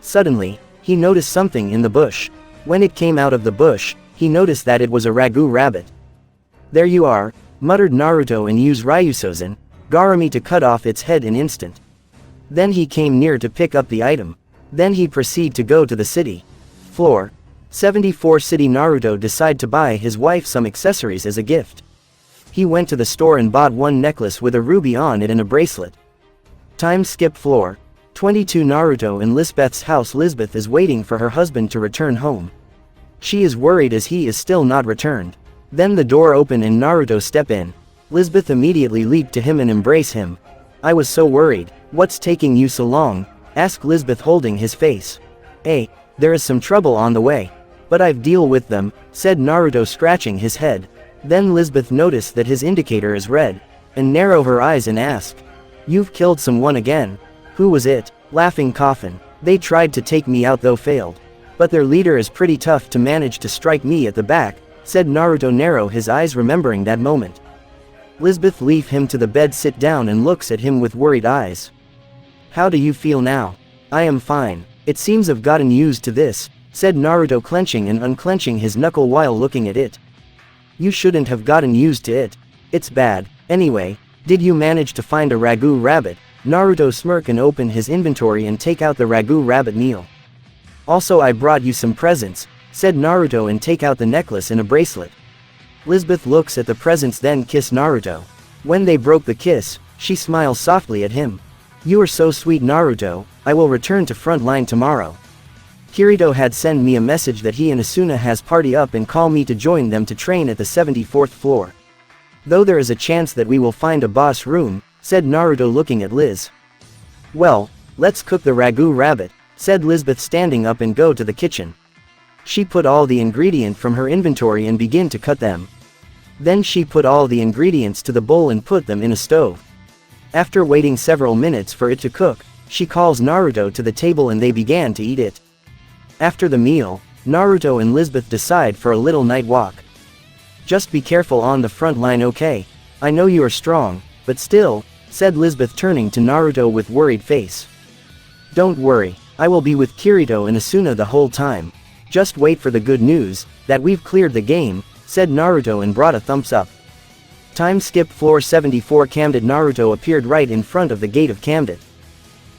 Suddenly, he noticed something in the bush. When it came out of the bush, he noticed that it was a ragu rabbit. There you are, muttered Naruto and used Ryutsuzan, Garami to cut off its head in instant. Then he came near to pick up the item. Then he proceeded to go to the city. Floor 74 city. Naruto decided to buy his wife some accessories as a gift. He went to the store and bought one necklace with a ruby on it and a bracelet. Time skip floor 22. Naruto in Lisbeth's house. Lisbeth is waiting for her husband to return home. She is worried as he is still not returned. Then the door opened and Naruto stepped in. Lisbeth immediately leaped to him and embraced him. I was so worried. What's taking you so long? Asked Lisbeth holding his face. There is some trouble on the way. But I've deal with them, said Naruto scratching his head. Then Lisbeth noticed that his indicator is red, and narrowed her eyes and asked. You've killed someone again. Who was it? Laughing coffin. They tried to take me out though failed. But their leader is pretty tough to manage to strike me at the back, said Naruto narrow his eyes remembering that moment. Lisbeth leave him to the bed, sit down and looks at him with worried eyes. How do you feel now? I am fine. It seems I've gotten used to this, said Naruto clenching and unclenching his knuckle while looking at it. You shouldn't have gotten used to it. It's bad. Anyway, did you manage to find a ragu rabbit? Naruto smirk and open his inventory and take out the ragu rabbit meal. Also I brought you some presents, said Naruto and take out the necklace and a bracelet. Lisbeth looks at the presents then kiss Naruto. When they broke the kiss, she smiles softly at him. You are so sweet Naruto, I will return to front line tomorrow. Kirito had sent me a message that he and Asuna has party up and call me to join them to train at the 74th floor. Though there is a chance that we will find a boss room, said Naruto looking at Liz. Well, let's cook the ragu rabbit, said Lisbeth standing up and go to the kitchen. She put all the ingredient from her inventory and begin to cut them. Then she put all the ingredients to the bowl and put them in a stove. After waiting several minutes for it to cook, she calls Naruto to the table and they began to eat it. After the meal, Naruto and Lisbeth decide for a little night walk. Just be careful on the front line, okay? I know you are strong, but still, said Lisbeth turning to Naruto with worried face. Don't worry, I will be with Kirito and Asuna the whole time. Just wait for the good news, that we've cleared the game, said Naruto and brought a thumbs up. Time skip floor 74. Camdet. Naruto appeared right in front of the gate of Camdet.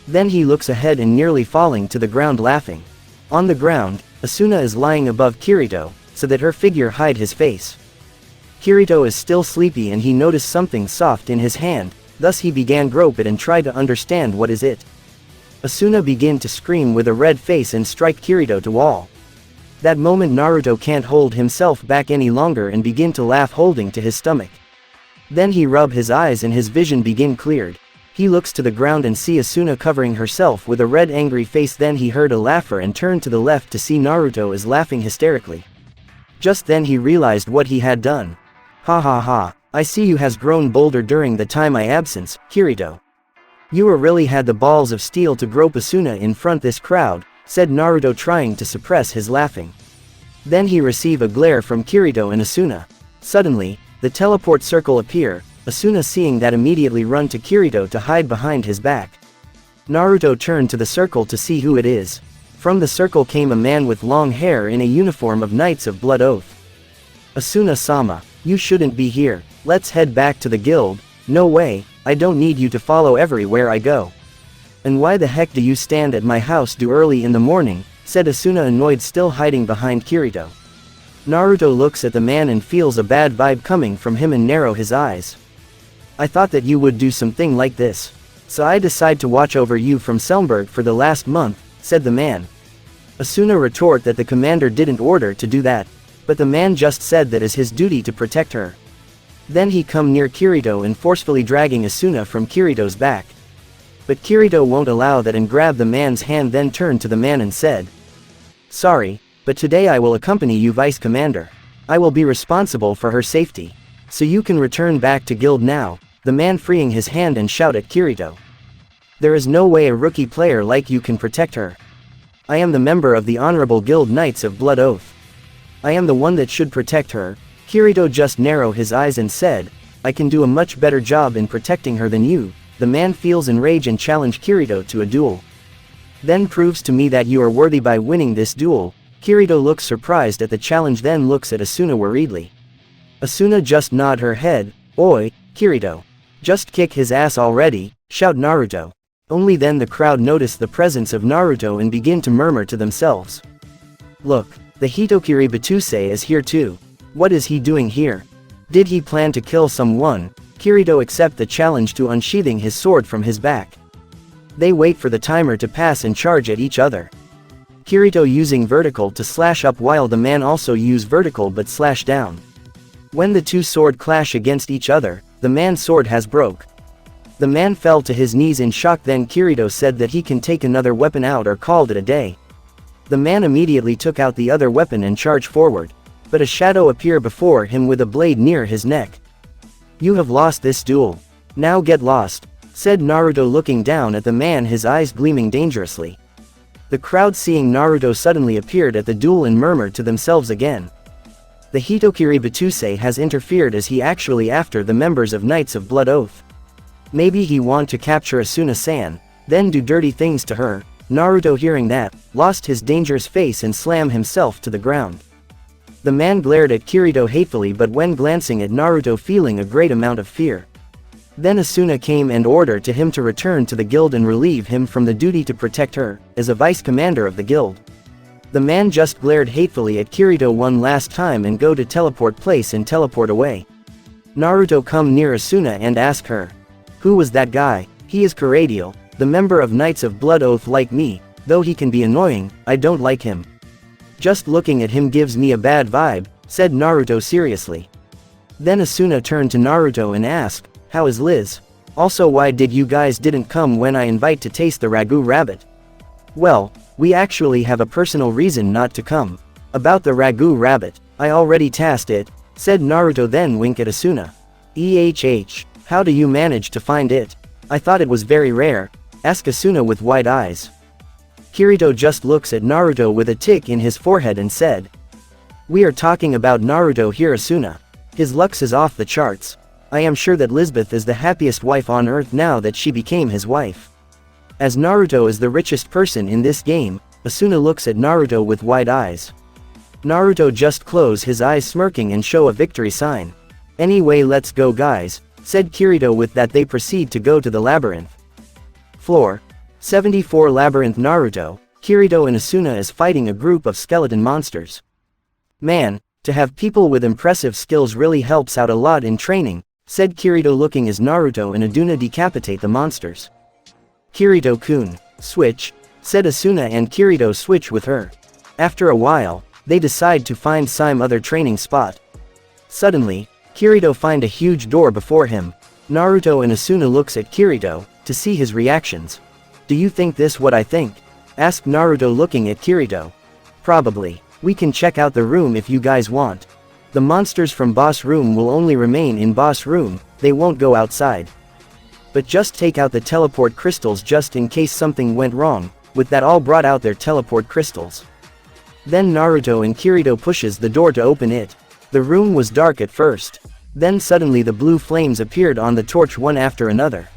Then he looks ahead and nearly falling to the ground laughing. On the ground, Asuna is lying above Kirito, so that her figure hide his face. Kirito is still sleepy and he noticed something soft in his hand, thus he began grope it and tried to understand what is it. Asuna began to scream with a red face and strike Kirito to wall. That moment Naruto can't hold himself back any longer and begin to laugh holding to his stomach. Then he rub his eyes and his vision begin cleared. He looks to the ground and see Asuna covering herself with a red angry face. Then he heard a laugher and turned to the left to see Naruto is laughing hysterically. Just then he realized what he had done. Ha ha ha. I see you has grown bolder during the time I absence, Kirito. You really had the balls of steel to grope Asuna in front this crowd, said Naruto trying to suppress his laughing. Then he received a glare from Kirito and Asuna. Suddenly, the teleport circle appear, Asuna seeing that immediately run to Kirito to hide behind his back. Naruto turned to the circle to see who it is. From the circle came a man with long hair in a uniform of Knights of Blood Oath. Asuna-sama, you shouldn't be here, let's head back to the guild. No way, I don't need you to follow everywhere I go. And why the heck do you stand at my house too early in the morning, said Asuna annoyed still hiding behind Kirito. Naruto looks at the man and feels a bad vibe coming from him and narrow his eyes. I thought that you would do something like this. So I decide to watch over you from Selmberg for the last month, said the man. Asuna retort that the commander didn't order to do that, but the man just said that is his duty to protect her. Then he come near Kirito and forcefully dragging Asuna from Kirito's back. But Kirito won't allow that and grabbed the man's hand, then turned to the man and said, "Sorry, but today I will accompany you, Vice Commander. I will be responsible for her safety. So you can return back to guild now," the man freeing his hand and shout at Kirito. "There is no way a rookie player like you can protect her. I am the member of the Honorable Guild Knights of Blood Oath. I am the one that should protect her." Kirito just narrowed his eyes and said, "I can do a much better job in protecting her than you." The man feels enraged and challenged Kirito to a duel. "Then proves to me that you are worthy by winning this duel." Kirito looks surprised at the challenge, then looks at Asuna worriedly. Asuna just nod her head. "Oi, Kirito. Just kick his ass already," shout Naruto. Only then the crowd notice the presence of Naruto and begin to murmur to themselves. "Look, the Hitokiri Battousai is here too. What is he doing here? Did he plan to kill someone?" Kirito accepts the challenge to unsheathing his sword from his back. They wait for the timer to pass and charge at each other. Kirito using vertical to slash up while the man also use vertical but slash down. When the two sword clash against each other, the man's sword has broke. The man fell to his knees in shock, then Kirito said that he can take another weapon out or called it a day. The man immediately took out the other weapon and charged forward, but a shadow appeared before him with a blade near his neck. "You have lost this duel. Now get lost," said Naruto looking down at the man, his eyes gleaming dangerously. The crowd seeing Naruto suddenly appeared at the duel and murmured to themselves again. The Hitokiri Battousai has interfered as he actually after the members of Knights of Blood Oath. Maybe he want to capture Asuna-san, then do dirty things to her. Naruto hearing that, lost his dangerous face and slammed himself to the ground. The man glared at Kirito hatefully, but when glancing at Naruto feeling a great amount of fear. Then Asuna came and ordered to him to return to the guild and relieve him from the duty to protect her, as a vice commander of the guild. The man just glared hatefully at Kirito one last time and go to teleport place and teleport away. Naruto come near Asuna and ask her, "Who was that guy?" "He is Kirito, the member of Knights of Blood Oath like me, though he can be annoying, I don't like him. Just looking at him gives me a bad vibe," said Naruto seriously. Then Asuna turned to Naruto and asked, "How is Liz? Also, why did you guys didn't come when I invite to taste the ragu rabbit?" "Well, we actually have a personal reason not to come. About the ragu rabbit, I already tasked it," said Naruto, then wink at Asuna. How do you manage to find it? I thought it was very rare," asked Asuna with wide eyes. Kirito just looks at Naruto with a tick in his forehead and said, "We are talking about Naruto here, Asuna. His looks is off the charts. I am sure that Lisbeth is the happiest wife on earth now that she became his wife. As Naruto is the richest person in this game." Asuna looks at Naruto with wide eyes. Naruto just close his eyes smirking and show a victory sign. "Anyway, let's go guys," said Kirito. With that they proceed to go to the labyrinth. Floor 74 Labyrinth. Naruto, Kirito and Asuna is fighting a group of skeleton monsters. "Man, to have people with impressive skills really helps out a lot in training," said Kirito looking as Naruto and Asuna decapitate the monsters. "Kirito-kun, switch," said Asuna, and Kirito switch with her. After a while, they decide to find some other training spot. Suddenly, Kirito find a huge door before him. Naruto and Asuna looks at Kirito, to see his reactions. "Do you think this what I think?" asked Naruto looking at Kirito. "Probably. We can check out the room if you guys want." The monsters from boss room will only remain in boss room, they won't go outside. But just take out the teleport crystals just in case something went wrong. With that, all brought out their teleport crystals. Then Naruto and Kirito pushes the door to open it. The room was dark at first. Then suddenly the blue flames appeared on the torch one after another.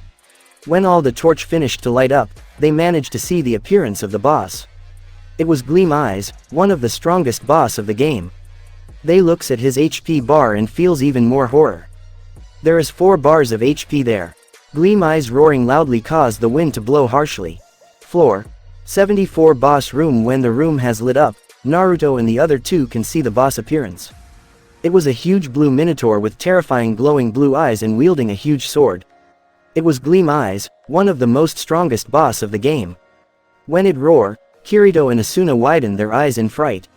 When all the torch finished to light up, they managed to see the appearance of the boss. It was Gleam Eyes, one of the strongest boss of the game. They looks at his HP bar and feels even more horror. There is 4 bars of HP there. Gleam Eyes roaring loudly caused the wind to blow harshly. Floor 74 boss room. When the room has lit up, Naruto and the other 2 can see the boss appearance. It was a huge blue minotaur with terrifying glowing blue eyes and wielding a huge sword. It was Gleam Eyes, one of the most strongest boss of the game. When it roared, Kirito and Asuna widened their eyes in fright.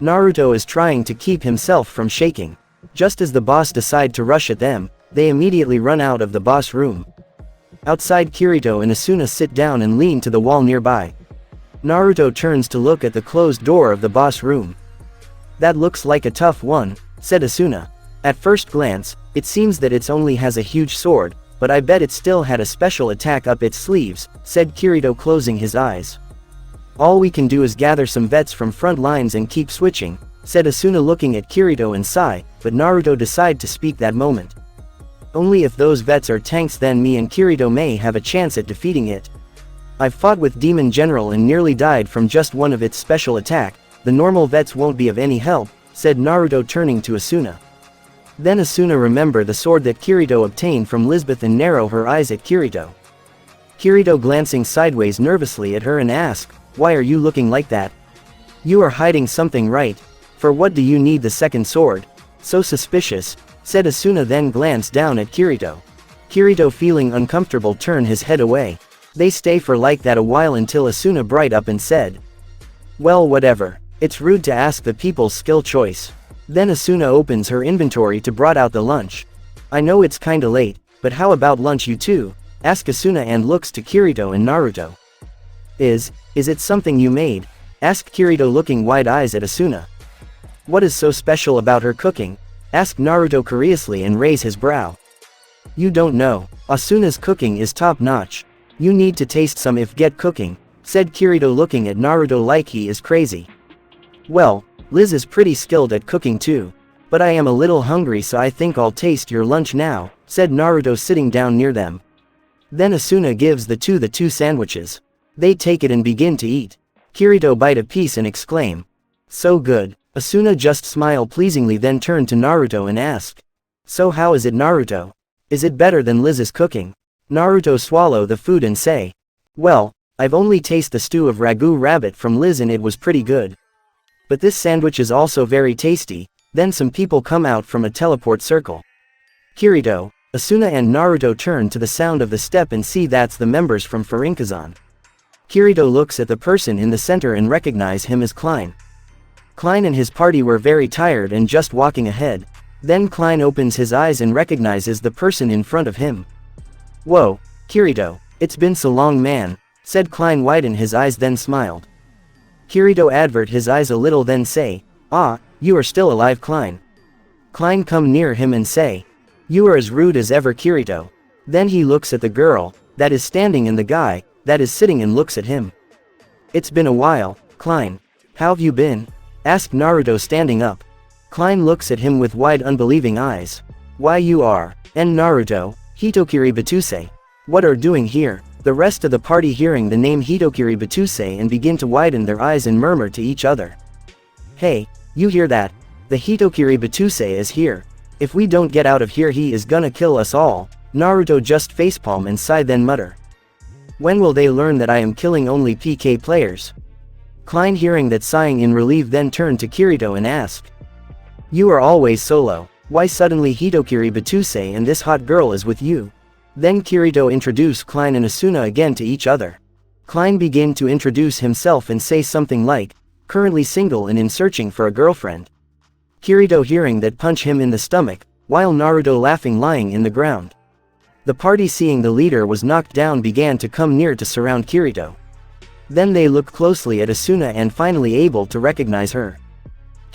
Naruto is trying to keep himself from shaking. Just as the boss decide to rush at them, they immediately run out of the boss room. Outside, Kirito and Asuna sit down and lean to the wall nearby. Naruto turns to look at the closed door of the boss room. "That looks like a tough one," said Asuna. "At first glance, it seems that it only has a huge sword, but I bet it still had a special attack up its sleeves," said Kirito, closing his eyes. "All we can do is gather some vets from front lines and keep switching," said Asuna, looking at Kirito and sigh, but Naruto decided to speak that moment. "Only if those vets are tanks, then me and Kirito may have a chance at defeating it. I've fought with Demon General and nearly died from just one of its special attack. The normal vets won't be of any help," said Naruto, turning to Asuna. Then Asuna remembered the sword that Kirito obtained from Lisbeth and narrowed her eyes at Kirito. Kirito glancing sideways nervously at her and asked, "Why are you looking like that? You are hiding something, right? For what do you need the second sword? So suspicious," said Asuna, then glanced down at Kirito. Kirito, feeling uncomfortable, turned his head away. They stay for like that a while until Asuna bright up and said, "Well, whatever. It's rude to ask the people's skill choice." Then Asuna opens her inventory to brought out the lunch. "I know it's kinda late, but how about lunch, you two?" asked Asuna and looks to Kirito and Naruto. Is it something you made?" asked Kirito, looking wide eyes at Asuna. "What is so special about her cooking?" asked Naruto curiously and raised his brow. "You don't know. Asuna's cooking is top-notch. You need to taste some if get cooking," said Kirito, looking at Naruto like he is crazy. "Well, Liz is pretty skilled at cooking too. But I am a little hungry, so I think I'll taste your lunch now," said Naruto, sitting down near them. Then Asuna gives the two sandwiches. They take it and begin to eat. Kirito bite a piece and exclaim, "So good." Asuna just smiled pleasingly, then turned to Naruto and asked, "So how is it, Naruto? Is it better than Liz's cooking?" Naruto swallow the food and say, "Well, I've only tasted the stew of ragu rabbit from Liz and it was pretty good. But this sandwich is also very tasty." Then some people come out from a teleport circle. Kirito, Asuna and Naruto turn to the sound of the step and see that's the members from Furinkazan. Kirito looks at the person in the center and recognize him as Klein. Klein and his party were very tired and just walking ahead. Then Klein opens his eyes and recognizes the person in front of him. "Whoa, Kirito, it's been so long, man," said Klein, widened his eyes, then smiled. Kirito advert his eyes a little, then say, "Ah, you are still alive, Klein." Klein come near him and say, "You are as rude as ever, Kirito." Then he looks at the girl that is standing and the guy that is sitting and looks at him. "It's been a while, Klein. How have you been?" asked Naruto, standing up. Klein looks at him with wide unbelieving eyes. "Why, you are, and Naruto, Hitokiri Battousai. What are doing here?" The rest of the party hearing the name Hitokiri Battousai and begin to widen their eyes and murmur to each other. "Hey, you hear that? The Hitokiri Battousai is here. If we don't get out of here, he is gonna kill us all." Naruto just facepalm and sigh, then mutter, "When will they learn that I am killing only PK players?" Klein hearing that, sighing in relief, then turned to Kirito and asked, "You are always solo. Why suddenly Hitokiri Battousai and this hot girl is with you?" Then Kirito introduced Klein and Asuna again to each other. Klein began to introduce himself and say something like, "Currently single and in searching for a girlfriend." Kirito hearing that punch him in the stomach, while Naruto laughing lying in the ground. The party seeing the leader was knocked down began to come near to surround Kirito. Then they looked closely at Asuna and finally able to recognize her.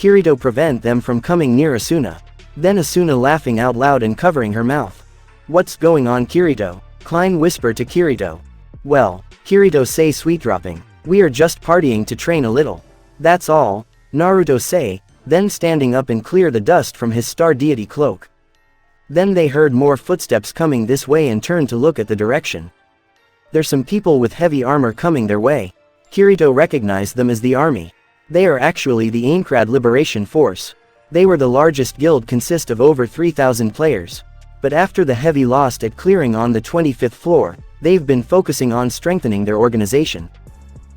Kirito prevent them from coming near Asuna. Then Asuna laughing out loud and covering her mouth. What's going on, Kirito? Klein whisper to Kirito. Well, Kirito say sweet dropping. We are just partying to train a little. That's all, Naruto say, then standing up and clear the dust from his star deity cloak. Then they heard more footsteps coming this way and turned to look at the direction. There's some people with heavy armor coming their way. Kirito recognized them as the army. They are actually the Aincrad Liberation Force. They were the largest guild, consist of over 3,000 players. But after the heavy loss at clearing on the 25th floor, they've been focusing on strengthening their organization.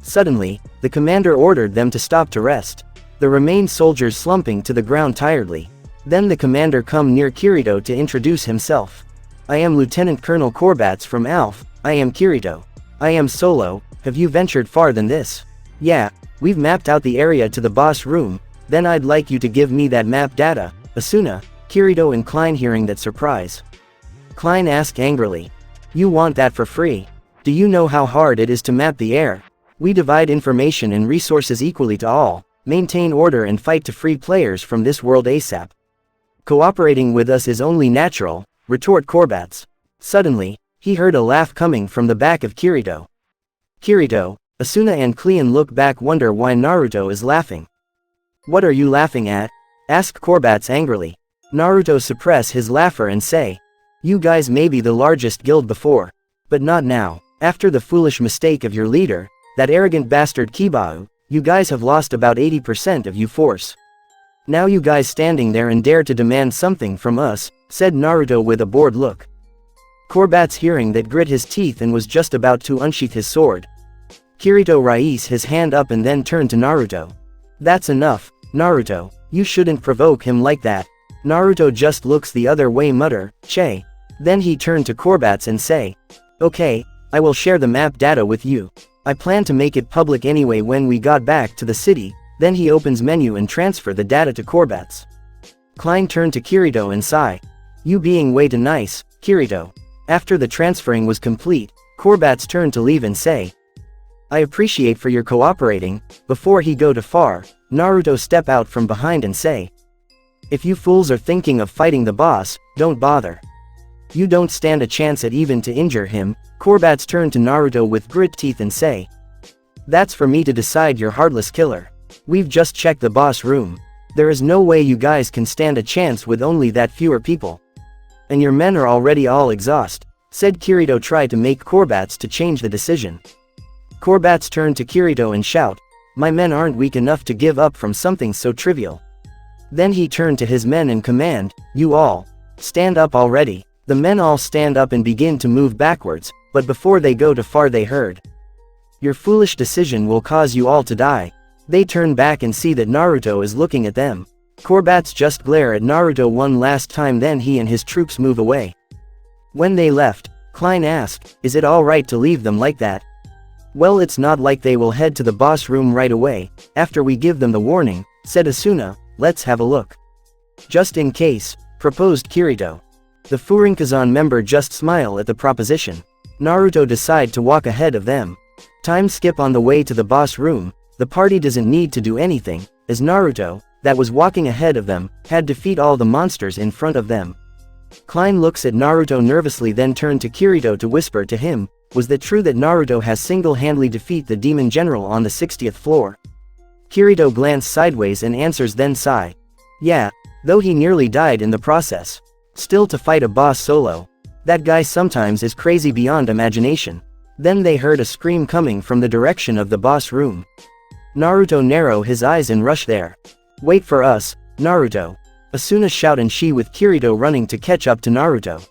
Suddenly, the commander ordered them to stop to rest. The remained soldiers slumping to the ground tiredly. Then the commander come near Kirito to introduce himself. I am Lieutenant Colonel Corbats from ALF, I am Kirito. I am solo, have you ventured far than this? Yeah, we've mapped out the area to the boss room, then I'd like you to give me that map data, Asuna, Kirito and Klein hearing that surprise. Klein asked angrily. You want that for free? Do you know how hard it is to map the air? We divide information and resources equally to all, maintain order and fight to free players from this world ASAP. Cooperating with us is only natural, retort Corbats. Suddenly, he heard a laugh coming from the back of Kirito. Kirito, Asuna and Klein look back, wonder why Naruto is laughing. What are you laughing at? Asked Corbats angrily. Naruto suppress his laughter and say. You guys may be the largest guild before. But not now, after the foolish mistake of your leader, that arrogant bastard Kibao, you guys have lost about 80% of your force. Now you guys standing there and dare to demand something from us, said Naruto with a bored look. Corbats hearing that grit his teeth and was just about to unsheath his sword. Kirito raised his hand up and then turned to Naruto. That's enough, Naruto, you shouldn't provoke him like that. Naruto just looks the other way, mutter, Che. Then he turned to Corbats and say. Okay, I will share the map data with you. I plan to make it public anyway when we got back to the city. Then he opens menu and transfer the data to Corbats. Klein turned to Kirito and sigh. You being way too nice, Kirito. After the transferring was complete, Corbats turned to leave and say. I appreciate for your cooperating. Before he go too far, Naruto step out from behind and say. If you fools are thinking of fighting the boss, don't bother. You don't stand a chance at even to injure him. Corbats turned to Naruto with grit teeth and say. That's for me to decide, you're heartless killer. We've just checked the boss room. There is no way you guys can stand a chance with only that fewer people. And your men are already all exhausted, said Kirito. Try to make Corbats to change the decision. Corbats turned to Kirito and shout, my men aren't weak enough to give up from something so trivial. Then he turned to his men and command, you all, stand up already. The men all stand up and begin to move backwards, but before they go too far they heard. Your foolish decision will cause you all to die. They turn back and see that Naruto is looking at them. Corbats just glare at Naruto one last time, then he and his troops move away. When they left, Klein asked, is it alright to leave them like that? Well, it's not like they will head to the boss room right away, after we give them the warning, said Asuna, let's have a look. Just in case, proposed Kirito. The Furinkazan member just smile at the proposition. Naruto decide to walk ahead of them. Time skip on the way to the boss room. The party doesn't need to do anything, as Naruto, that was walking ahead of them, had defeat all the monsters in front of them. Klein looks at Naruto nervously, then turned to Kirito to whisper to him, was that true that Naruto has single-handedly defeat the demon general on the 60th floor? Kirito glanced sideways and answers, then sigh. Yeah, though he nearly died in the process. Still, to fight a boss solo. That guy sometimes is crazy beyond imagination. Then they heard a scream coming from the direction of the boss room. Naruto narrow his eyes and rush there. Wait for us, Naruto. Asuna shout, and she with Kirito running to catch up to Naruto.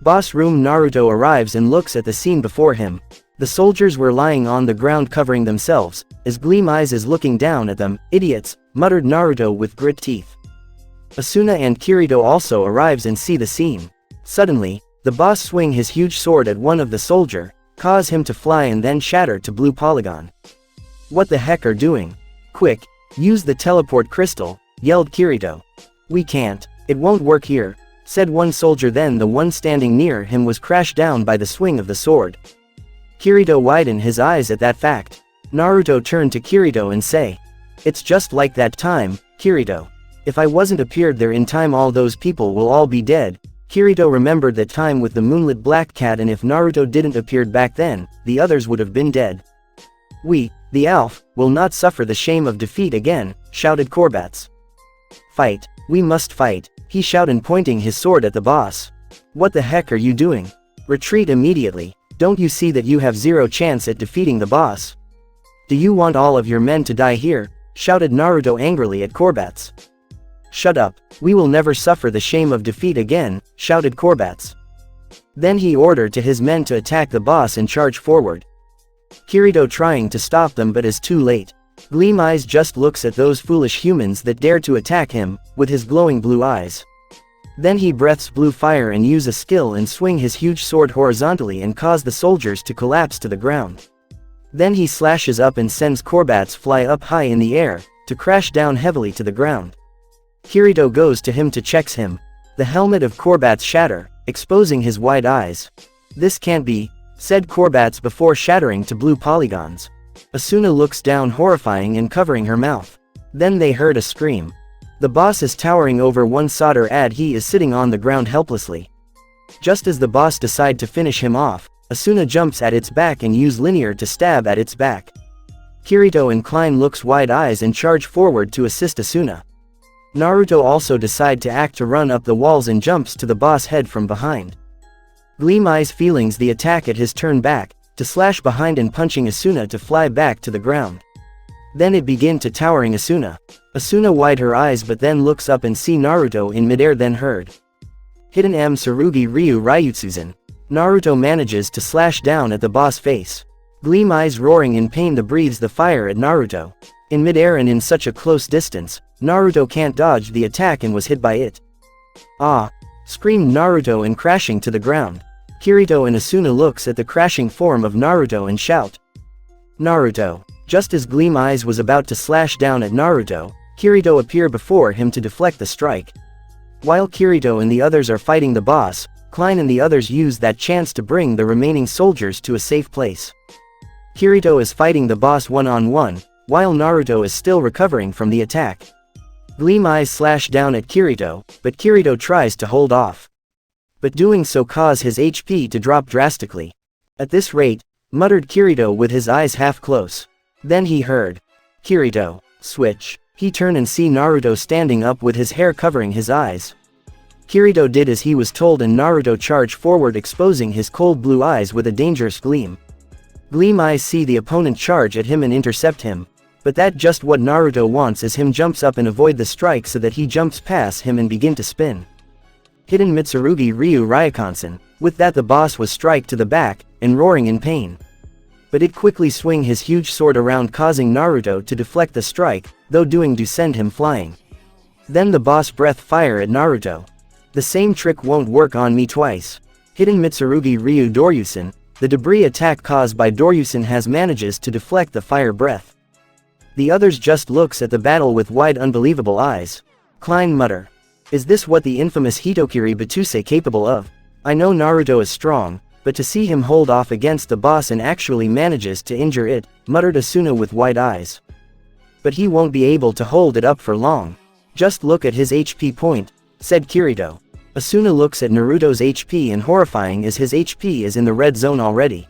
Boss room. Naruto arrives and looks at the scene before him. The soldiers were lying on the ground covering themselves, as Gleam Eyes is looking down at them. Idiots, muttered Naruto with grit teeth. Asuna and Kirito also arrives and see the scene. Suddenly, the boss swing his huge sword at one of the soldier, cause him to fly and then shatter to blue polygon. What the heck are doing? Quick, use the teleport crystal, yelled Kirito. We can't, it won't work here, said one soldier. Then the one standing near him was crashed down by the swing of the sword. Kirito widened his eyes at that fact. Naruto turned to Kirito and say, It's just like that time, Kirito. If I wasn't appeared there in time all those people will all be dead. Kirito remembered that time with the moonlit black cat, and if Naruto didn't appeared back then, the others would have been dead. We, the Alf, will not suffer the shame of defeat again, shouted Korbats. Fight, we must fight, he shouted, pointing his sword at the boss. What the heck are you doing? Retreat immediately, don't you see that you have zero chance at defeating the boss? Do you want all of your men to die here? Shouted Naruto angrily at Korbats. Shut up, we will never suffer the shame of defeat again, shouted Korbats. Then he ordered to his men to attack the boss and charge forward. Kirito trying to stop them but is too late. Gleam Eyes just looks at those foolish humans that dare to attack him, with his glowing blue eyes. Then he breathes blue fire and use a skill and swing his huge sword horizontally and cause the soldiers to collapse to the ground. Then he slashes up and sends Korbats fly up high in the air, to crash down heavily to the ground. Kirito goes to him to checks him. The helmet of Korbats shatter, exposing his wide eyes. This can't be, said Korbats before shattering to blue polygons. Asuna looks down horrifying and covering her mouth. Then they heard a scream. The boss is towering over one soldier and he is sitting on the ground helplessly. Just as the boss decide to finish him off, Asuna jumps at its back and use linear to stab at its back. Kirito and Klein looks wide eyes and charge forward to assist Asuna. Naruto also decide to act to run up the walls and jumps to the boss head from behind. Gleam Eyes feelings the attack at his turn back, to slash behind and punching Asuna to fly back to the ground. Then it begin to towering Asuna. Asuna wide her eyes but then looks up and see Naruto in midair, then heard. Hidden M Tsurugi Ryu Ryutsuzan. Naruto manages to slash down at the boss face. Gleam Eyes roaring in pain the breathes the fire at Naruto. In midair and in such a close distance, Naruto can't dodge the attack and was hit by it. Ah! Screamed Naruto and crashing to the ground. Kirito and Asuna looks at the crashing form of Naruto and shout. Naruto! Just as Gleam Eyes was about to slash down at Naruto, Kirito appear before him to deflect the strike. While Kirito and the others are fighting the boss, Klein and the others use that chance to bring the remaining soldiers to a safe place. Kirito is fighting the boss one-on-one, while Naruto is still recovering from the attack. Gleam Eyes slash down at Kirito, but Kirito tries to hold off. But doing so cause his HP to drop drastically. At this rate, muttered Kirito with his eyes half close. Then he heard. Kirito, switch. He turned and see Naruto standing up with his hair covering his eyes. Kirito did as he was told and Naruto charged forward, exposing his cold blue eyes with a dangerous gleam. Gleam Eyes see the opponent charge at him and intercept him. But that just what Naruto wants as him jumps up and avoid the strike so that he jumps past him and begin to spin. Hidden Mitsurugi Ryu Ryokansen. With that the boss was strike to the back, and roaring in pain. But it quickly swing his huge sword around causing Naruto to deflect the strike, though doing to send him flying. Then the boss breath fire at Naruto. The same trick won't work on me twice. Hidden Mitsurugi Ryu Doryusen. The debris attack caused by Doryusen has manages to deflect the fire breath. The others just looks at the battle with wide unbelievable eyes. Klein mutter. Is this what the infamous Hitokiri Battousai capable of? I know Naruto is strong, but to see him hold off against the boss and actually manages to injure it, muttered Asuna with wide eyes. But he won't be able to hold it up for long. Just look at his HP point, said Kirito. Asuna looks at Naruto's HP and horrifying as his HP is in the red zone already.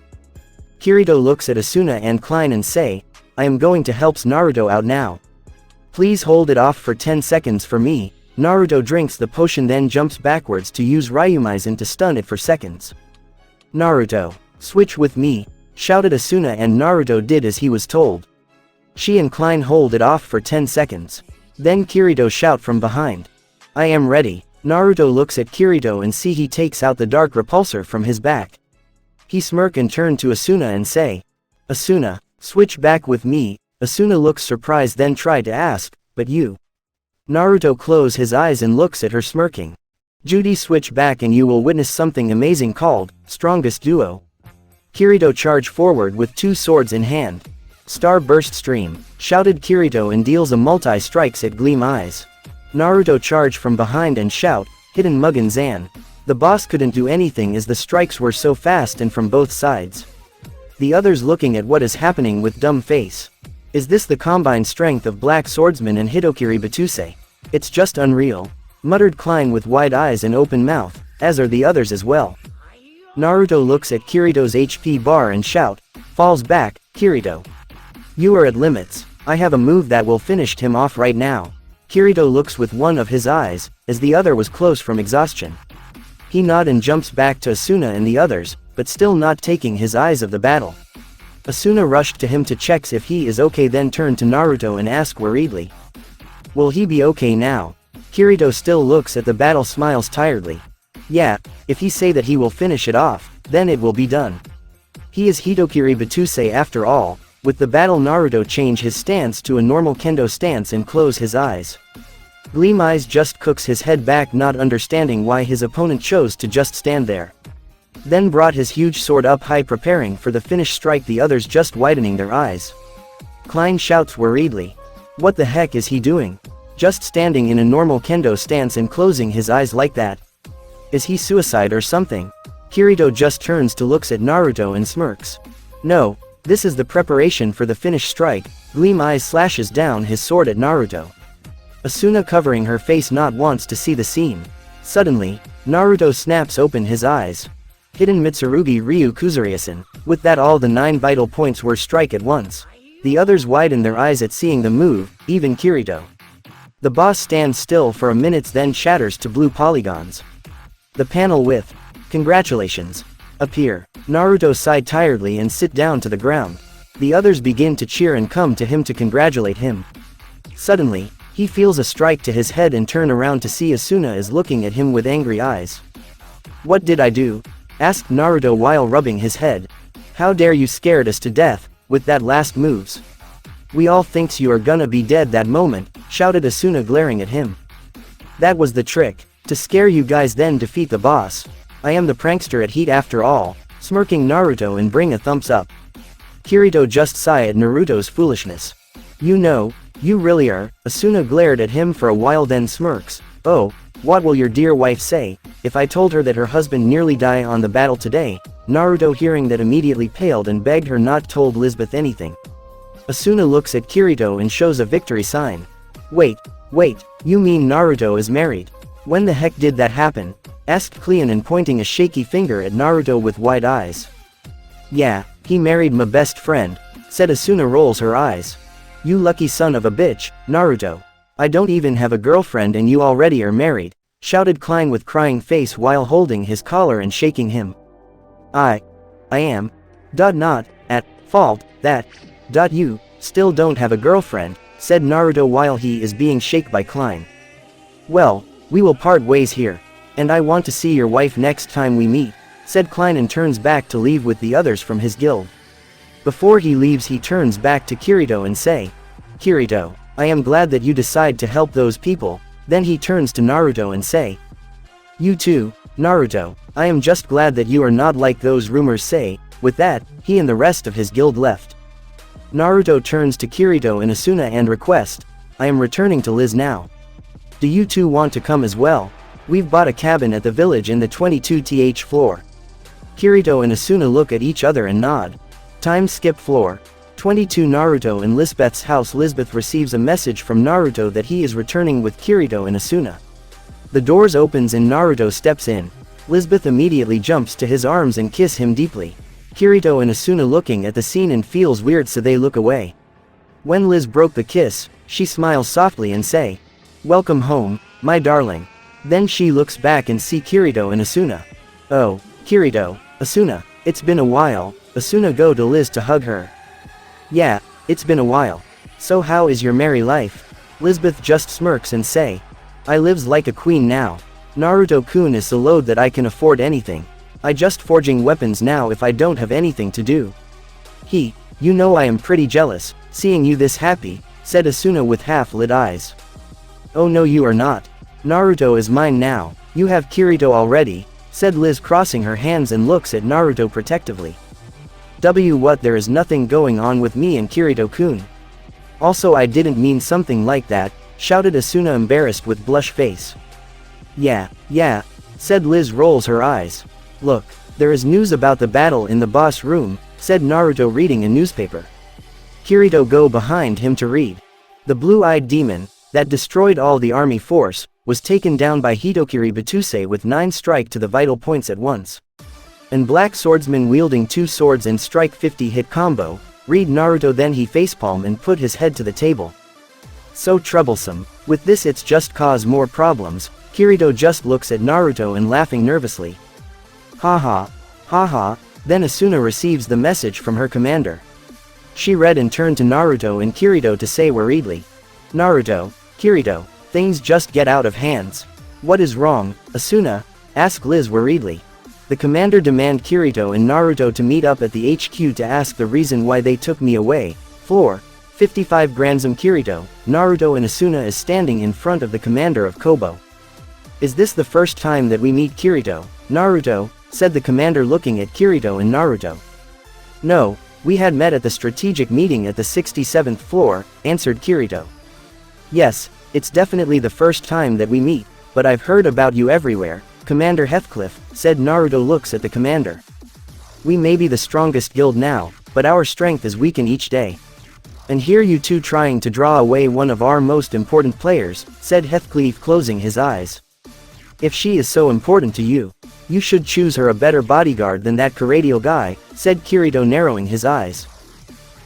Kirito looks at Asuna and Klein and say, I am going to help Naruto out now. Please hold it off for 10 seconds for me. Naruto drinks the potion then jumps backwards to use Ryutsuzan to stun it for seconds. Naruto, switch with me, shouted Asuna and Naruto did as he was told. She and Klein hold it off for 10 seconds. Then Kirito shout from behind. I am ready. Naruto looks at Kirito and see he takes out the dark repulsor from his back. He smirk and turn to Asuna and say. Asuna, switch back with me. Asuna looks surprised then try to ask, but you? Naruto close his eyes and looks at her smirking. Judy switch back and you will witness something amazing called, strongest duo. Kirito charge forward with two swords in hand. Star burst stream, shouted Kirito and deals a multi-strikes at Gleam Eyes. Naruto charge from behind and shout, Hidden Mugen Zan. The boss couldn't do anything as the strikes were so fast and from both sides. The others looking at what is happening with dumb face. Is this the combined strength of Black Swordsman and Hitokiri battousai? It's just unreal, muttered Klein with wide eyes and open mouth, as are the others as well. Naruto looks at Kirito's HP bar and shout, falls back, Kirito. You are at limits, I have a move that will finish him off right now. Kirito looks with one of his eyes, as the other was close from exhaustion. He nods and jumps back to Asuna and the others, but still not taking his eyes of the battle. Asuna rushed to him to check if he is okay, then turned to Naruto and asked worriedly. Will he be okay now? Kirito still looks at the battle, smiles tiredly. Yeah, if he say that he will finish it off, then it will be done. He is Hitokiri battousai after all. With the battle, Naruto change his stance to a normal kendo stance and close his eyes. Gleam Eyes just cooks his head back, not understanding why his opponent chose to just stand there. Then brought his huge sword up high, preparing for the finish strike, the others just widening their eyes. Klein shouts worriedly. What the heck is he doing? Just standing in a normal kendo stance and closing his eyes like that. Is he suicide or something? Kirito just turns to looks at Naruto and smirks. No, this is the preparation for the finish strike. Gleam Eyes slashes down his sword at Naruto. Asuna covering her face not wants to see the scene. Suddenly, Naruto snaps open his eyes. Hidden Mitsurugi Ryutsuzan. With that, all the 9 vital points were strike at once. The others widen their eyes at seeing the move, even Kirito. The boss stands still for a minute, then shatters to blue polygons. The panel with "Congratulations" appear. Naruto sighed tiredly and sit down to the ground. The others begin to cheer and come to him to congratulate him. Suddenly, he feels a strike to his head and turn around to see Asuna is looking at him with angry eyes. What did I do? Asked Naruto while rubbing his head. How dare you scared us to death with that last moves? We all thinks you are gonna be dead that moment, shouted Asuna glaring at him. That was the trick, to scare you guys then defeat the boss. I am the prankster at Heat after all, smirking Naruto and bring a thumbs up. Kirito just sigh at Naruto's foolishness. You know, you really are. Asuna glared at him for a while, then smirks. Oh, what will your dear wife say, if I told her that her husband nearly died on the battle today? Naruto hearing that immediately paled and begged her not told Lisbeth anything. Asuna looks at Kirito and shows a victory sign. Wait, you mean Naruto is married? When the heck did that happen? Asked Kleon and pointing a shaky finger at Naruto with wide eyes. Yeah, he married my best friend, said Asuna rolls her eyes. You lucky son of a bitch, Naruto. I don't even have a girlfriend and you already are married, shouted Klein with crying face while holding his collar and shaking him. I am not at fault that you still don't have a girlfriend, said Naruto while he is being shaken by Klein. Well, we will part ways here, and I want to see your wife next time we meet, said Klein and turns back to leave with the others from his guild. Before he leaves, he turns back to Kirito and say, Kirito, I am glad that you decide to help those people. Then he turns to Naruto and say, you too, Naruto, I am just glad that you are not like those rumors say. With that, he and the rest of his guild left. Naruto turns to Kirito and Asuna and requests, I am returning to Liz now. Do you two want to come as well? We've bought a cabin at the village in the 22th floor. Kirito and Asuna look at each other and nod. Time skip floor 22. Naruto in Lisbeth's house. Lisbeth receives a message from Naruto that he is returning with Kirito and Asuna. The doors opens and Naruto steps in. Lisbeth immediately jumps to his arms and kiss him deeply. Kirito and Asuna looking at the scene and feels weird, so they look away. When Liz broke the kiss, she smiles softly and say, welcome home, my darling. Then she looks back and see Kirito and Asuna. Oh, Kirito, Asuna, it's been a while. Asuna go to Liz to hug her. Yeah, it's been a while. So how is your merry life? Lisbeth just smirks and say, I lives like a queen now. Naruto-kun is so low that I can afford anything. I just forging weapons now if I don't have anything to do. You know I am pretty jealous, seeing you this happy, said Asuna with half-lit eyes. Oh no, you are not. Naruto is mine now. You have Kirito already, said Liz crossing her hands and looks at Naruto protectively. What, there is nothing going on with me and Kirito-kun. Also, I didn't mean something like that, shouted Asuna embarrassed with blush face. Yeah, said Liz rolls her eyes. Look, there is news about the battle in the boss room, said Naruto reading a newspaper. Kirito go behind him to read. The blue-eyed demon, that destroyed all the army force, was taken down by Hitokiri battousai with 9 strike to the vital points at once. And black swordsman wielding 2 swords and strike 50 hit combo, read Naruto then he facepalm and put his head to the table. So troublesome, with this it's just cause more problems. Kirito just looks at Naruto and laughing nervously. Haha, haha, then Asuna receives the message from her commander. She read and turned to Naruto and Kirito to say worriedly. Naruto, Kirito, things just get out of hands. What is wrong, Asuna? Asked Liz worriedly. The commander demand Kirito and Naruto to meet up at the HQ to ask the reason why they took me away. Floor, 55 Granzum Kirito, Naruto and Asuna is standing in front of the commander of Kobo. Is this the first time that we meet Kirito, Naruto? Said the commander looking at Kirito and Naruto. No, we had met at the strategic meeting at the 67th floor, answered Kirito. Yes, it's definitely the first time that we meet, but I've heard about you everywhere, Commander Heathcliff, said Naruto looks at the commander. We may be the strongest guild now, but our strength is weakened each day. And here you two trying to draw away one of our most important players, said Heathcliff closing his eyes. If she is so important to you, you should choose her a better bodyguard than that Kirito guy, said Kirito narrowing his eyes.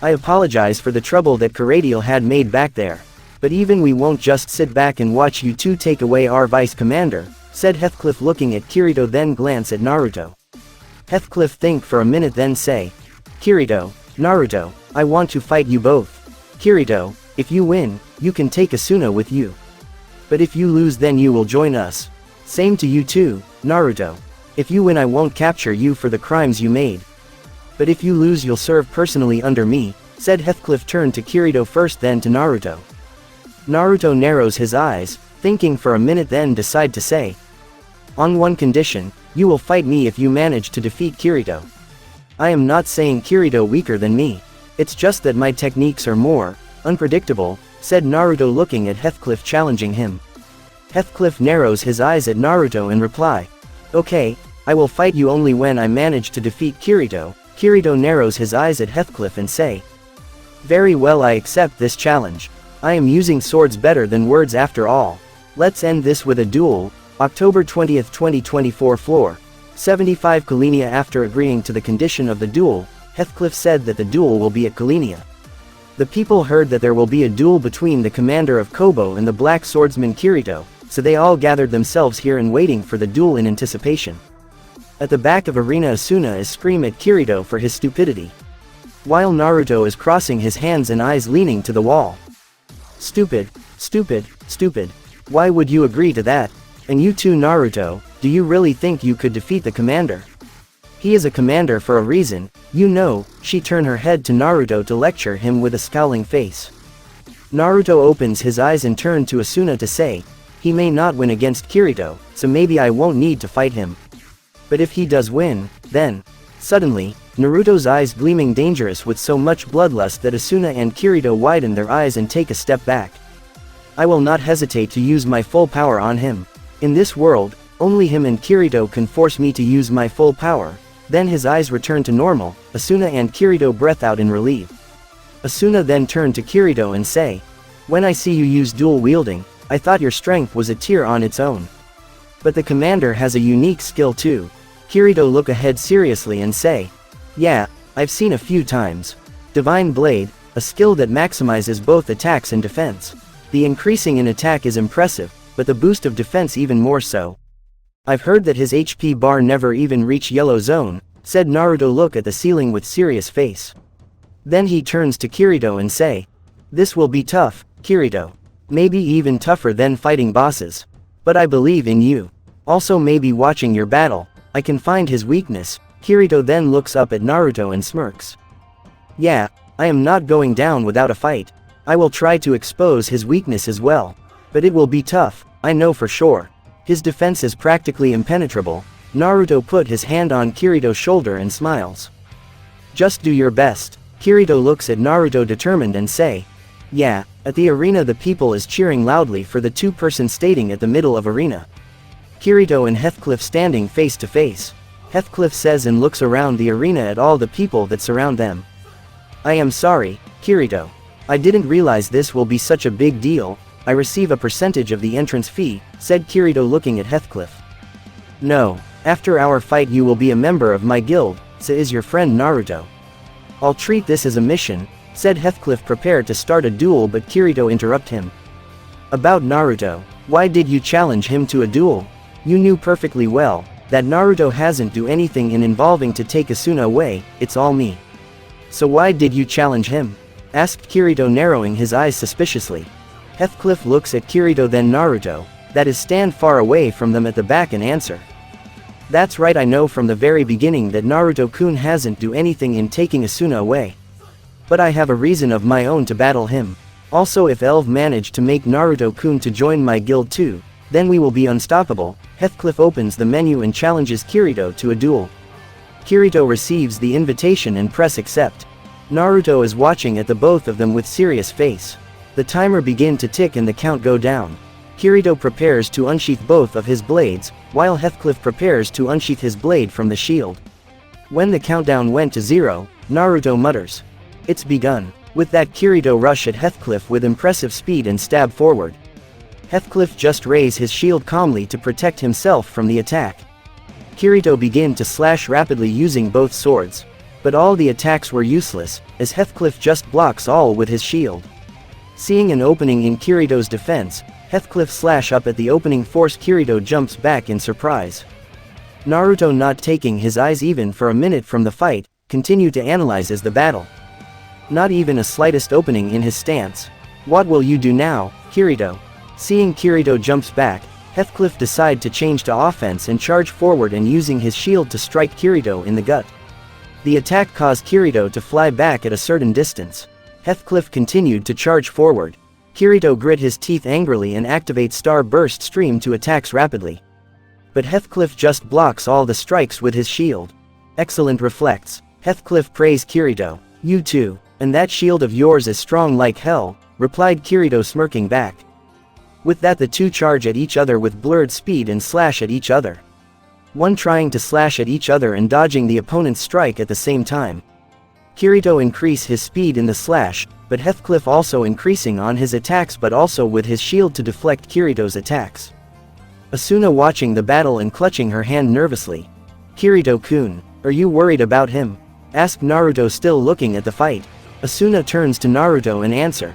I apologize for the trouble that Kirito had made back there. But even we won't just sit back and watch you two take away our vice commander, said Heathcliff looking at Kirito then glance at Naruto. Heathcliff think for a minute then say. Kirito, Naruto, I want to fight you both. Kirito, if you win, you can take Asuna with you. But if you lose then you will join us. Same to you too, Naruto. If you win I won't capture you for the crimes you made. But if you lose you'll serve personally under me, said Heathcliff turned to Kirito first then to Naruto. Naruto narrows his eyes, thinking for a minute then decide to say. On one condition, you will fight me if you manage to defeat Kirito. I am not saying Kirito weaker than me. It's just that my techniques are more unpredictable, said Naruto looking at Heathcliff challenging him. Heathcliff narrows his eyes at Naruto and reply. Okay, I will fight you only when I manage to defeat Kirito. Kirito narrows his eyes at Heathcliff and say. Very well, I accept this challenge. I am using swords better than words after all. Let's end this with a duel. October 20th 2024 floor. 75 Kalenia. After agreeing to the condition of the duel, Heathcliff said that the duel will be at Kalenia. The people heard that there will be a duel between the commander of Kobo and the black swordsman Kirito, so they all gathered themselves here and waiting for the duel in anticipation. At the back of arena Asuna is scream at Kirito for his stupidity. While Naruto is crossing his hands and eyes leaning to the wall. Stupid, stupid, stupid. Why would you agree to that? And you too Naruto, do you really think you could defeat the commander? He is a commander for a reason, you know. She turned her head to Naruto to lecture him with a scowling face. Naruto opens his eyes and turned to Asuna to say, he may not win against Kirito, so maybe I won't need to fight him. But if he does win, then... Suddenly, Naruto's eyes gleaming dangerous with so much bloodlust that Asuna and Kirito widen their eyes and take a step back. I will not hesitate to use my full power on him. In this world, only him and Kirito can force me to use my full power. Then his eyes return to normal. Asuna and Kirito breath out in relief. Asuna then turned to Kirito and say, when I see you use dual wielding, I thought your strength was a tier on its own. But the commander has a unique skill too. Kirito look ahead seriously and say, yeah, I've seen a few times. Divine Blade, a skill that maximizes both attacks and defense. The increasing in attack is impressive, but the boost of defense even more so. I've heard that his HP bar never even reach yellow zone, said Naruto look at the ceiling with serious face. Then he turns to Kirito and say, this will be tough, Kirito. Maybe even tougher than fighting bosses. But I believe in you. Also maybe watching your battle, I can find his weakness. Kirito then looks up at Naruto and smirks. Yeah, I am not going down without a fight. I will try to expose his weakness as well. But it will be tough, I know for sure. His defense is practically impenetrable. Naruto put his hand on Kirito's shoulder and smiles. Just do your best. Kirito looks at Naruto determined and say. Yeah, at the arena the people is cheering loudly for the two-person stating at the middle of arena. Kirito and Heathcliff standing face to face. Heathcliff says and looks around the arena at all the people that surround them. I am sorry, Kirito. I didn't realize this will be such a big deal. I receive a percentage of the entrance fee, said Kirito looking at Heathcliff. No. After our fight you will be a member of my guild, so is your friend Naruto. I'll treat this as a mission, said Heathcliff prepared to start a duel but Kirito interrupted him. About Naruto, why did you challenge him to a duel? You knew perfectly well that Naruto hasn't do anything in involving to take Asuna away, it's all me. So why did you challenge him? Asked Kirito narrowing his eyes suspiciously. Heathcliff looks at Kirito then Naruto, that is stand far away from them at the back and answer. That's right, I know from the very beginning that Naruto-kun hasn't do anything in taking Asuna away. But I have a reason of my own to battle him. Also if Elv managed to make Naruto-kun to join my guild too, then we will be unstoppable. Heathcliff opens the menu and challenges Kirito to a duel. Kirito receives the invitation and press accept. Naruto is watching at the both of them with serious face. The timer begin to tick and the count go down. Kirito prepares to unsheath both of his blades, while Heathcliff prepares to unsheath his blade from the shield. When the countdown went to 0, Naruto mutters. It's begun. With that Kirito rush at Heathcliff with impressive speed and stab forward. Heathcliff just raise his shield calmly to protect himself from the attack. Kirito begin to slash rapidly using both swords. But all the attacks were useless, as Heathcliff just blocks all with his shield. Seeing an opening in Kirito's defense, Heathcliff slash up at the opening force. Kirito jumps back in surprise. Naruto, not taking his eyes even for a minute from the fight, continued to analyze as the battle. Not even a slightest opening in his stance. What will you do now, Kirito? Seeing Kirito jumps back, Heathcliff decide to change to offense and charge forward and using his shield to strike Kirito in the gut. The attack caused Kirito to fly back at a certain distance. Heathcliff continued to charge forward. Kirito grit his teeth angrily and activates Star Burst Stream to attacks rapidly. But Heathcliff just blocks all the strikes with his shield. Excellent reflex. Heathcliff praised Kirito. You too. And that shield of yours is strong like hell, replied Kirito smirking back. With that the two charge at each other with blurred speed and slash at each other. One trying to slash at each other and dodging the opponent's strike at the same time. Kirito increase his speed in the slash, but Heathcliff also increasing on his attacks but also with his shield to deflect Kirito's attacks. Asuna watching the battle and clutching her hand nervously. Kirito-kun, are you worried about him? Asked Naruto still looking at the fight. Asuna turns to Naruto and answer.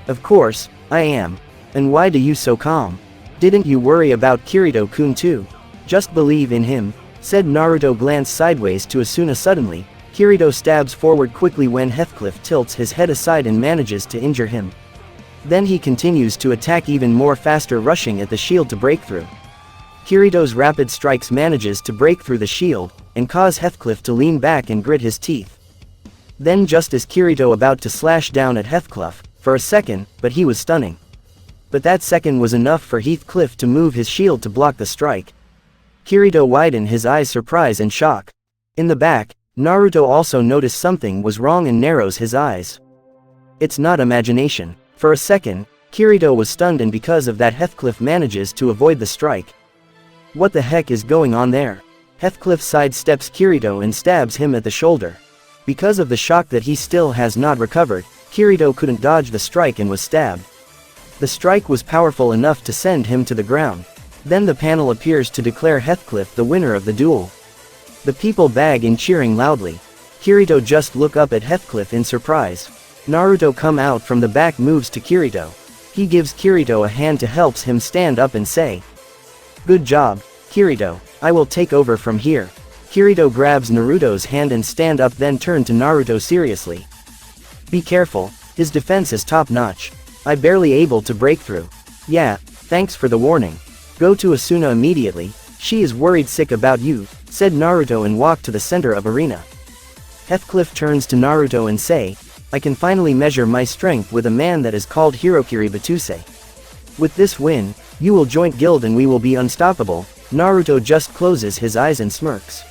Of course, I am. And why do you so calm? Didn't you worry about Kirito-kun too? Just believe in him, said Naruto. Glanced sideways to Asuna suddenly. Kirito stabs forward quickly when Heathcliff tilts his head aside and manages to injure him. Then he continues to attack even more faster, rushing at the shield to break through. Kirito's rapid strikes manages to break through the shield, and cause Heathcliff to lean back and grit his teeth. Then just as Kirito about to slash down at Heathcliff, for a second, but he was stunning. But that second was enough for Heathcliff to move his shield to block the strike. Kirito widened his eyes surprise and shock. In the back, Naruto also noticed something was wrong and narrows his eyes. It's not imagination. For a second, Kirito was stunned and because of that Heathcliff manages to avoid the strike. What the heck is going on there? Heathcliff sidesteps Kirito and stabs him at the shoulder. Because of the shock that he still has not recovered, Kirito couldn't dodge the strike and was stabbed. The strike was powerful enough to send him to the ground. Then the panel appears to declare Heathcliff the winner of the duel. The people bag in cheering loudly. Kirito just look up at Heathcliff in surprise. Naruto come out from the back, moves to Kirito. He gives Kirito a hand to helps him stand up and say, "Good job, Kirito, I will take over from here." Kirito grabs Naruto's hand and stand up, then turn to Naruto seriously. "Be careful, his defense is top notch. I barely able to break through. Yeah, thanks for the warning. Go to Asuna immediately, she is worried sick about you," said Naruto and walked to the center of arena. Heathcliff turns to Naruto and say, "I can finally measure my strength with a man that is called Hirokiri Battousai. With this win, you will join guild and we will be unstoppable." Naruto just closes his eyes and smirks.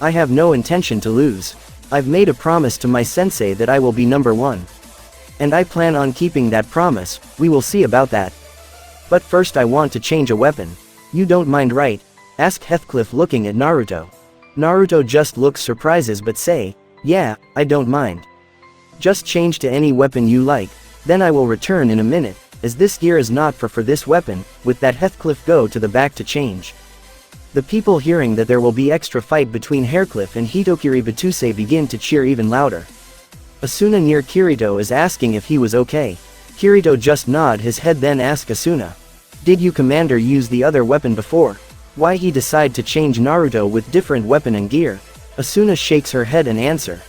"I have no intention to lose. I've made a promise to my sensei that I will be number one. And I plan on keeping that promise, we will see about that. But first I want to change a weapon. You don't mind, right?" asked Heathcliff looking at Naruto. Naruto just looks surprises but say, "Yeah, I don't mind." Just change to any weapon you like, then I will return in a minute, as this gear is not for this weapon. With that, Heathcliff go to the back to change. The people hearing that there will be extra fight between Heathcliff and Hitokiri battousai begin to cheer even louder. Asuna near Kirito is asking if he was okay. Kirito just nod his head, then ask Asuna, "Did you commander use the other weapon before? Why he decide to change Naruto with different weapon and gear?" Asuna shakes her head and answer,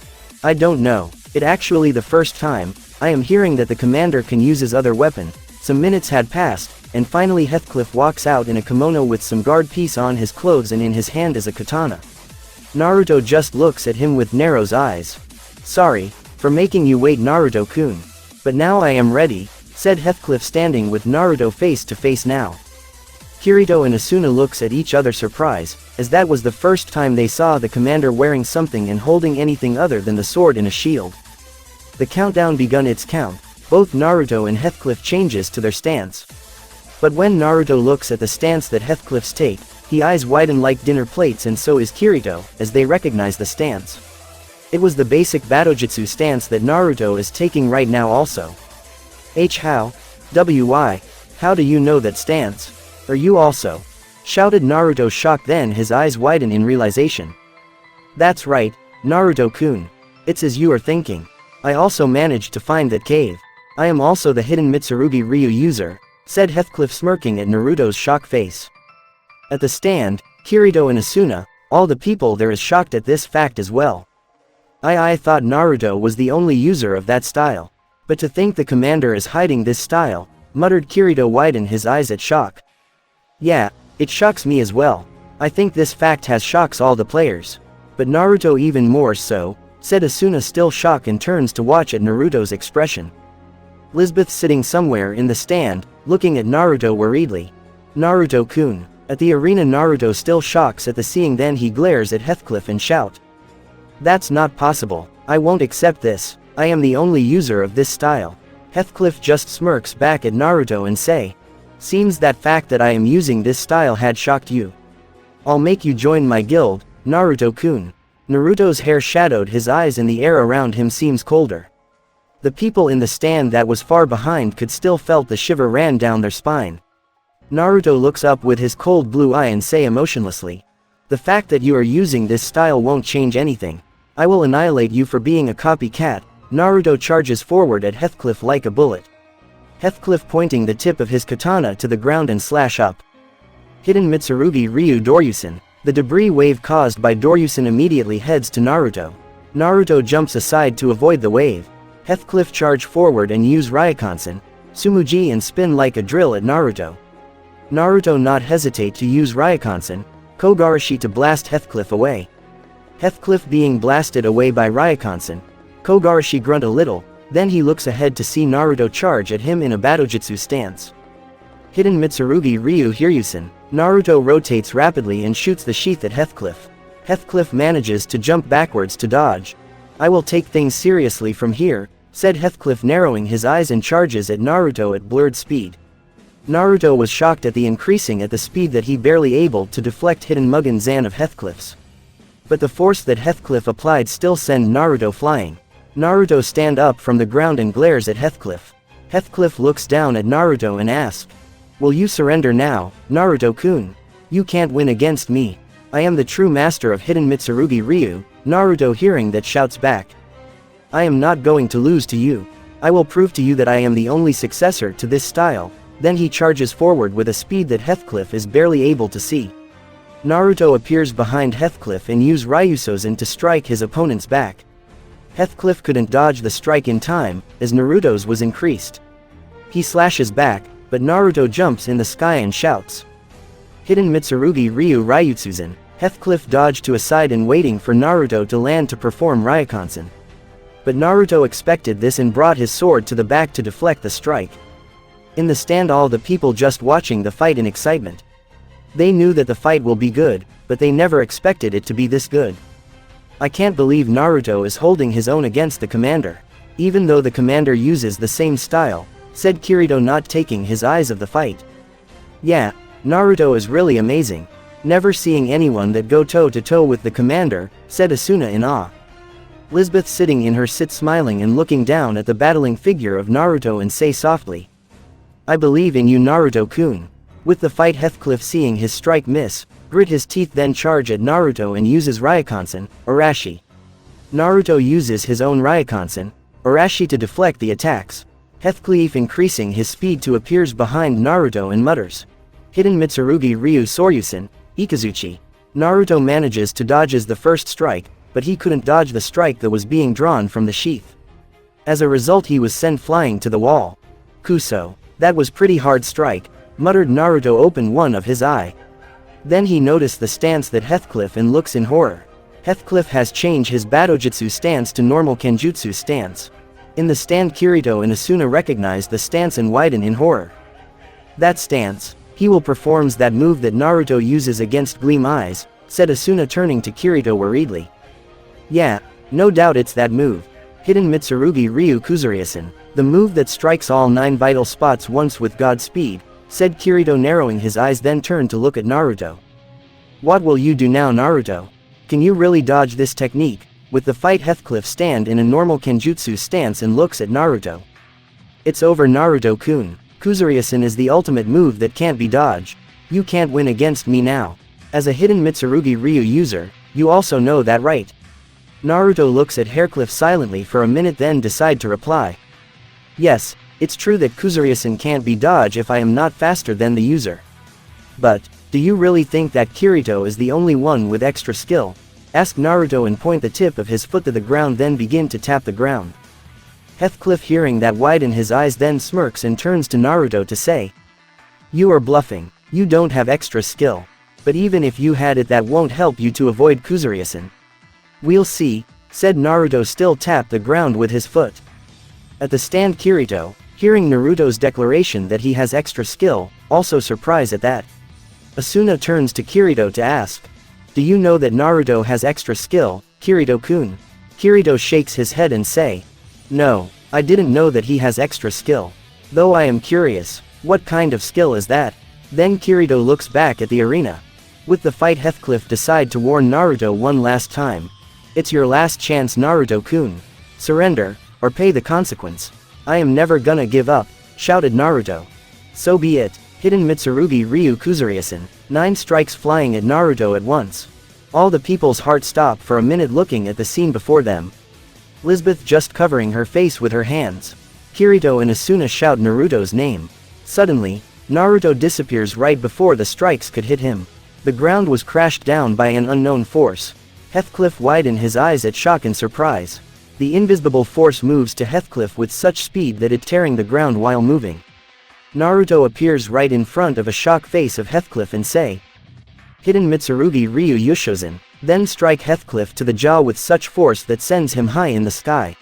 "I don't know. It actually the first time I am hearing that the commander can use his other weapon." Some minutes had passed, and finally Heathcliff walks out in a kimono with some guard piece on his clothes and in his hand is a katana. Naruto just looks at him with narrow eyes. "Sorry for making you wait, Naruto-kun. But now I am ready," said Heathcliff, standing with Naruto face to face now. Kirito and Asuna looks at each other surprised, as that was the first time they saw the commander wearing something and holding anything other than the sword and a shield. The countdown begun its count. Both Naruto and Heathcliff changes to their stance. But when Naruto looks at the stance that Heathcliff's take, his eyes widen like dinner plates, and so is Kirito, as they recognize the stance. It was the basic Battojutsu stance that Naruto is taking right now also. How do you know that stance? Are you also?" shouted Naruto, shocked, then his eyes widen in realization. "That's right, Naruto-kun. It's as you are thinking. I also managed to find that cave. I am also the hidden Mitsurugi Ryu user," said Heathcliff, smirking at Naruto's shocked face. At the stand, Kirito and Asuna, all the people there is shocked at this fact as well. I thought Naruto was the only user of that style. But to think the commander is hiding this style, muttered Kirito, widen his eyes at shock. "Yeah, it shocks me as well. I think this fact has shocks all the players. But Naruto even more so," said Asuna, still shocked, and turns to watch at Naruto's expression. Lisbeth sitting somewhere in the stand, looking at Naruto worriedly. "Naruto-kun." At the arena, Naruto still shocks at the seeing, then he glares at Heathcliff and shout, "That's not possible. I won't accept this. I am the only user of this style." Heathcliff just smirks back at Naruto and say, "Seems that fact that I am using this style had shocked you. I'll make you join my guild, Naruto-kun." Naruto's hair shadowed his eyes and the air around him seems colder. The people in the stand that was far behind could still felt the shiver ran down their spine. Naruto looks up with his cold blue eye and say emotionlessly, "The fact that you are using this style won't change anything. I will annihilate you for being a copycat." Naruto charges forward at Heathcliff like a bullet. Heathcliff pointing the tip of his katana to the ground and slash up. Hidden Mitsurugi Ryu Doryusan. The debris wave caused by Doryusan immediately heads to Naruto. Naruto jumps aside to avoid the wave. Heathcliff charge forward and use Ryokansen, Sumuji, and spin like a drill at Naruto. Naruto not hesitate to use Ryokansen, Kogarashi, to blast Heathcliff away. Heathcliff being blasted away by Ryokansen, Kogarashi grunt a little, then he looks ahead to see Naruto charge at him in a Battojutsu stance. Hidden Mitsurugi Ryu Hiryusen. Naruto rotates rapidly and shoots the sheath at Heathcliff. Heathcliff manages to jump backwards to dodge. "I will take things seriously from here," said Heathcliff, narrowing his eyes, and charges at Naruto at blurred speed. Naruto was shocked at the increasing at the speed that he barely able to deflect Hidden Mugen Zan of Heathcliff's. But the force that Heathcliff applied still sent Naruto flying. Naruto stand up from the ground and glares at Heathcliff. Heathcliff looks down at Naruto and asks, "Will you surrender now, Naruto-kun? You can't win against me. I am the true master of Hidden Mitsurugi Ryu." Naruto hearing that shouts back, "I am not going to lose to you. I will prove to you that I am the only successor to this style." Then he charges forward with a speed that Heathcliff is barely able to see. Naruto appears behind Heathcliff and uses Ryutsuzan to strike his opponent's back. Heathcliff couldn't dodge the strike in time, as Naruto's was increased. He slashes back, but Naruto jumps in the sky and shouts, "Hidden Mitsurugi Ryu Ryutsuzan." Heathcliff dodged to a side and waiting for Naruto to land to perform Ryokansen. But Naruto expected this and brought his sword to the back to deflect the strike. In the stand, all the people just watching the fight in excitement. They knew that the fight will be good, but they never expected it to be this good. "I can't believe Naruto is holding his own against the commander. Even though the commander uses the same style," said Kirito, not taking his eyes of the fight. "Yeah, Naruto is really amazing. Never seeing anyone that go toe to toe with the commander," said Asuna in awe. Lisbeth sitting in her seat smiling and looking down at the battling figure of Naruto and say softly. I believe in you Naruto-kun. With the fight Heathcliff seeing his strike miss, grit his teeth then charge at Naruto and uses Ryokansen, Arashi. Naruto uses his own Ryokansen, Arashi to deflect the attacks. Heathcliff increasing his speed to appears behind Naruto and mutters. Hidden Mitsurugi Ryu Soryusen, Ikazuchi. Naruto manages to dodges the first strike, but he couldn't dodge the strike that was being drawn from the sheath. As a result he was sent flying to the wall. Kuso. That was pretty hard strike, muttered Naruto open one of his eye. Then he noticed the stance that Heathcliff and looks in horror. Heathcliff has changed his Battojutsu stance to normal Kenjutsu stance. In the stand Kirito and Asuna recognize the stance and widen in horror. That stance. He will performs that move that Naruto uses against Gleam Eyes, said Asuna turning to Kirito worriedly. Yeah, no doubt it's that move. Hidden Mitsurugi Ryu Kuzuriasen, the move that strikes all 9 vital spots once with God speed, said Kirito narrowing his eyes then turned to look at Naruto. What will you do now Naruto? Can you really dodge this technique? With the fight Heathcliff stand in a normal Kenjutsu stance and looks at Naruto. It's over Naruto-kun. Kuzuriasen is the ultimate move that can't be dodged. You can't win against me now. As a hidden Mitsurugi Ryu user, you also know that right? Naruto looks at Heathcliff silently for a minute then decide to reply. Yes, it's true that Kuzuriasen can't be dodged if I am not faster than the user. But, do you really think that Kirito is the only one with extra skill? Asked Naruto and point the tip of his foot to the ground then begin to tap the ground. Heathcliff hearing that widen his eyes then smirks and turns to Naruto to say. You are bluffing, you don't have extra skill. But even if you had it that won't help you to avoid Kuzuriasen. We'll see, said Naruto still tap the ground with his foot. At the stand Kirito, hearing Naruto's declaration that he has extra skill, also surprised at that. Asuna turns to Kirito to ask. Do you know that Naruto has extra skill, Kirito-kun? Kirito shakes his head and say. No, I didn't know that he has extra skill. Though I am curious, what kind of skill is that? Then Kirito looks back at the arena. With the fight Heathcliff decide to warn Naruto one last time. It's your last chance Naruto-kun. Surrender, or pay the consequence. I am never gonna give up, shouted Naruto. So be it, hidden Mitsurugi Ryu Kuzuriasen, 9 strikes flying at Naruto at once. All the people's hearts stop for a minute looking at the scene before them. Lisbeth just covering her face with her hands. Kirito and Asuna shout Naruto's name. Suddenly, Naruto disappears right before the strikes could hit him. The ground was crashed down by an unknown force. Heathcliff widened his eyes at shock and surprise. The invisible force moves to Heathcliff with such speed that it tearing the ground while moving. Naruto appears right in front of a shocked face of Heathcliff and say. Hidden Mitsurugi Ryu Yushozan, then strike Heathcliff to the jaw with such force that sends him high in the sky.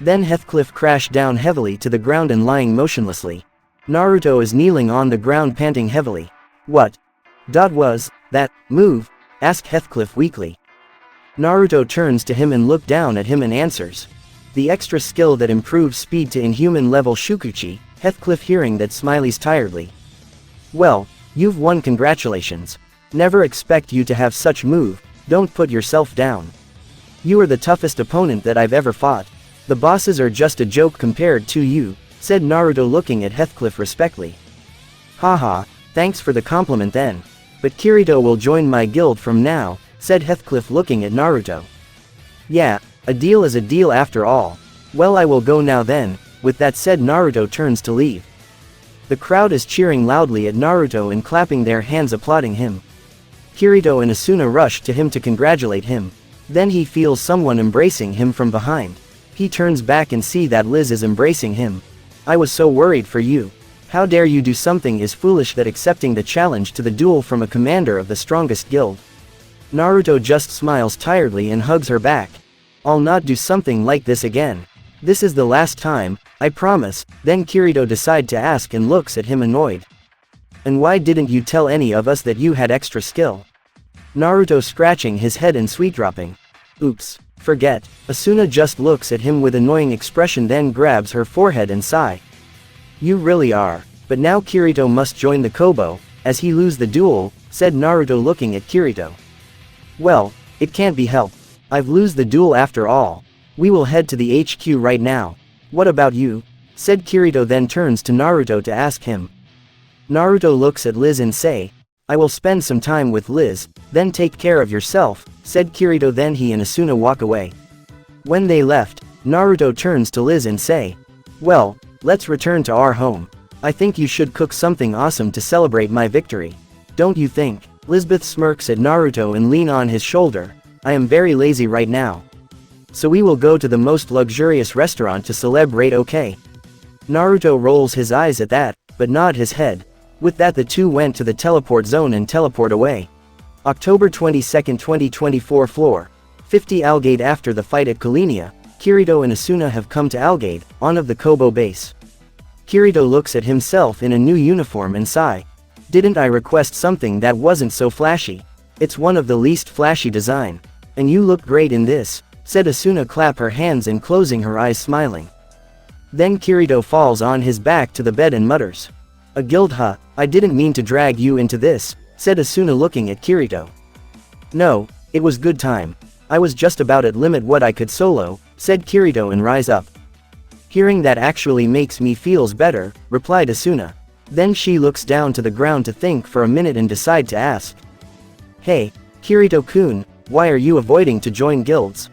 Then Heathcliff crashed down heavily to the ground and lying motionlessly. Naruto is kneeling on the ground panting heavily. What? Was that move? Asked Heathcliff weakly. Naruto turns to him and look down at him and answers. The extra skill that improves speed to inhuman level Shukuchi, Heathcliff hearing that smiles tiredly. Well, you've won congratulations. Never expect you to have such move, don't put yourself down. You are the toughest opponent that I've ever fought. The bosses are just a joke compared to you, said Naruto looking at Heathcliff respectfully. Haha, thanks for the compliment then. But Kirito will join my guild from now, said Heathcliff looking at Naruto. Yeah, a deal is a deal after all. Well I will go now then, with that said Naruto turns to leave. The crowd is cheering loudly at Naruto and clapping their hands applauding him. Kirito and Asuna rush to him to congratulate him. Then he feels someone embracing him from behind. He turns back and see that Liz is embracing him. I was so worried for you. How dare you do something as foolish that accepting the challenge to the duel from a commander of the strongest guild. Naruto just smiles tiredly and hugs her back. I'll not do something like this again. This is the last time, I promise. Then Kirito decide to ask and looks at him annoyed. And why didn't you tell any of us that you had extra skill? Naruto scratching his head and sweet dropping. Oops, forget. Asuna just looks at him with annoying expression then grabs her forehead and sigh. You really are. But now Kirito must join the Kobo, as he lose the duel, said Naruto looking at Kirito. Well, it can't be helped. I've lose the duel after all. We will head to the HQ right now. What about you? Said Kirito, then turns to Naruto to ask him. Naruto looks at Liz and say, I will spend some time with Liz, then take care of yourself, said Kirito. Then he and Asuna walk away. When they left, Naruto turns to Liz and say, well, let's return to our home. I think you should cook something awesome to celebrate my victory. Don't you think? Lisbeth smirks at Naruto and lean on his shoulder. I am very lazy right now. So we will go to the most luxurious restaurant to celebrate, okay? Naruto rolls his eyes at that, but nod his head. With that, the two went to the teleport zone and teleport away. October 22, 2024 Floor 50 Algate. After the fight at Kalinia, Kirito and Asuna have come to Algate, on of the Kobo base. Kirito looks at himself in a new uniform and sigh. Didn't I request something that wasn't so flashy? It's one of the least flashy design. And you look great in this, said Asuna, clap her hands and closing her eyes, smiling. Then Kirito falls on his back to the bed and mutters. A guild, huh? I didn't mean to drag you into this, said Asuna, looking at Kirito. No, it was good time. I was just about at limit what I could solo, said Kirito, and rise up. Hearing that actually makes me feels better, replied Asuna. Then she looks down to the ground to think for a minute and decide to ask. Hey, Kirito-kun, why are you avoiding to join guilds?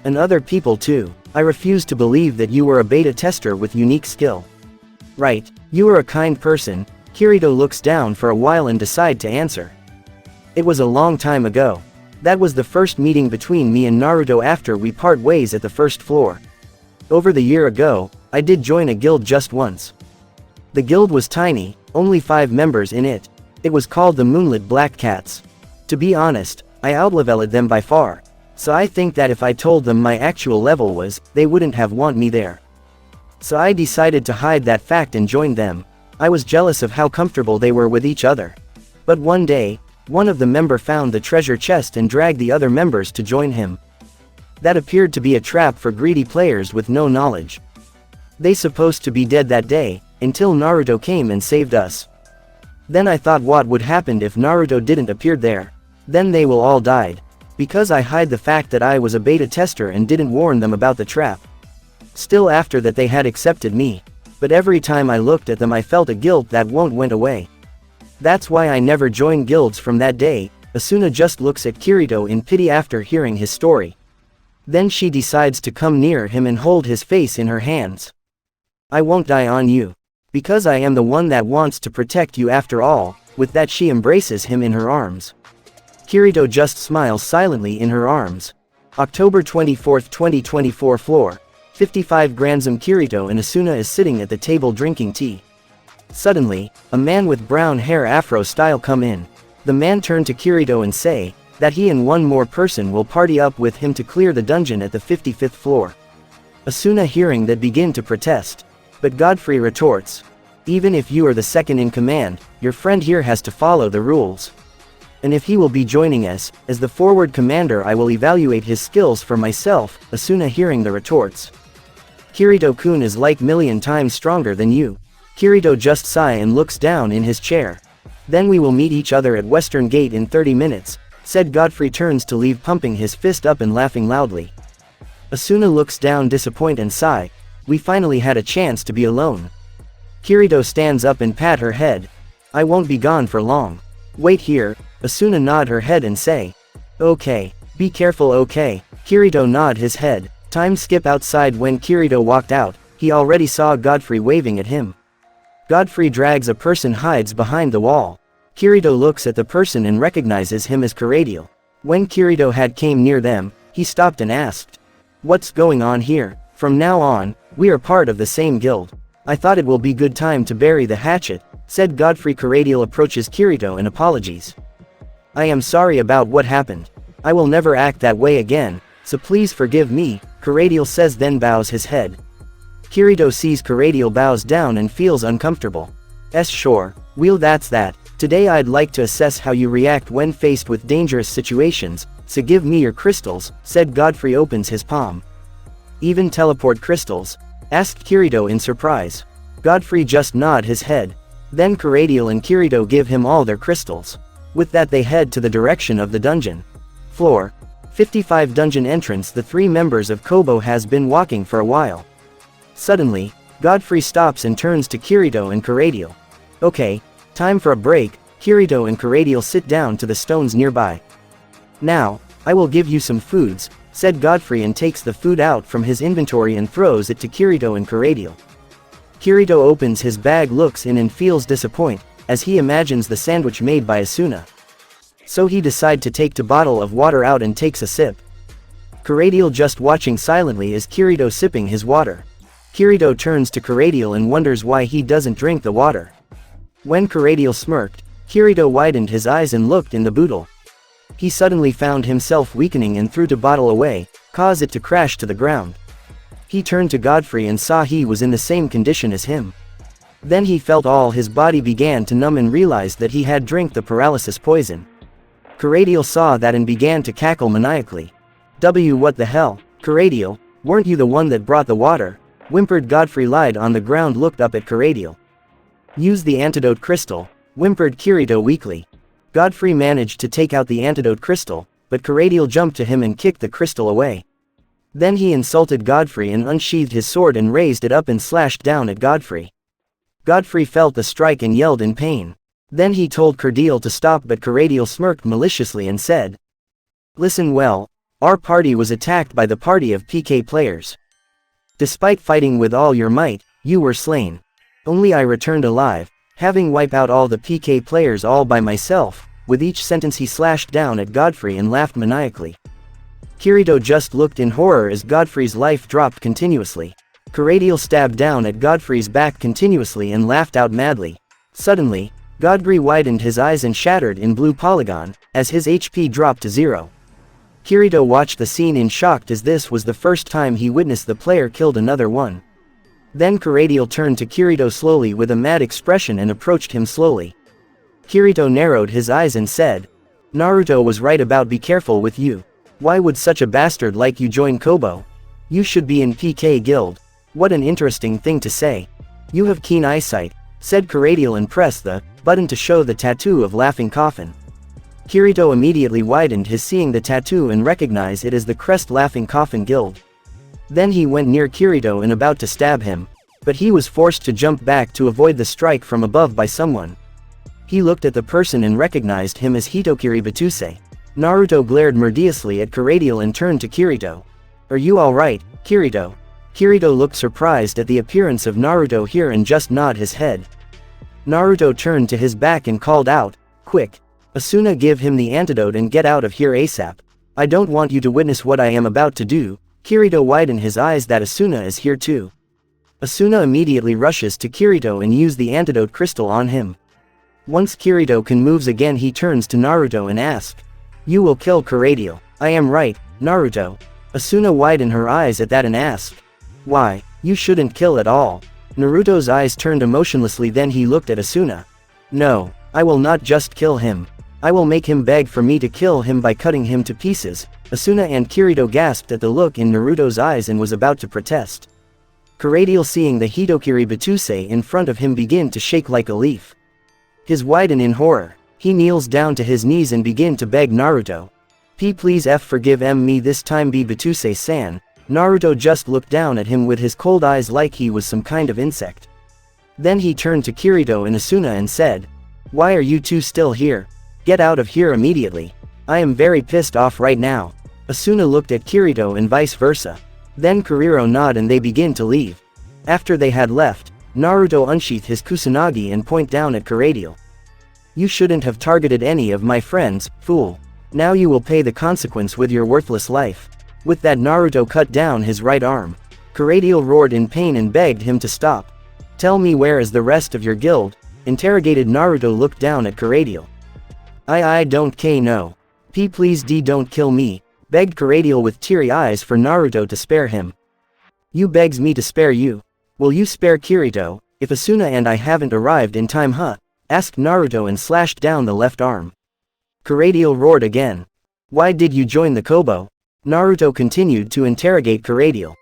And other people too. I refuse to believe that you were a beta tester with unique skill. Right, you are a kind person. Kirito looks down for a while and decide to answer. It was a long time ago. That was the first meeting between me and Naruto after we part ways at the first floor. Over the year ago, I did join a guild just once. The guild was tiny, only 5 members in it. It was called the Moonlit Black Cats. To be honest, I outleveled them by far. So I think that if I told them my actual level was, they wouldn't have want me there. So I decided to hide that fact and joined them. I was jealous of how comfortable they were with each other. But one day, one of the members found the treasure chest and dragged the other members to join him. That appeared to be a trap for greedy players with no knowledge. They supposed to be dead that day, until Naruto came and saved us. Then I thought what would happen if Naruto didn't appear there. Then they will all died. Because I hide the fact that I was a beta tester and didn't warn them about the trap. Still, after that they had accepted me. But every time I looked at them I felt a guilt that went away. That's why I never joined guilds from that day. Asuna just looks at Kirito in pity after hearing his story. Then she decides to come near him and hold his face in her hands. I won't die on you. Because I am the one that wants to protect you after all. With that she embraces him in her arms. Kirito just smiles silently in her arms. October 24, 2024 Floor 55 Granzum. Kirito and Asuna is sitting at the table drinking tea. Suddenly, a man with brown hair afro style come in. The man turned to Kirito and say, that he and one more person will party up with him to clear the dungeon at the 55th floor. Asuna hearing that begin to protest. But Godfrey retorts. Even if you are the second in command, your friend here has to follow the rules. And if he will be joining us, as the forward commander I will evaluate his skills for myself. Asuna hearing the retorts. Kirito-kun is like million times stronger than you. Kirito just sigh and looks down in his chair. Then we will meet each other at Western Gate in 30 minutes, said Godfrey turns to leave, pumping his fist up and laughing loudly. Asuna looks down disappointed and sigh. We finally had a chance to be alone. Kirito stands up and pat her head. I won't be gone for long. Wait here. Asuna nod her head and say. Okay. Be careful, okay. Kirito nod his head. Time skip outside. When Kirito walked out, he already saw Godfrey waving at him. Godfrey drags a person, hides behind the wall. Kirito looks at the person and recognizes him as Kiradiel. When Kirito had came near them, he stopped and asked. What's going on here? From now on, we are part of the same guild. I thought it will be good time to bury the hatchet, said Godfrey. Kiradiel approaches Kirito and apologies. I am sorry about what happened. I will never act that way again, so please forgive me, Kiradiel says, then bows his head. Kirito sees Kiradiel bows down and feels uncomfortable. Sure, well, that's that. Today I'd like to assess how you react when faced with dangerous situations, so give me your crystals, said Godfrey. Opens his palm. Even teleport crystals? Asked Kirito in surprise. Godfrey just nod his head. Then Kiradiel and Kirito give him all their crystals. With that they head to the direction of the dungeon. Floor 55 dungeon entrance. The three members of Kobo has been walking for a while. Suddenly, Godfrey stops and turns to Kirito and Kirito. Okay, time for a break. Kirito and Kirito sit down to the stones nearby. Now, I will give you some foods, said Godfrey and takes the food out from his inventory and throws it to Kirito and Kirito. Kirito opens his bag, looks in and feels disappointed, as he imagines the sandwich made by Asuna. So he decides to take the bottle of water out and takes a sip. Kirito just watching silently as Kirito sipping his water. Kirito turns to Kirito and wonders why he doesn't drink the water. When Kirito smirked, Kirito widened his eyes and looked in the bottle. He suddenly found himself weakening and threw the bottle away, caused it to crash to the ground. He turned to Godfrey and saw he was in the same condition as him. Then he felt all his body began to numb and realized that he had drank the paralysis poison. Kirito saw that and began to cackle maniacally. What the hell, Kirito, weren't you the one that brought the water? Whimpered Godfrey. Lied on the ground, looked up at Kirito. Use the antidote crystal, whimpered Kirito weakly. Godfrey managed to take out the antidote crystal, but Kirito jumped to him and kicked the crystal away. Then he insulted Godfrey and unsheathed his sword and raised it up and slashed down at Godfrey. Godfrey felt the strike and yelled in pain. Then he told Kirito to stop, but Kirito smirked maliciously and said, "Listen well, our party was attacked by the party of PK players. Despite fighting with all your might, you were slain. Only I returned alive, having wiped out all the PK players all by myself." With each sentence he slashed down at Godfrey and laughed maniacally. Kirito just looked in horror as Godfrey's life dropped continuously. Kirito stabbed down at Godfrey's back continuously and laughed out madly. Suddenly, Godfrey widened his eyes and shattered in blue polygon, as his HP dropped to 0. Kirito watched the scene in shock as this was the first time he witnessed the player killed another one. Then Kirito turned to Kirito slowly with a mad expression and approached him slowly. Kirito narrowed his eyes and said, "Naruto was right about be careful with you. Why would such a bastard like you join Kobo? You should be in PK guild. What an interesting thing to say. You have keen eyesight," said Kirito and pressed the button to show the tattoo of Laughing Coffin. Kirito immediately widened his seeing the tattoo and recognized it as the crest Laughing Coffin Guild. Then he went near Kirito and about to stab him, but he was forced to jump back to avoid the strike from above by someone. He looked at the person and recognized him as Hitokiri Battousai. Naruto glared murderously at Kirito and turned to Kirito. "Are you alright, Kirito?" Kirito looked surprised at the appearance of Naruto here and just nodded his head. Naruto turned to his back and called out, "Quick! Asuna, give him the antidote and get out of here ASAP. I don't want you to witness what I am about to do." Kirito widened his eyes that Asuna is here too. Asuna immediately rushes to Kirito and uses the antidote crystal on him. Once Kirito can move again, he turns to Naruto and asks, "You will kill Kirito?" "I am right, Naruto." Asuna widened her eyes at that and asked, "Why, you shouldn't kill at all." Naruto's eyes turned emotionlessly, then he looked at Asuna. "No, I will not just kill him. I will make him beg for me to kill him by cutting him to pieces." Asuna and Kirito gasped at the look in Naruto's eyes and was about to protest. Kirito, seeing the Hitokiri Battousai in front of him, begin to shake like a leaf. His widen in horror. He kneels down to his knees and begin to beg Naruto. Please forgive me this time, be Battousai-san." Naruto just looked down at him with his cold eyes like he was some kind of insect. Then he turned to Kirito and Asuna and said, "Why are you two still here? Get out of here immediately. I am very pissed off right now." Asuna looked at Kirito and vice versa. Then Kirito nodded and they begin to leave. After they had left, Naruto unsheathed his kusanagi and pointed down at Kirito. "You shouldn't have targeted any of my friends, fool. Now you will pay the consequence with your worthless life." With that, Naruto cut down his right arm. Kirito roared in pain and begged him to stop. "Tell me, where is the rest of your guild?" interrogated Naruto. Looked down at Kirito. I don't know. Please don't kill me," begged Kirito with teary eyes for Naruto to spare him. "You begs me to spare you? Will you spare Kirito, if Asuna and I haven't arrived in time, huh?" asked Naruto and slashed down the left arm. Kirito roared again. "Why did you join the Kobo?" Naruto continued to interrogate Kirito.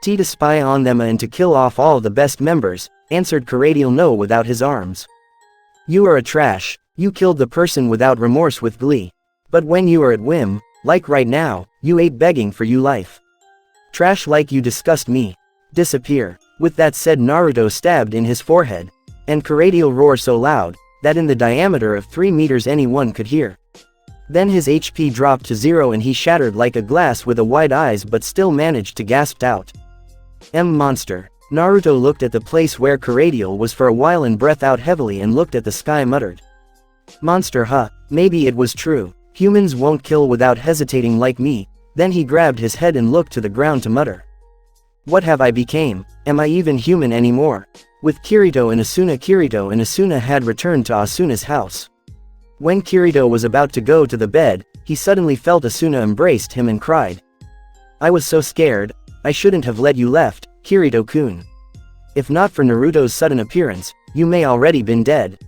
"To spy on them and to kill off all the best members," answered Kirito. "No, without his arms. You are a trash. You killed the person without remorse with glee. But when you are at whim, Like right now, you ain't begging for you life. Trash like you disgust me. Disappear. With that said, Naruto stabbed in his forehead. And Kirito roared so loud, that in the diameter of 3 meters anyone could hear. Then his HP dropped to 0 and he shattered like a glass with a wide eyes but still managed to gasp out. Monster. Naruto looked at the place where Kirito was for a while and breathed out heavily and looked at the sky muttered. Monster huh, maybe it was true. Humans won't kill without hesitating like me. Then he grabbed his head and looked to the ground to mutter. What have I became? Am I even human anymore? With Kirito and Asuna had returned to Asuna's house. When Kirito was about to go to the bed, he suddenly felt Asuna embraced him and cried. I was so scared, I shouldn't have let you left, Kirito-kun. If not for Naruto's sudden appearance, you may already been dead.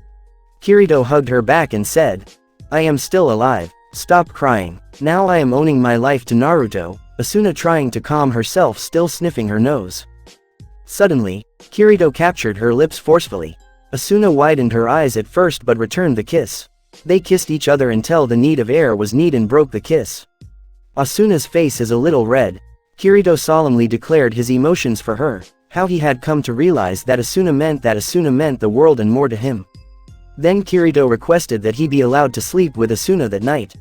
Kirito hugged her back and said, I am still alive, stop crying, now I am owning my life to Naruto, Asuna trying to calm herself still sniffing her nose. Suddenly, Kirito captured her lips forcefully. Asuna widened her eyes at first but returned the kiss. They kissed each other until the need of air was needed and broke the kiss. Asuna's face is a little red. Kirito solemnly declared his emotions for her, how he had come to realize that Asuna meant the world and more to him. Then Kirito requested that he be allowed to sleep with Asuna that night.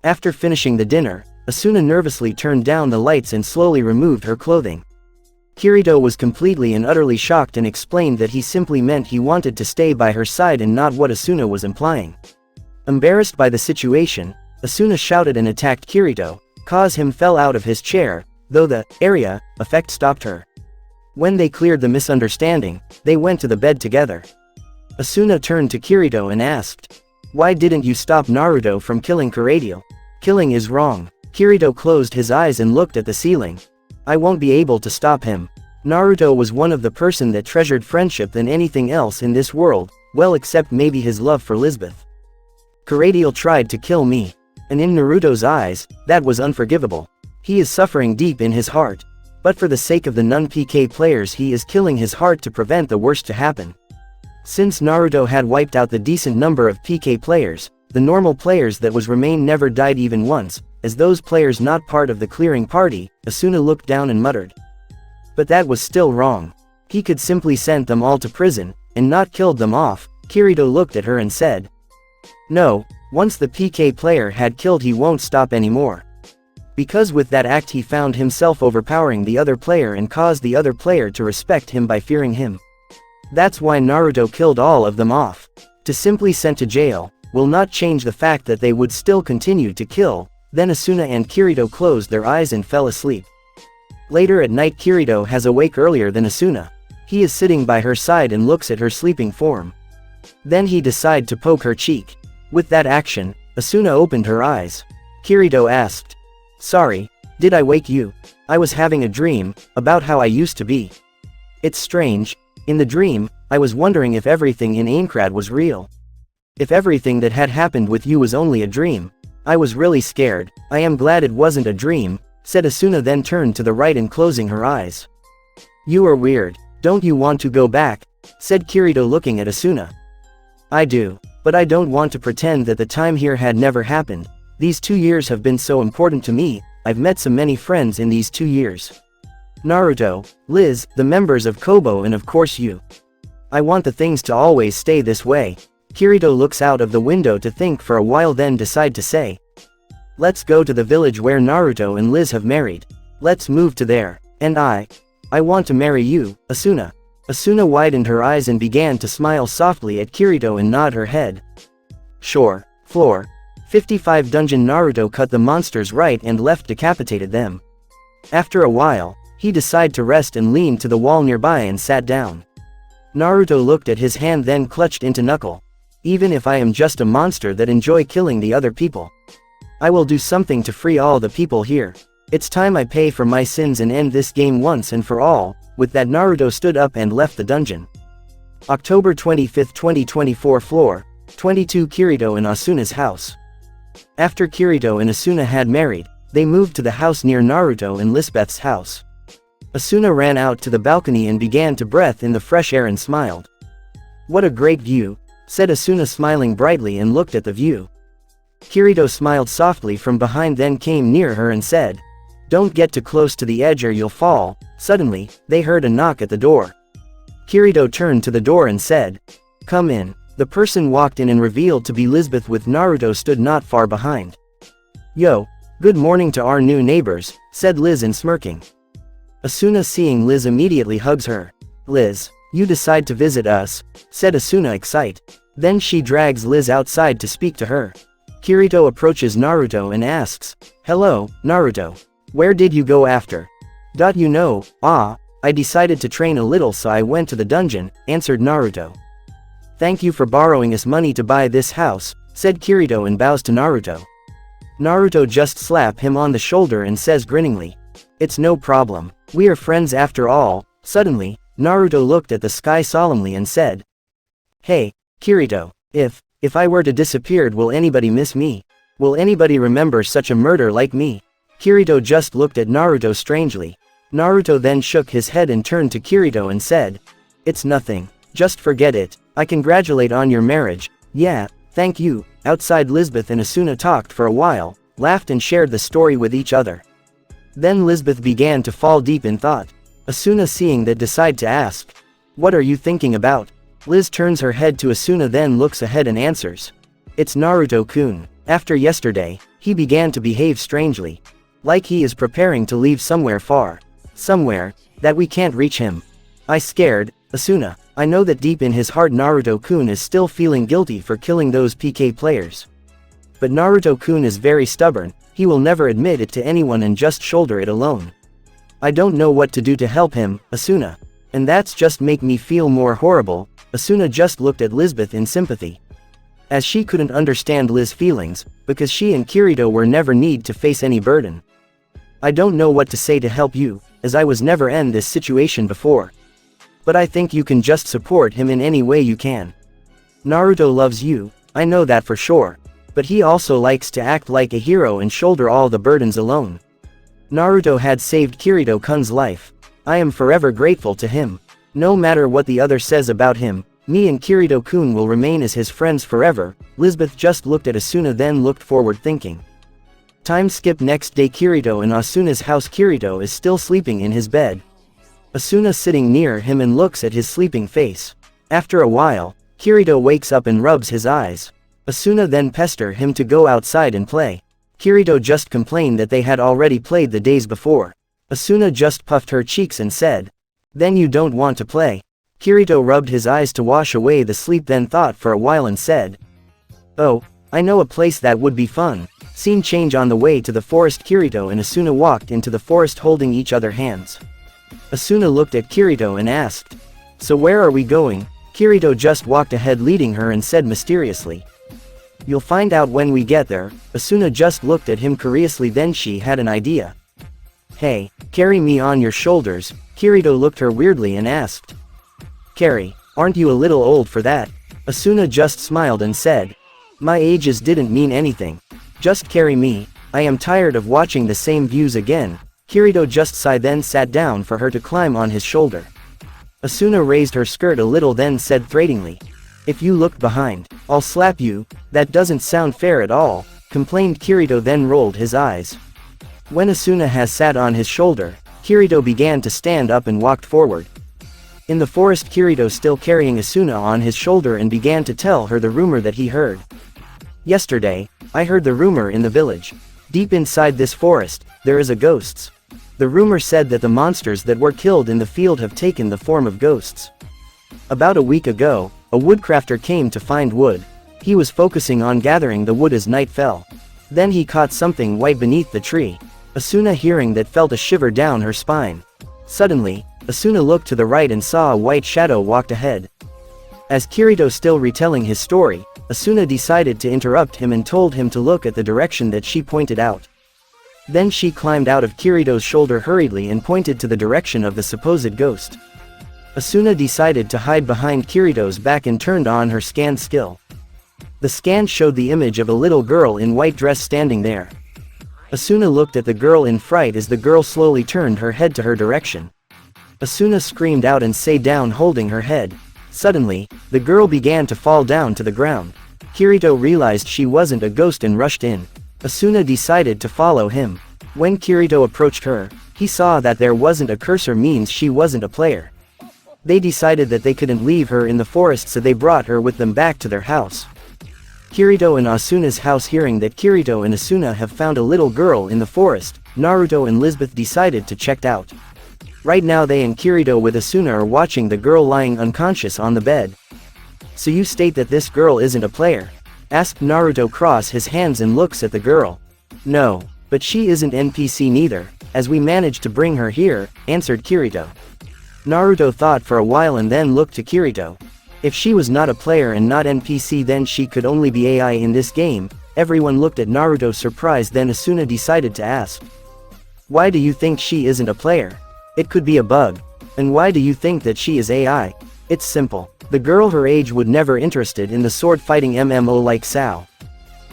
After finishing the dinner, Asuna nervously turned down the lights and slowly removed her clothing. Kirito was completely and utterly shocked and explained that he simply meant he wanted to stay by her side and not what Asuna was implying. Embarrassed by the situation, Asuna shouted and attacked Kirito, cause him fell out of his chair, though the area effect stopped her. When they cleared the misunderstanding, they went to the bed together. Asuna turned to Kirito and asked, why didn't you stop Naruto from killing Kirito? Killing is wrong. Kirito closed his eyes and looked at the ceiling. I won't be able to stop him. Naruto was one of the person that treasured friendship than anything else in this world, well except maybe his love for Lisbeth. Kirito tried to kill me. And in Naruto's eyes, that was unforgivable. He is suffering deep in his heart. But for the sake of the non-PK players he is killing his heart to prevent the worst to happen. Since Naruto had wiped out the decent number of PK players, the normal players that was remained never died even once, as those players not part of the clearing party, Asuna looked down and muttered. But that was still wrong. He could simply send them all to prison, and not killed them off. Kirito looked at her and said. No, once the PK player had killed he won't stop anymore. Because with that act he found himself overpowering the other player and caused the other player to respect him by fearing him. That's why Naruto killed all of them off. To simply sent to jail, will not change the fact that they would still continue to kill. Then Asuna and Kirito closed their eyes and fell asleep. Later at night Kirito has awake earlier than Asuna. He is sitting by her side and looks at her sleeping form. Then he decide to poke her cheek. With that action, Asuna opened her eyes. Kirito asked. Sorry, did I wake you? I was having a dream, about how I used to be. It's strange, in the dream, I was wondering if everything in Aincrad was real. If everything that had happened with you was only a dream. I was really scared. I am glad it wasn't a dream, said Asuna then turned to the right and closing her eyes. You are weird, don't you want to go back? Said Kirito looking at Asuna. I do, but I don't want to pretend that the time here had never happened. These 2 years have been so important to me, I've met so many friends in these 2 years. Naruto, Liz, the members of Kobo and of course you. I want the things to always stay this way. Kirito looks out of the window to think for a while then decide to say. Let's go to the village where Naruto and Liz have married. Let's move to there. And I want to marry you, Asuna. Asuna widened her eyes and began to smile softly at Kirito and nod her head. Sure. Floor. 55 Dungeon. Naruto cut the monsters right and left decapitated them. After a while, he decided to rest and leaned to the wall nearby and sat down. Naruto looked at his hand then clutched into knuckle. Even if I am just a monster that enjoy killing the other people, I will do something to free all the people here. It's time I pay for my sins and end this game once and for all. With that Naruto stood up and left the dungeon. October 25, 2024. Floor 22. Kirito and Asuna's house. After Kirito and Asuna had married, they moved to the house near Naruto and Lisbeth's house. Asuna ran out to the balcony and began to breathe in the fresh air and smiled. What a great view, said Asuna smiling brightly and looked at the view. Kirito smiled softly from behind, then came near her and said, "Don't get too close to the edge or you'll fall." Suddenly, they heard a knock at the door. Kirito turned to the door and said, "Come in." The person walked in and revealed to be Lisbeth, with Naruto stood not far behind. "Yo, good morning to our new neighbors," said Liz in smirking. Asuna, seeing Liz, immediately hugs her. "Liz, you decide to visit us," said Asuna excited. Then she drags Liz outside to speak to her. Kirito approaches Naruto and asks, "Hello, Naruto. Where did you go after?" "You know, I decided to train a little, so I went to the dungeon," answered Naruto. "Thank you for borrowing us money to buy this house," said Kirito and bows to Naruto. Naruto just slaps him on the shoulder and says grinningly, "It's no problem. We are friends after all." Suddenly, Naruto looked at the sky solemnly and said, "Hey, Kirito, if I were to disappear, will anybody miss me? Will anybody remember such a murder like me?" Kirito just looked at Naruto strangely. Naruto then shook his head and turned to Kirito and said, "It's nothing. Just forget it. I congratulate on your marriage." "Yeah, thank you." Outside, Lisbeth and Asuna talked for a while, laughed and shared the story with each other. Then Lisbeth began to fall deep in thought. Asuna, seeing that, decided to ask, "What are you thinking about?" Liz turns her head to Asuna, then looks ahead and answers, "It's Naruto-kun. After yesterday, he began to behave strangely. Like he is preparing to leave somewhere far. Somewhere that we can't reach him. I scared, Asuna. I know that deep in his heart Naruto-kun is still feeling guilty for killing those PK players. But Naruto-kun is very stubborn. He will never admit it to anyone and just shoulder it alone. I don't know what to do to help him, Asuna. And that's just make me feel more horrible." Asuna just looked at Lisbeth in sympathy, as she couldn't understand Liz's feelings, because she and Kirito were never need to face any burden. "I don't know what to say to help you, as I was never in this situation before. But I think you can just support him in any way you can. Naruto loves you, I know that for sure. But he also likes to act like a hero and shoulder all the burdens alone. Naruto had saved Kirito-kun's life. I am forever grateful to him. No matter what the other says about him, me and Kirito-kun will remain as his friends forever." Lisbeth just looked at Asuna, then looked forward thinking. Time skip. Next day, Kirito in Asuna's house. Kirito is still sleeping in his bed. Asuna sitting near him and looks at his sleeping face. After a while, Kirito wakes up and rubs his eyes. Asuna then pester him to go outside and play. Kirito just complained that they had already played the days before. Asuna just puffed her cheeks and said, "Then you don't want to play?" Kirito rubbed his eyes to wash away the sleep, then thought for a while and said, "Oh, I know a place that would be fun." Scene change. On the way to the forest, Kirito and Asuna walked into the forest holding each other hands. Asuna looked at Kirito and asked, "So where are we going?" Kirito just walked ahead leading her and said mysteriously, "You'll find out when we get there." Asuna just looked at him curiously, then she had an idea. "Hey, carry me on your shoulders." Kirito looked her weirdly and asked, "Carry, aren't you a little old for that?" Asuna just smiled and said, "My ages didn't mean anything. Just carry me. I am tired of watching the same views again." Kirito just sighed, then sat down for her to climb on his shoulder. Asuna raised her skirt a little, then said threateningly, "If you look behind, I'll slap you." "That doesn't sound fair at all," complained Kirito, then rolled his eyes. When Asuna has sat on his shoulder, Kirito began to stand up and walked forward. In the forest, Kirito still carrying Asuna on his shoulder and began to tell her the rumor that he heard. "Yesterday, I heard the rumor in the village. Deep inside this forest, there is a ghosts. The rumor said that the monsters that were killed in the field have taken the form of ghosts. About a week ago, a woodcrafter came to find wood. He was focusing on gathering the wood as night fell. Then he caught something white beneath the tree. Asuna, hearing that, felt a shiver down her spine. Suddenly, Asuna looked to the right and saw a white shadow walked ahead. As Kirito still retelling his story, Asuna decided to interrupt him and told him to look at the direction that she pointed out. Then she climbed out of Kirito's shoulder hurriedly and pointed to the direction of the supposed ghost. Asuna decided to hide behind Kirito's back and turned on her scan skill. The scan showed the image of a little girl in white dress standing there. Asuna looked at the girl in fright as the girl slowly turned her head to her direction. Asuna screamed out and sat down holding her head. Suddenly, the girl began to fall down to the ground. Kirito realized she wasn't a ghost and rushed in. Asuna decided to follow him. When Kirito approached her, he saw that there wasn't a cursor, means she wasn't a player. They decided that they couldn't leave her in the forest, so they brought her with them back to their house. Kirito and Asuna's house. Hearing that Kirito and Asuna have found a little girl in the forest, Naruto and Lisbeth decided to check out. Right now they and Kirito with Asuna are watching the girl lying unconscious on the bed. So you state that this girl isn't a player? Asked Naruto. Cross his hands and looks at the girl. No, but she isn't NPC neither, as we managed to bring her here, answered Kirito. Naruto thought for a while and then looked to Kirito. If she was not a player and not NPC, then she could only be AI in this game. Everyone looked at Naruto surprised. Then Asuna decided to ask. Why do you think she isn't a player? It could be a bug. And why do you think that she is AI? It's simple. The girl her age would never interested in the sword fighting MMO like Sao.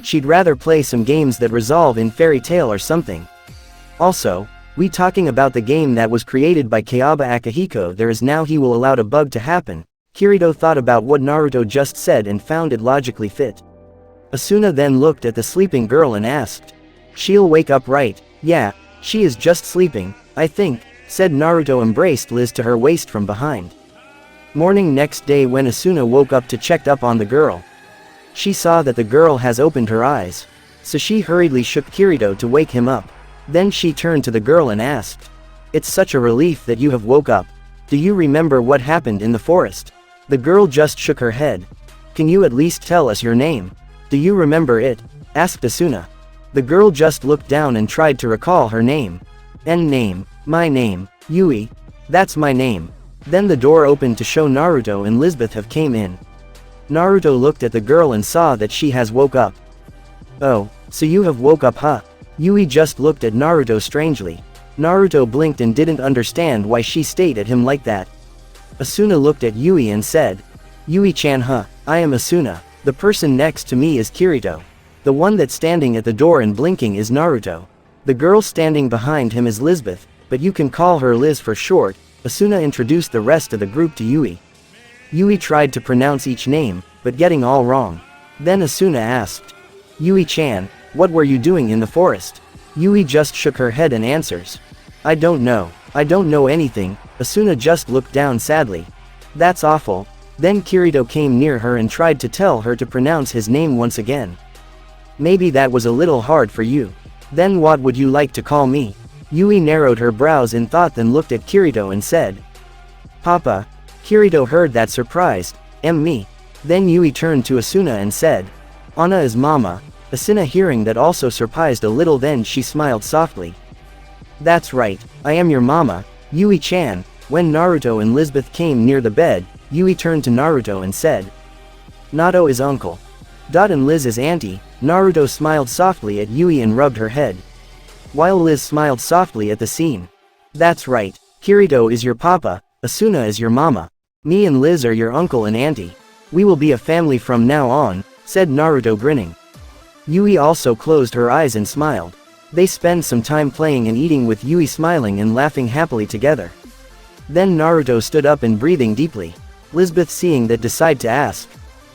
She'd rather play some games that resolve in fairy tale or something. Also, we talking about the game that was created by Kayaba Akihiko. There is now he will allow a bug to happen. Kirito thought about what Naruto just said and found it logically fit. Asuna then looked at the sleeping girl and asked. She'll wake up, right? Yeah, she is just sleeping, I think, said Naruto. Embraced Liz to her waist from behind. Morning next day when Asuna woke up to check up on the girl. She saw that the girl has opened her eyes. So she hurriedly shook Kirito to wake him up. Then she turned to the girl and asked. It's such a relief that you have woke up. Do you remember what happened in the forest? The girl just shook her head. Can you at least tell us your name? Do you remember it? Asked Asuna. The girl just looked down and tried to recall her name. Name, my name, Yui. That's my name. Then the door opened to show Naruto and Lisbeth have came in. Naruto looked at the girl and saw that she has woke up. Oh, so you have woke up, huh? Yui just looked at Naruto strangely. Naruto blinked and didn't understand why she stared at him like that. Asuna looked at Yui and said, Yui-chan, huh? I am Asuna. The person next to me is Kirito. The one that's standing at the door and blinking is Naruto. The girl standing behind him is Lisbeth, but you can call her Liz for short. Asuna introduced the rest of the group to Yui. Yui tried to pronounce each name, but getting all wrong. Then Asuna asked, Yui-chan, what were you doing in the forest? Yui just shook her head and answers. I don't know. I don't know anything. Asuna just looked down sadly. That's awful. Then Kirito came near her and tried to tell her to pronounce his name once again. Maybe that was a little hard for you. Then what would you like to call me? Yui narrowed her brows in thought, then looked at Kirito and said. Papa. Kirito heard that surprised. Me. Then Yui turned to Asuna and said. Anna is mama. Asuna hearing that also surprised a little, then she smiled softly. That's right, I am your mama, Yui-chan. When Naruto and Lisbeth came near the bed, Yui turned to Naruto and said. Nato is uncle. And Liz is auntie. Naruto smiled softly at Yui and rubbed her head. While Liz smiled softly at the scene. That's right, Kirito is your papa, Asuna is your mama. Me and Liz are your uncle and auntie. We will be a family from now on, said Naruto grinning. Yui also closed her eyes and smiled. They spend some time playing and eating with Yui smiling and laughing happily together. Then Naruto stood up and breathing deeply. Lisbeth seeing that decided to ask.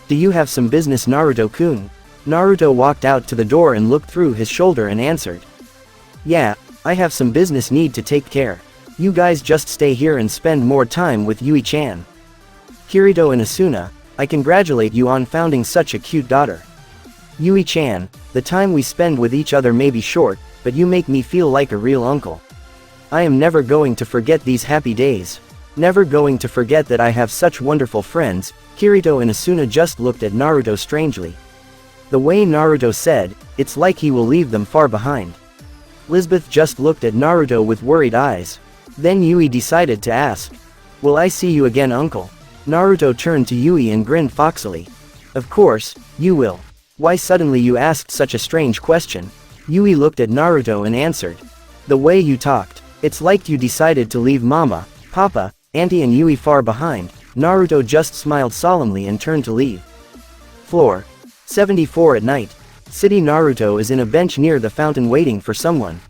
Do you have some business, Naruto-kun? Naruto walked out to the door and looked through his shoulder and answered. Yeah, I have some business need to take care. You guys just stay here and spend more time with Yui-chan. Kirito and Asuna, I congratulate you on founding such a cute daughter. Yui-chan, the time we spend with each other may be short, but you make me feel like a real uncle. I am never going to forget these happy days. Never going to forget that I have such wonderful friends. Kirito and Asuna just looked at Naruto strangely. The way Naruto said, it's like he will leave them far behind. Lisbeth just looked at Naruto with worried eyes. Then Yui decided to ask. Will I see you again, uncle? Naruto turned to Yui and grinned foxily. Of course, you will. Why suddenly you asked such a strange question? Yui looked at Naruto and answered. The way you talked, it's like you decided to leave mama, papa, auntie and Yui far behind. Naruto just smiled solemnly and turned to leave. Floor 74 at night. City. Naruto is in a bench near the fountain waiting for someone.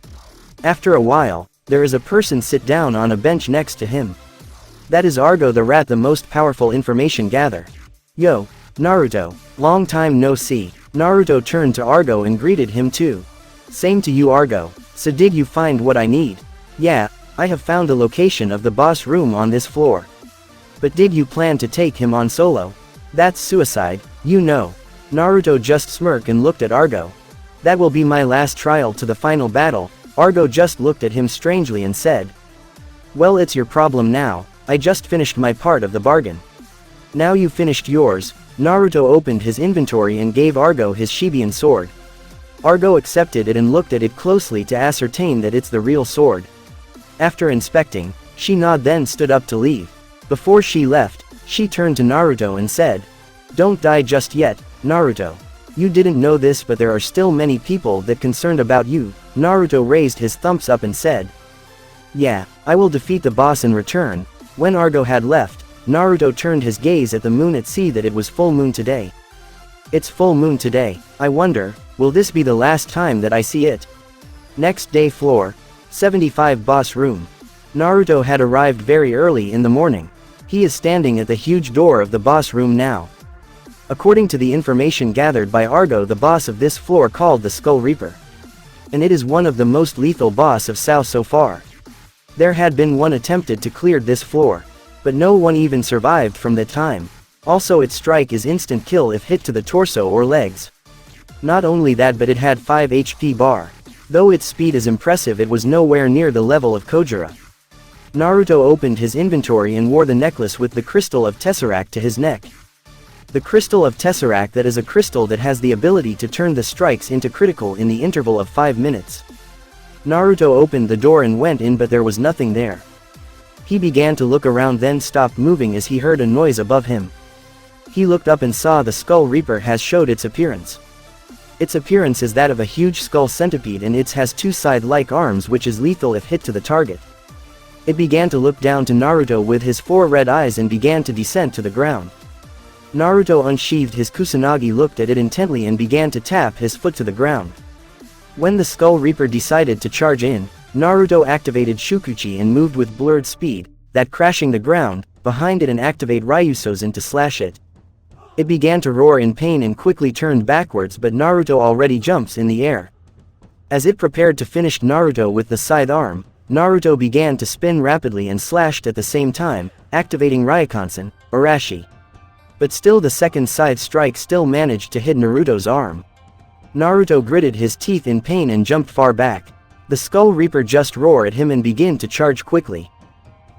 After a while, there is a person sit down on a bench next to him. That is Argo the rat, the most powerful information gather. Yo, Naruto, long time no see. Naruto turned to Argo and greeted him too. Same to you Argo, so did you find what I need? Yeah, I have found the location of the boss room on this floor. But did you plan to take him on solo? That's suicide, you know. Naruto just smirked and looked at Argo. That will be my last trial to the final battle. Argo just looked at him strangely and said. Well, it's your problem now, I just finished my part of the bargain. Now you finished yours. Naruto opened his inventory and gave Argo his Shibian sword. Argo accepted it and looked at it closely to ascertain that it's the real sword. After inspecting, she nodded then stood up to leave. Before she left, she turned to Naruto and said, Don't die just yet, Naruto. You didn't know this but there are still many people that concerned about you. Naruto raised his thumbs up and said, Yeah, I will defeat the boss in return. When Argo had left, Naruto turned his gaze at the moon and see that it was full moon today. It's full moon today, I wonder, will this be the last time that I see it? Next day floor, 75 boss room. Naruto had arrived very early in the morning. He is standing at the huge door of the boss room now. According to the information gathered by Argo, the boss of this floor called the Skull Reaper. And it is one of the most lethal boss of Sao so far. There had been one attempted to clear this floor, but no one even survived from that time. Also its strike is instant kill if hit to the torso or legs. Not only that but it had 5 HP bar. Though its speed is impressive it was nowhere near the level of Kojira. Naruto opened his inventory and wore the necklace with the crystal of Tesseract to his neck. The crystal of Tesseract, that is a crystal that has the ability to turn the strikes into critical in the interval of 5 minutes. Naruto opened the door and went in but there was nothing there. He began to look around then stopped moving as he heard a noise above him. He looked up and saw the Skull Reaper has showed its appearance. Its appearance is that of a huge skull centipede and it has 2 side-like arms which is lethal if hit to the target. It began to look down to Naruto with his 4 red eyes and began to descend to the ground. Naruto unsheathed his kusanagi, looked at it intently and began to tap his foot to the ground. When the Skull Reaper decided to charge in, Naruto activated Shukuchi and moved with blurred speed, that crashing the ground, behind it and activate Ryutsuzan to slash it. It began to roar in pain and quickly turned backwards but Naruto already jumps in the air. As it prepared to finish Naruto with the scythe arm, Naruto began to spin rapidly and slashed at the same time, activating Ryokansen, Arashi. But still the second scythe strike still managed to hit Naruto's arm. Naruto gritted his teeth in pain and jumped far back. The Skull Reaper just roared at him and began to charge quickly.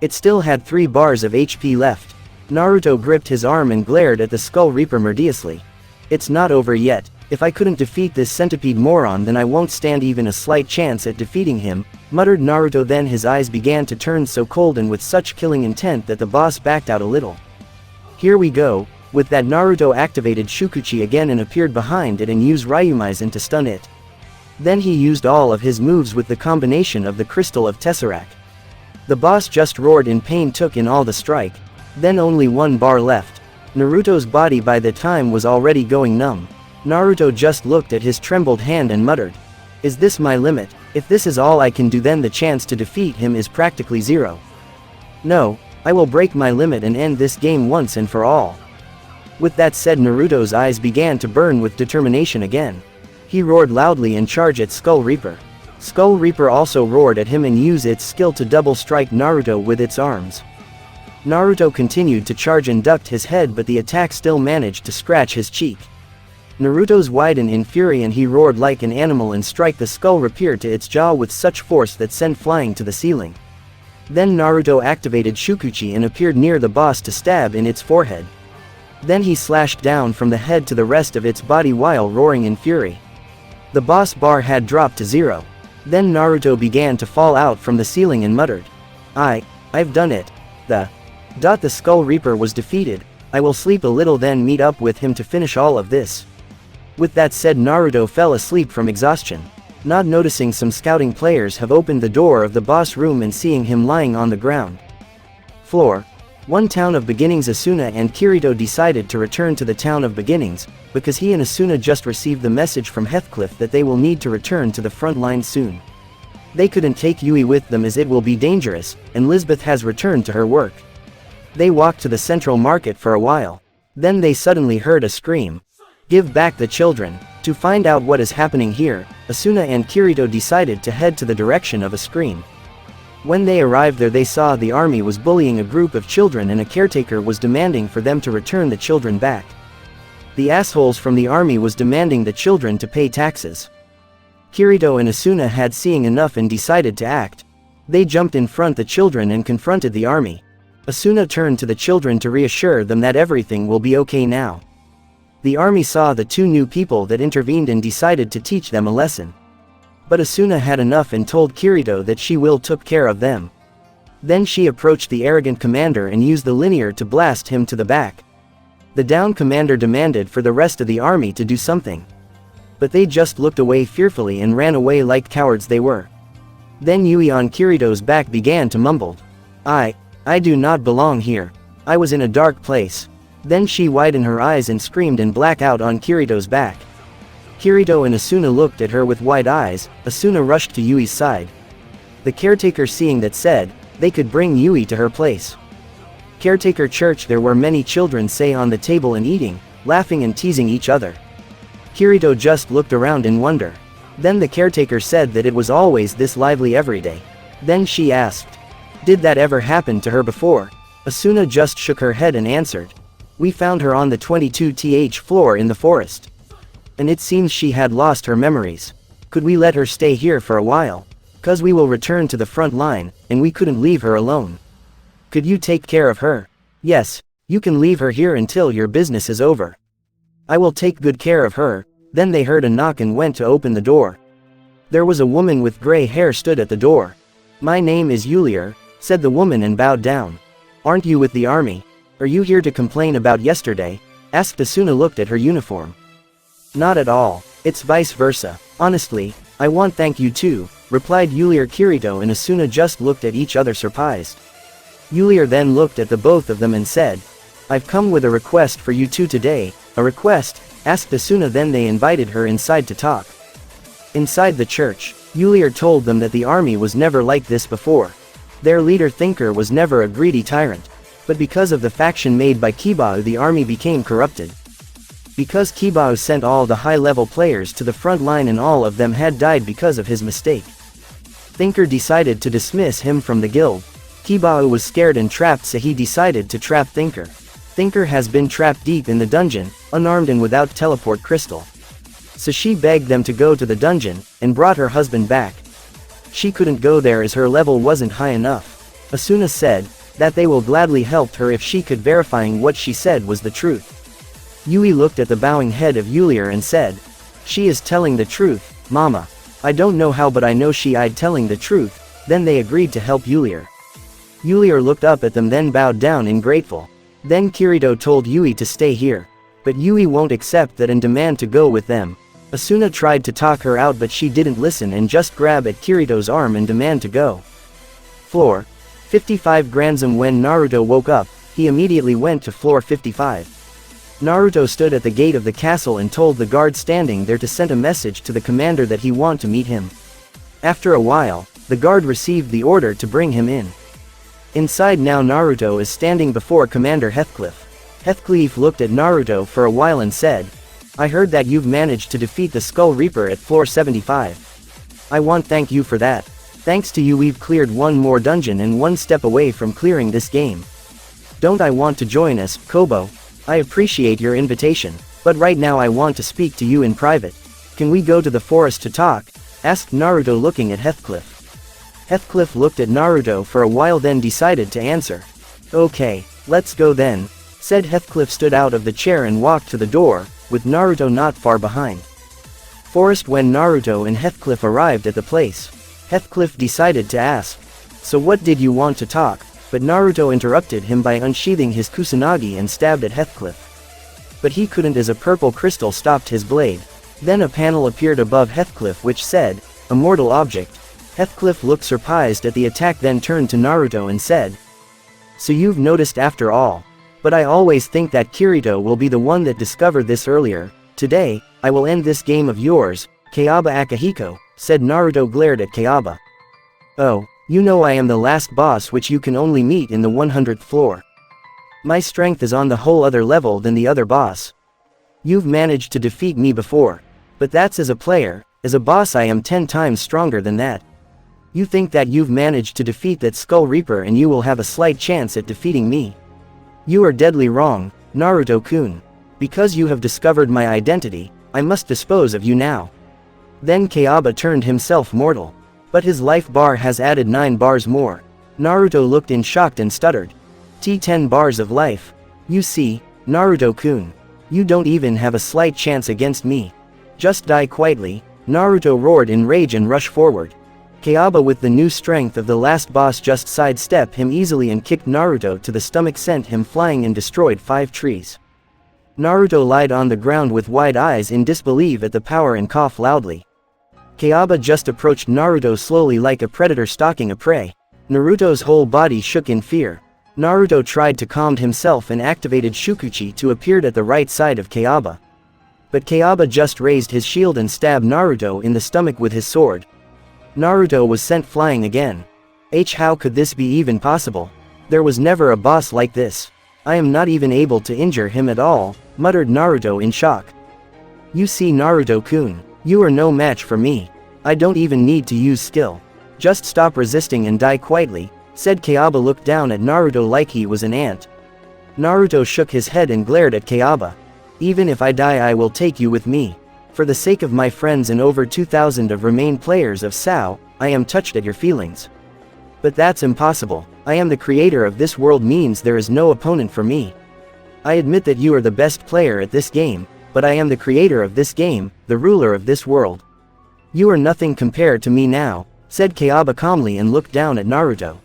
It still had 3 bars of HP left. Naruto gripped his arm and glared at the Skull Reaper murderously. It's not over yet. If I couldn't defeat this centipede moron then I won't stand even a slight chance at defeating him, muttered Naruto. Then his eyes began to turn so cold and with such killing intent that the boss backed out a little. Here we go. With that Naruto activated Shukuchi again and appeared behind it and used Ryutsuzan to stun it. Then he used all of his moves with the combination of the crystal of Tesseract. The boss just roared in pain, took in all the strike. Then only 1 bar left. Naruto's body by the time was already going numb. Naruto just looked at his trembled hand and muttered. Is this my limit? If this is all I can do then the chance to defeat him is practically 0. No, I will break my limit and end this game once and for all. With that said, Naruto's eyes began to burn with determination again. He roared loudly and charged at Skull Reaper. Skull Reaper also roared at him and used its skill to double strike Naruto with its arms. Naruto continued to charge and ducked his head but the attack still managed to scratch his cheek. Naruto's widened in fury and he roared like an animal and strike the Skull Reaper to its jaw with such force that sent flying to the ceiling. Then Naruto activated Shukuchi and appeared near the boss to stab in its forehead. Then he slashed down from the head to the rest of its body while roaring in fury. The boss bar had dropped to 0. Then Naruto began to fall out from the ceiling and muttered. I've done it. The Skull Reaper was defeated. I will sleep a little then meet up with him to finish all of this. With that said, Naruto fell asleep from exhaustion. Not noticing some scouting players have opened the door of the boss room and seeing him lying on the ground. Floor. One Town of Beginnings. Asuna and Kirito decided to return to the Town of Beginnings, because he and Asuna just received the message from Heathcliff that they will need to return to the front line soon. They couldn't take Yui with them as it will be dangerous, and Lisbeth has returned to her work. They walked to the central market for a while. Then they suddenly heard a scream. Give back the children. To find out what is happening here, Asuna and Kirito decided to head to the direction of a scream. When they arrived there they saw the army was bullying a group of children and a caretaker was demanding for them to return the children back. The assholes from the army was demanding the children to pay taxes. Kirito and Asuna had seen enough and decided to act. They jumped in front the children and confronted the army. Asuna turned to the children to reassure them that everything will be okay now. The army saw the two new people that intervened and decided to teach them a lesson. But Asuna had enough and told Kirito that she will took care of them. Then she approached the arrogant commander and used the linear to blast him to the back. The down commander demanded for the rest of the army to do something. But they just looked away fearfully and ran away like cowards they were. Then Yui on Kirito's back began to mumble. I do not belong here. I was in a dark place. Then she widened her eyes and screamed and black out on Kirito's back. Kirito and Asuna looked at her with wide eyes. Asuna rushed to Yui's side. The caretaker seeing that said, they could bring Yui to her place. Caretaker church there were many children say on the table and eating, laughing and teasing each other. Kirito just looked around in wonder. Then the caretaker said that it was always this lively every day. Then she asked, did that ever happen to her before? Asuna just shook her head and answered. We found her on the 22th floor in the forest. And it seems she had lost her memories. Could we let her stay here for a while? 'Cause we will return to the front line, and we couldn't leave her alone. Could you take care of her? Yes, you can leave her here until your business is over. I will take good care of her. Then they heard a knock and went to open the door. There was a woman with gray hair stood at the door. My name is Yulier, said the woman and bowed down. Aren't you with the army? Are you here to complain about yesterday? Asked Asuna looked at her uniform. Not at all, it's vice versa. Honestly, I want thank you too, replied Yulier. Kirito and Asuna just looked at each other surprised. Yulier then looked at the both of them and said, I've come with a request for you two today. A request? Asked Asuna. Then they invited her inside to talk. Inside the church, Yulier told them that the army was never like this before. Their leader Thinker was never a greedy tyrant. But because of the faction made by Kibao the army became corrupted. Because Kibao sent all the high-level players to the front line and all of them had died because of his mistake. Thinker decided to dismiss him from the guild. Kibao was scared and trapped so he decided to trap Thinker. Thinker has been trapped deep in the dungeon, unarmed and without teleport crystal. So she begged them to go to the dungeon, and brought her husband back. She couldn't go there as her level wasn't high enough. Asuna said, that they will gladly help her if she could verifying what she said was the truth. Yui looked at the bowing head of Yulier and said, she is telling the truth, mama. I don't know how but I know she-I'd telling the truth. Then they agreed to help Yulier. Yulier looked up at them then bowed down in grateful. Then Kirito told Yui to stay here. But Yui won't accept that and demand to go with them. Asuna tried to talk her out but she didn't listen and just grabbed at Kirito's arm and demand to go. Floor 55 Granzum. When Naruto woke up, he immediately went to floor 55. Naruto stood at the gate of the castle and told the guard standing there to send a message to the commander that he want to meet him. After a while, the guard received the order to bring him in. Inside now Naruto is standing before Commander Heathcliff. Heathcliff looked at Naruto for a while and said, I heard that you've managed to defeat the Skull Reaper at floor 75. I want thank you for that. Thanks to you we've cleared one more dungeon and one step away from clearing this game. Don't I want to join us, Kobo? I appreciate your invitation, but right now I want to speak to you in private. Can we go to the forest to talk? Asked Naruto looking at Heathcliff. Heathcliff looked at Naruto for a while then decided to answer. Okay, let's go then, said Heathcliff stood out of the chair and walked to the door, with Naruto not far behind. Forest. When Naruto and Heathcliff arrived at the place, Heathcliff decided to ask, so what did you want to talk? But Naruto interrupted him by unsheathing his kusanagi and stabbed at Heathcliff. But he couldn't as a purple crystal stopped his blade. Then a panel appeared above Heathcliff which said, a mortal object. Heathcliff looked surprised at the attack then turned to Naruto and said, so you've noticed after all. But I always think that Kirito will be the one that discovered this earlier. Today, I will end this game of yours, Kayaba Akihiko, said Naruto glared at Kayaba. Oh, you know I am the last boss which you can only meet in the 100th floor. My strength is on the whole other level than the other boss. You've managed to defeat me before. But that's as a player. As a boss I am 10 times stronger than that. You think that you've managed to defeat that Skull Reaper and you will have a slight chance at defeating me. You are deadly wrong, Naruto-kun. Because you have discovered my identity, I must dispose of you now. Then Kayaba turned himself mortal. But his life bar has added 9 bars more. Naruto looked in shocked and stuttered. T10 bars of life. You see, Naruto-kun. You don't even have a slight chance against me. Just die quietly. Naruto roared in rage and rushed forward. Kayaba with the new strength of the last boss just sidestepped him easily and kicked Naruto to the stomach, sent him flying and destroyed 5 trees. Naruto lied on the ground with wide eyes in disbelief at the power and coughed loudly. Kayaba just approached Naruto slowly like a predator stalking a prey. Naruto's whole body shook in fear. Naruto tried to calm himself and activated Shukuchi to appear at the right side of Kayaba. But Kayaba just raised his shield and stabbed Naruto in the stomach with his sword. Naruto was sent flying again. How could this be even possible? There was never a boss like this. I am not even able to injure him at all, muttered Naruto in shock. You see, Naruto-kun, you are no match for me. I don't even need to use skill. Just stop resisting and die quietly, said Kayaba. Looked down at Naruto like he was an ant. Naruto shook his head and glared at Kayaba. Even if I die I will take you with me. For the sake of my friends and over 2,000 of remain players of SAO, I am touched at your feelings. But that's impossible. I am the creator of this world, means there is no opponent for me. I admit that you are the best player at this game, but I am the creator of this game, the ruler of this world. You are nothing compared to me now, said Kayaba calmly and looked down at Naruto.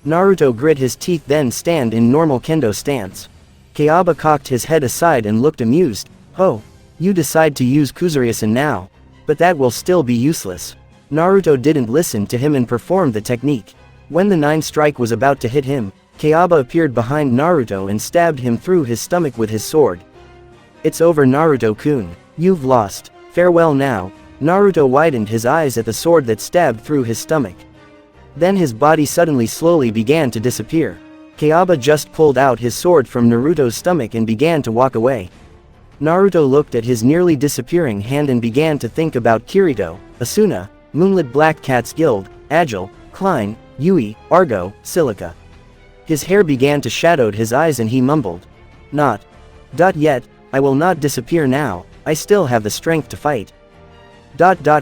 Naruto grit his teeth, then stand in normal kendo stance. Kayaba cocked his head aside and looked amused. Oh, you decide to use Kuzuriasen now. But that will still be useless. Naruto didn't listen to him and performed the technique. When the 9th strike was about to hit him, Kayaba appeared behind Naruto and stabbed him through his stomach with his sword. It's over, Naruto-kun. You've lost. Farewell now. Naruto widened his eyes at the sword that stabbed through his stomach. Then his body suddenly slowly began to disappear. Kayaba just pulled out his sword from Naruto's stomach and began to walk away. Naruto looked at his nearly disappearing hand and began to think about Kirito, Asuna, Moonlit Black Cat's Guild, Agile, Klein, Yui, Argo, Silica. His hair began to shadow his eyes and he mumbled. Not yet, I will not disappear now, I still have the strength to fight.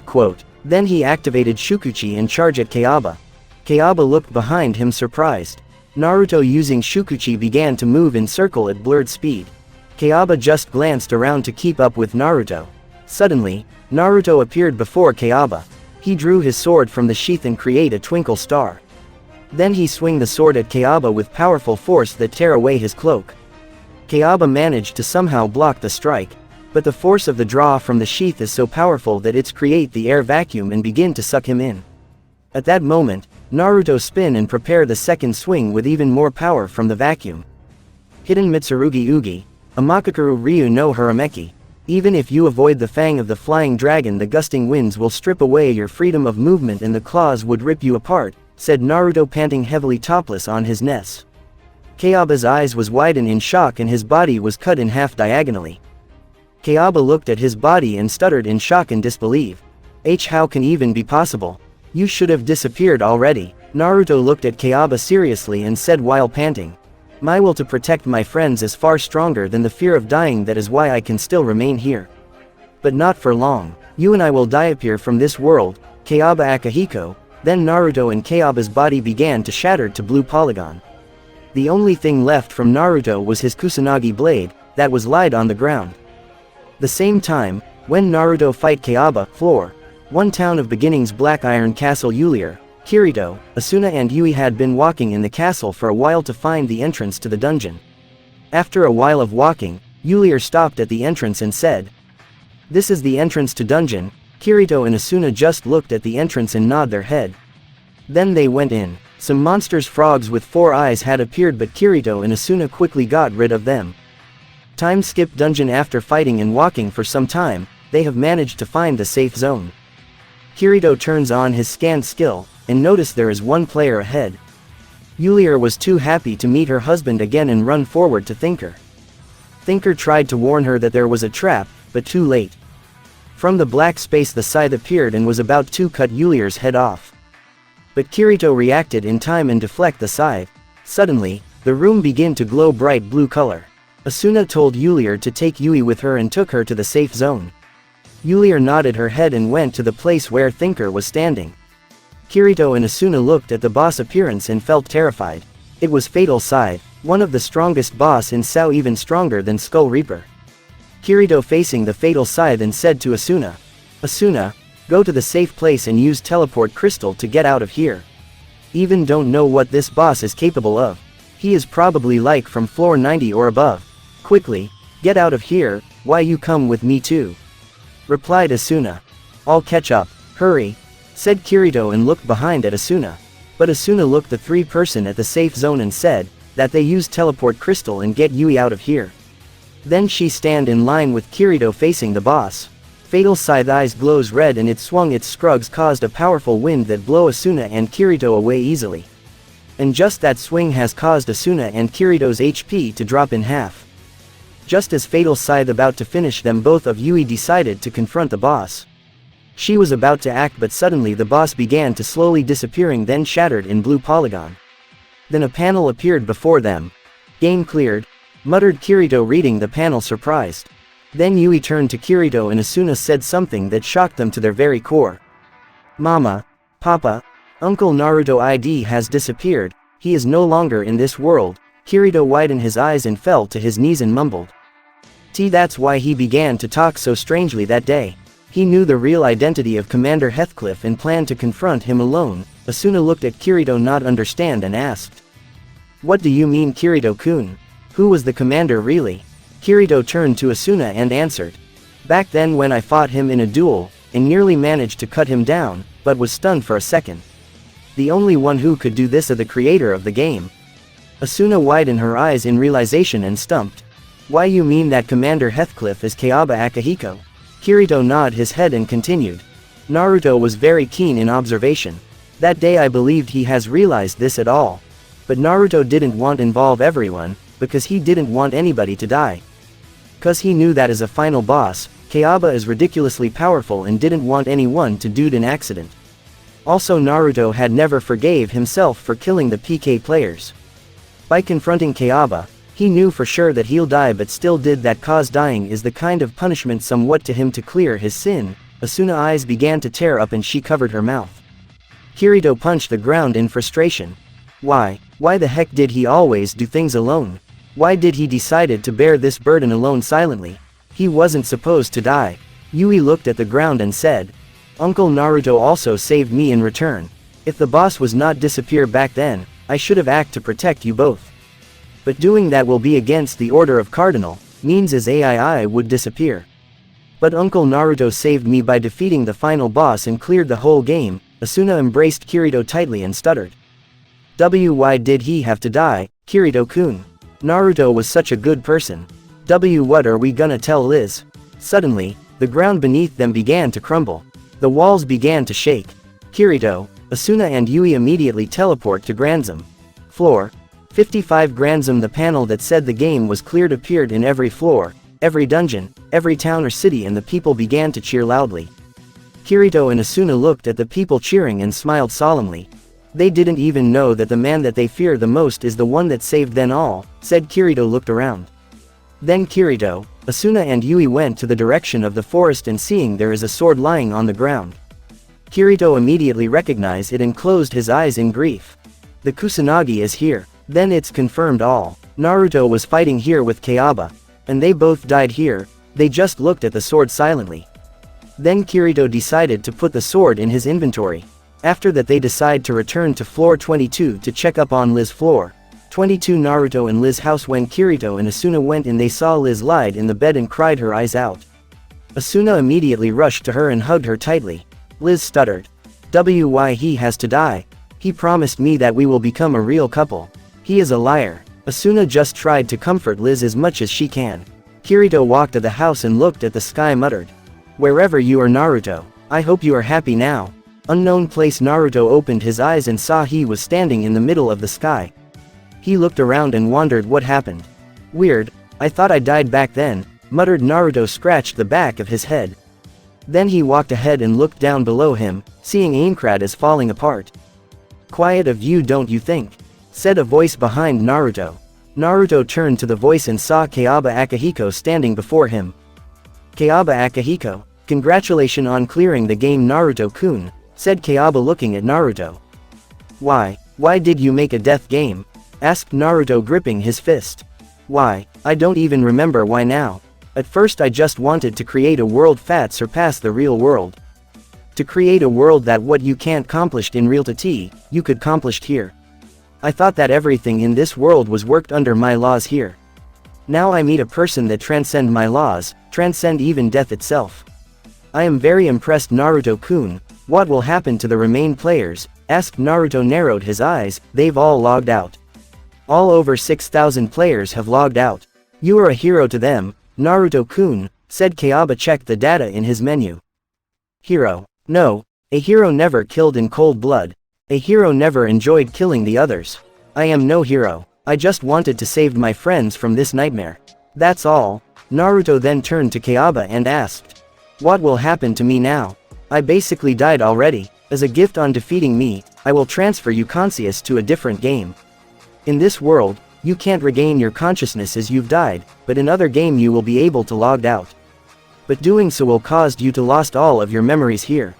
Quote. Then he activated Shukuchi and charged at Kayaba. Kayaba looked behind him surprised. Naruto using Shukuchi began to move in circle at blurred speed. Kayaba just glanced around to keep up with Naruto. Suddenly, Naruto appeared before Kayaba. He drew his sword from the sheath and created a twinkle star. Then he swung the sword at Kayaba with powerful force that tear away his cloak. Kayaba managed to somehow block the strike, but the force of the draw from the sheath is so powerful that it's create the air vacuum and begin to suck him in. At that moment, Naruto spin and prepare the second swing with even more power from the vacuum. Hidden Mitsurugi Ugi, Amakakuru Ryu no Harameki. Even if you avoid the fang of the flying dragon, the gusting winds will strip away your freedom of movement and the claws would rip you apart, said Naruto, panting heavily topless on his nest. Kayaba's eyes was widened in shock and his body was cut in half diagonally. Kayaba looked at his body and stuttered in shock and disbelief. How can even be possible? You should have disappeared already. Naruto looked at Kayaba seriously and said while panting. My will to protect my friends is far stronger than the fear of dying, that is why I can still remain here. But not for long. You and I will disappear from this world, Kayaba Akihiko. Then Naruto and Kayaba's body began to shatter to blue polygon. The only thing left from Naruto was his Kusanagi blade, that was laid on the ground. The same time, when Naruto fight Kayaba, floor. One town of beginnings, Black Iron Castle. Yulier, Kirito, Asuna and Yui had been walking in the castle for a while to find the entrance to the dungeon. After a while of walking, Yulier stopped at the entrance and said, "This is the entrance to dungeon." Kirito and Asuna just looked at the entrance and nodded their head. Then they went in. Some monsters frogs with 4 eyes had appeared, but Kirito and Asuna quickly got rid of them. Time skip dungeon. After fighting and walking for some time, they have managed to find the safe zone. Kirito turns on his scan skill, and notice there is one player ahead. Yulier was too happy to meet her husband again and run forward to Thinker. Thinker tried to warn her that there was a trap, but too late. From the black space the scythe appeared and was about to cut Yulier's head off. But Kirito reacted in time and deflected the scythe. Suddenly, the room began to glow bright blue color. Asuna told Yulier to take Yui with her and took her to the safe zone. Yulier nodded her head and went to the place where Thinker was standing. Kirito and Asuna looked at the boss appearance and felt terrified. It was Fatal Scythe, one of the strongest boss in Sao, even stronger than Skull Reaper. Kirito facing the Fatal Scythe and said to Asuna, "Asuna, go to the safe place and use teleport crystal to get out of here. Even don't know what this boss is capable of. He is probably like from floor 90 or above. Quickly, get out of here, why you come with me too?" Replied Asuna. "I'll catch up, hurry," said Kirito and looked behind at Asuna. But Asuna looked the three-person at the safe zone and said that they use teleport crystal and get Yui out of here. Then she stand in line with Kirito facing the boss. Fatal Scythe eyes glows red and it swung its scrugs caused a powerful wind that blow Asuna and Kirito away easily. And just that swing has caused Asuna and Kirito's HP to drop in half. Just as Fatal Scythe about to finish them both of Yui decided to confront the boss. She was about to act but suddenly the boss began to slowly disappearing then shattered in blue polygon. Then a panel appeared before them. "Game cleared," muttered Kirito reading the panel surprised. Then Yui turned to Kirito and Asuna said something that shocked them to their very core. "Mama, Papa, Uncle Naruto ID has disappeared, he is no longer in this world." Kirito widened his eyes and fell to his knees and mumbled. That's why he began to talk so strangely that day. He knew the real identity of Commander Heathcliff and planned to confront him alone. Asuna looked at Kirito not understand and asked, "What do you mean Kirito-kun? Who was the commander really?" Kirito turned to Asuna and answered, "Back then when I fought him in a duel, and nearly managed to cut him down, but was stunned for a second. The only one who could do this is the creator of the game." Asuna widened her eyes in realization and stumped. "Why you mean that Commander Heathcliff is Kayaba Akihiko?" Kirito nodded his head and continued. "Naruto was very keen in observation. That day I believed he has realized this at all. But Naruto didn't want to involve everyone, because he didn't want anybody to die. Cause he knew that as a final boss, Kayaba is ridiculously powerful and didn't want anyone to do an accident. Also Naruto had never forgave himself for killing the PK players. By confronting Kayaba, he knew for sure that he'll die but still did that cause dying is the kind of punishment somewhat to him to clear his sin." Asuna's eyes began to tear up and she covered her mouth. Kirito punched the ground in frustration. Why the heck did he always do things alone? Why did he decided to bear this burden alone silently? He wasn't supposed to die. Yui looked at the ground and said, "Uncle Naruto also saved me in return. If the boss was not disappear back then, I should have acted to protect you both. But doing that will be against the order of Cardinal, means his AI would disappear. But Uncle Naruto saved me by defeating the final boss and cleared the whole game." Asuna embraced Kirito tightly and stuttered. Why did he have to die, Kirito-kun? Naruto was such a good person. What are we gonna tell Liz? Suddenly, the ground beneath them began to crumble. The walls began to shake. Kirito, Asuna and Yui immediately teleport to Granzam. Floor 55 Granzam. The panel that said the game was cleared appeared in every floor, every dungeon, every town or city and the people began to cheer loudly. Kirito and Asuna looked at the people cheering and smiled solemnly. They didn't even know that the man that they fear the most is the one that saved them all, said Kirito looked around. Then Kirito, Asuna and Yui went to the direction of the forest and seeing there is a sword lying on the ground. Kirito immediately recognized it and closed his eyes in grief. The Kusanagi is here. Then it's confirmed all. Naruto was fighting here with Kayaba. And they both died here. They just looked at the sword silently. Then Kirito decided to put the sword in his inventory. After that they decide to return to floor 22 to check up on Liz. Floor 22 Naruto and Liz house. When Kirito and Asuna went in they saw Liz lied in the bed and cried her eyes out. Asuna immediately rushed to her and hugged her tightly. Liz stuttered. Why he has to die? He promised me that we will become a real couple. He is a liar. Asuna just tried to comfort Liz as much as she can. Kirito walked to the house and looked at the sky muttered. Wherever you are Naruto, I hope you are happy now. Unknown place. Naruto opened his eyes and saw he was standing in the middle of the sky. He looked around and wondered what happened. Weird, I thought I died back then, muttered Naruto. Scratched the back of his head. Then he walked ahead and looked down below him, seeing Aincrad is falling apart. Quiet of you, don't you think? Said a voice behind Naruto. Naruto turned to the voice and saw Kayaba Akihiko standing before him. Kayaba Akihiko, congratulations on clearing the game, Naruto-kun, said Kayaba looking at Naruto. Why did you make a death game? Asked Naruto, gripping his fist. Why, I don't even remember why now. At first I just wanted to create a world fat surpass the real world. To create a world that what you can't accomplished in real T, you could accomplished here. I thought that everything in this world was worked under my laws here. Now I meet a person that transcend my laws, transcend even death itself. I am very impressed, Naruto-kun. What will happen to the remain players? Asked Naruto. Narrowed his eyes. They've all logged out. All over 6,000 players have logged out. You are a hero to them, Naruto-kun, said Kayaba. Checked the data in his menu. Hero. No, a hero never killed in cold blood. A hero never enjoyed killing the others. I am no hero. I just wanted to save my friends from this nightmare. That's all. Naruto then turned to Kayaba and asked. What will happen to me now? I basically died already. As a gift on defeating me, I will transfer you conscious to a different game. In this world, you can't regain your consciousness as you've died, but in other game you will be able to logged out. But doing so will cause you to lost all of your memories here.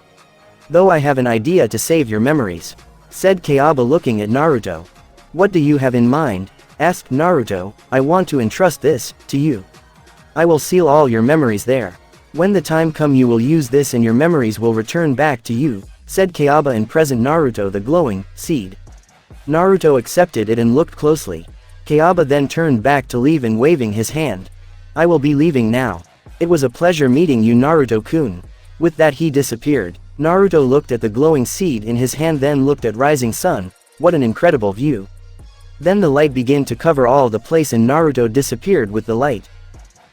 Though I have an idea to save your memories, said Kayaba looking at Naruto. What do you have in mind? Asked Naruto. I want to entrust this to you. I will seal all your memories there. When the time come you will use this and your memories will return back to you, said Kayaba and present Naruto the glowing seed. Naruto accepted it and looked closely. Kayaba then turned back to leave and waving his hand. I will be leaving now. It was a pleasure meeting you, Naruto-kun. With that he disappeared. Naruto looked at the glowing seed in his hand, then looked at rising sun. What an incredible view. Then the light began to cover all the place and Naruto disappeared with the light.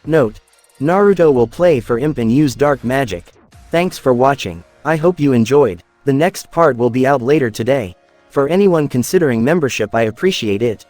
Note: Naruto will play for imp and use dark magic. Thanks for watching. I hope you enjoyed. The next part will be out later today. For anyone considering membership, I appreciate it.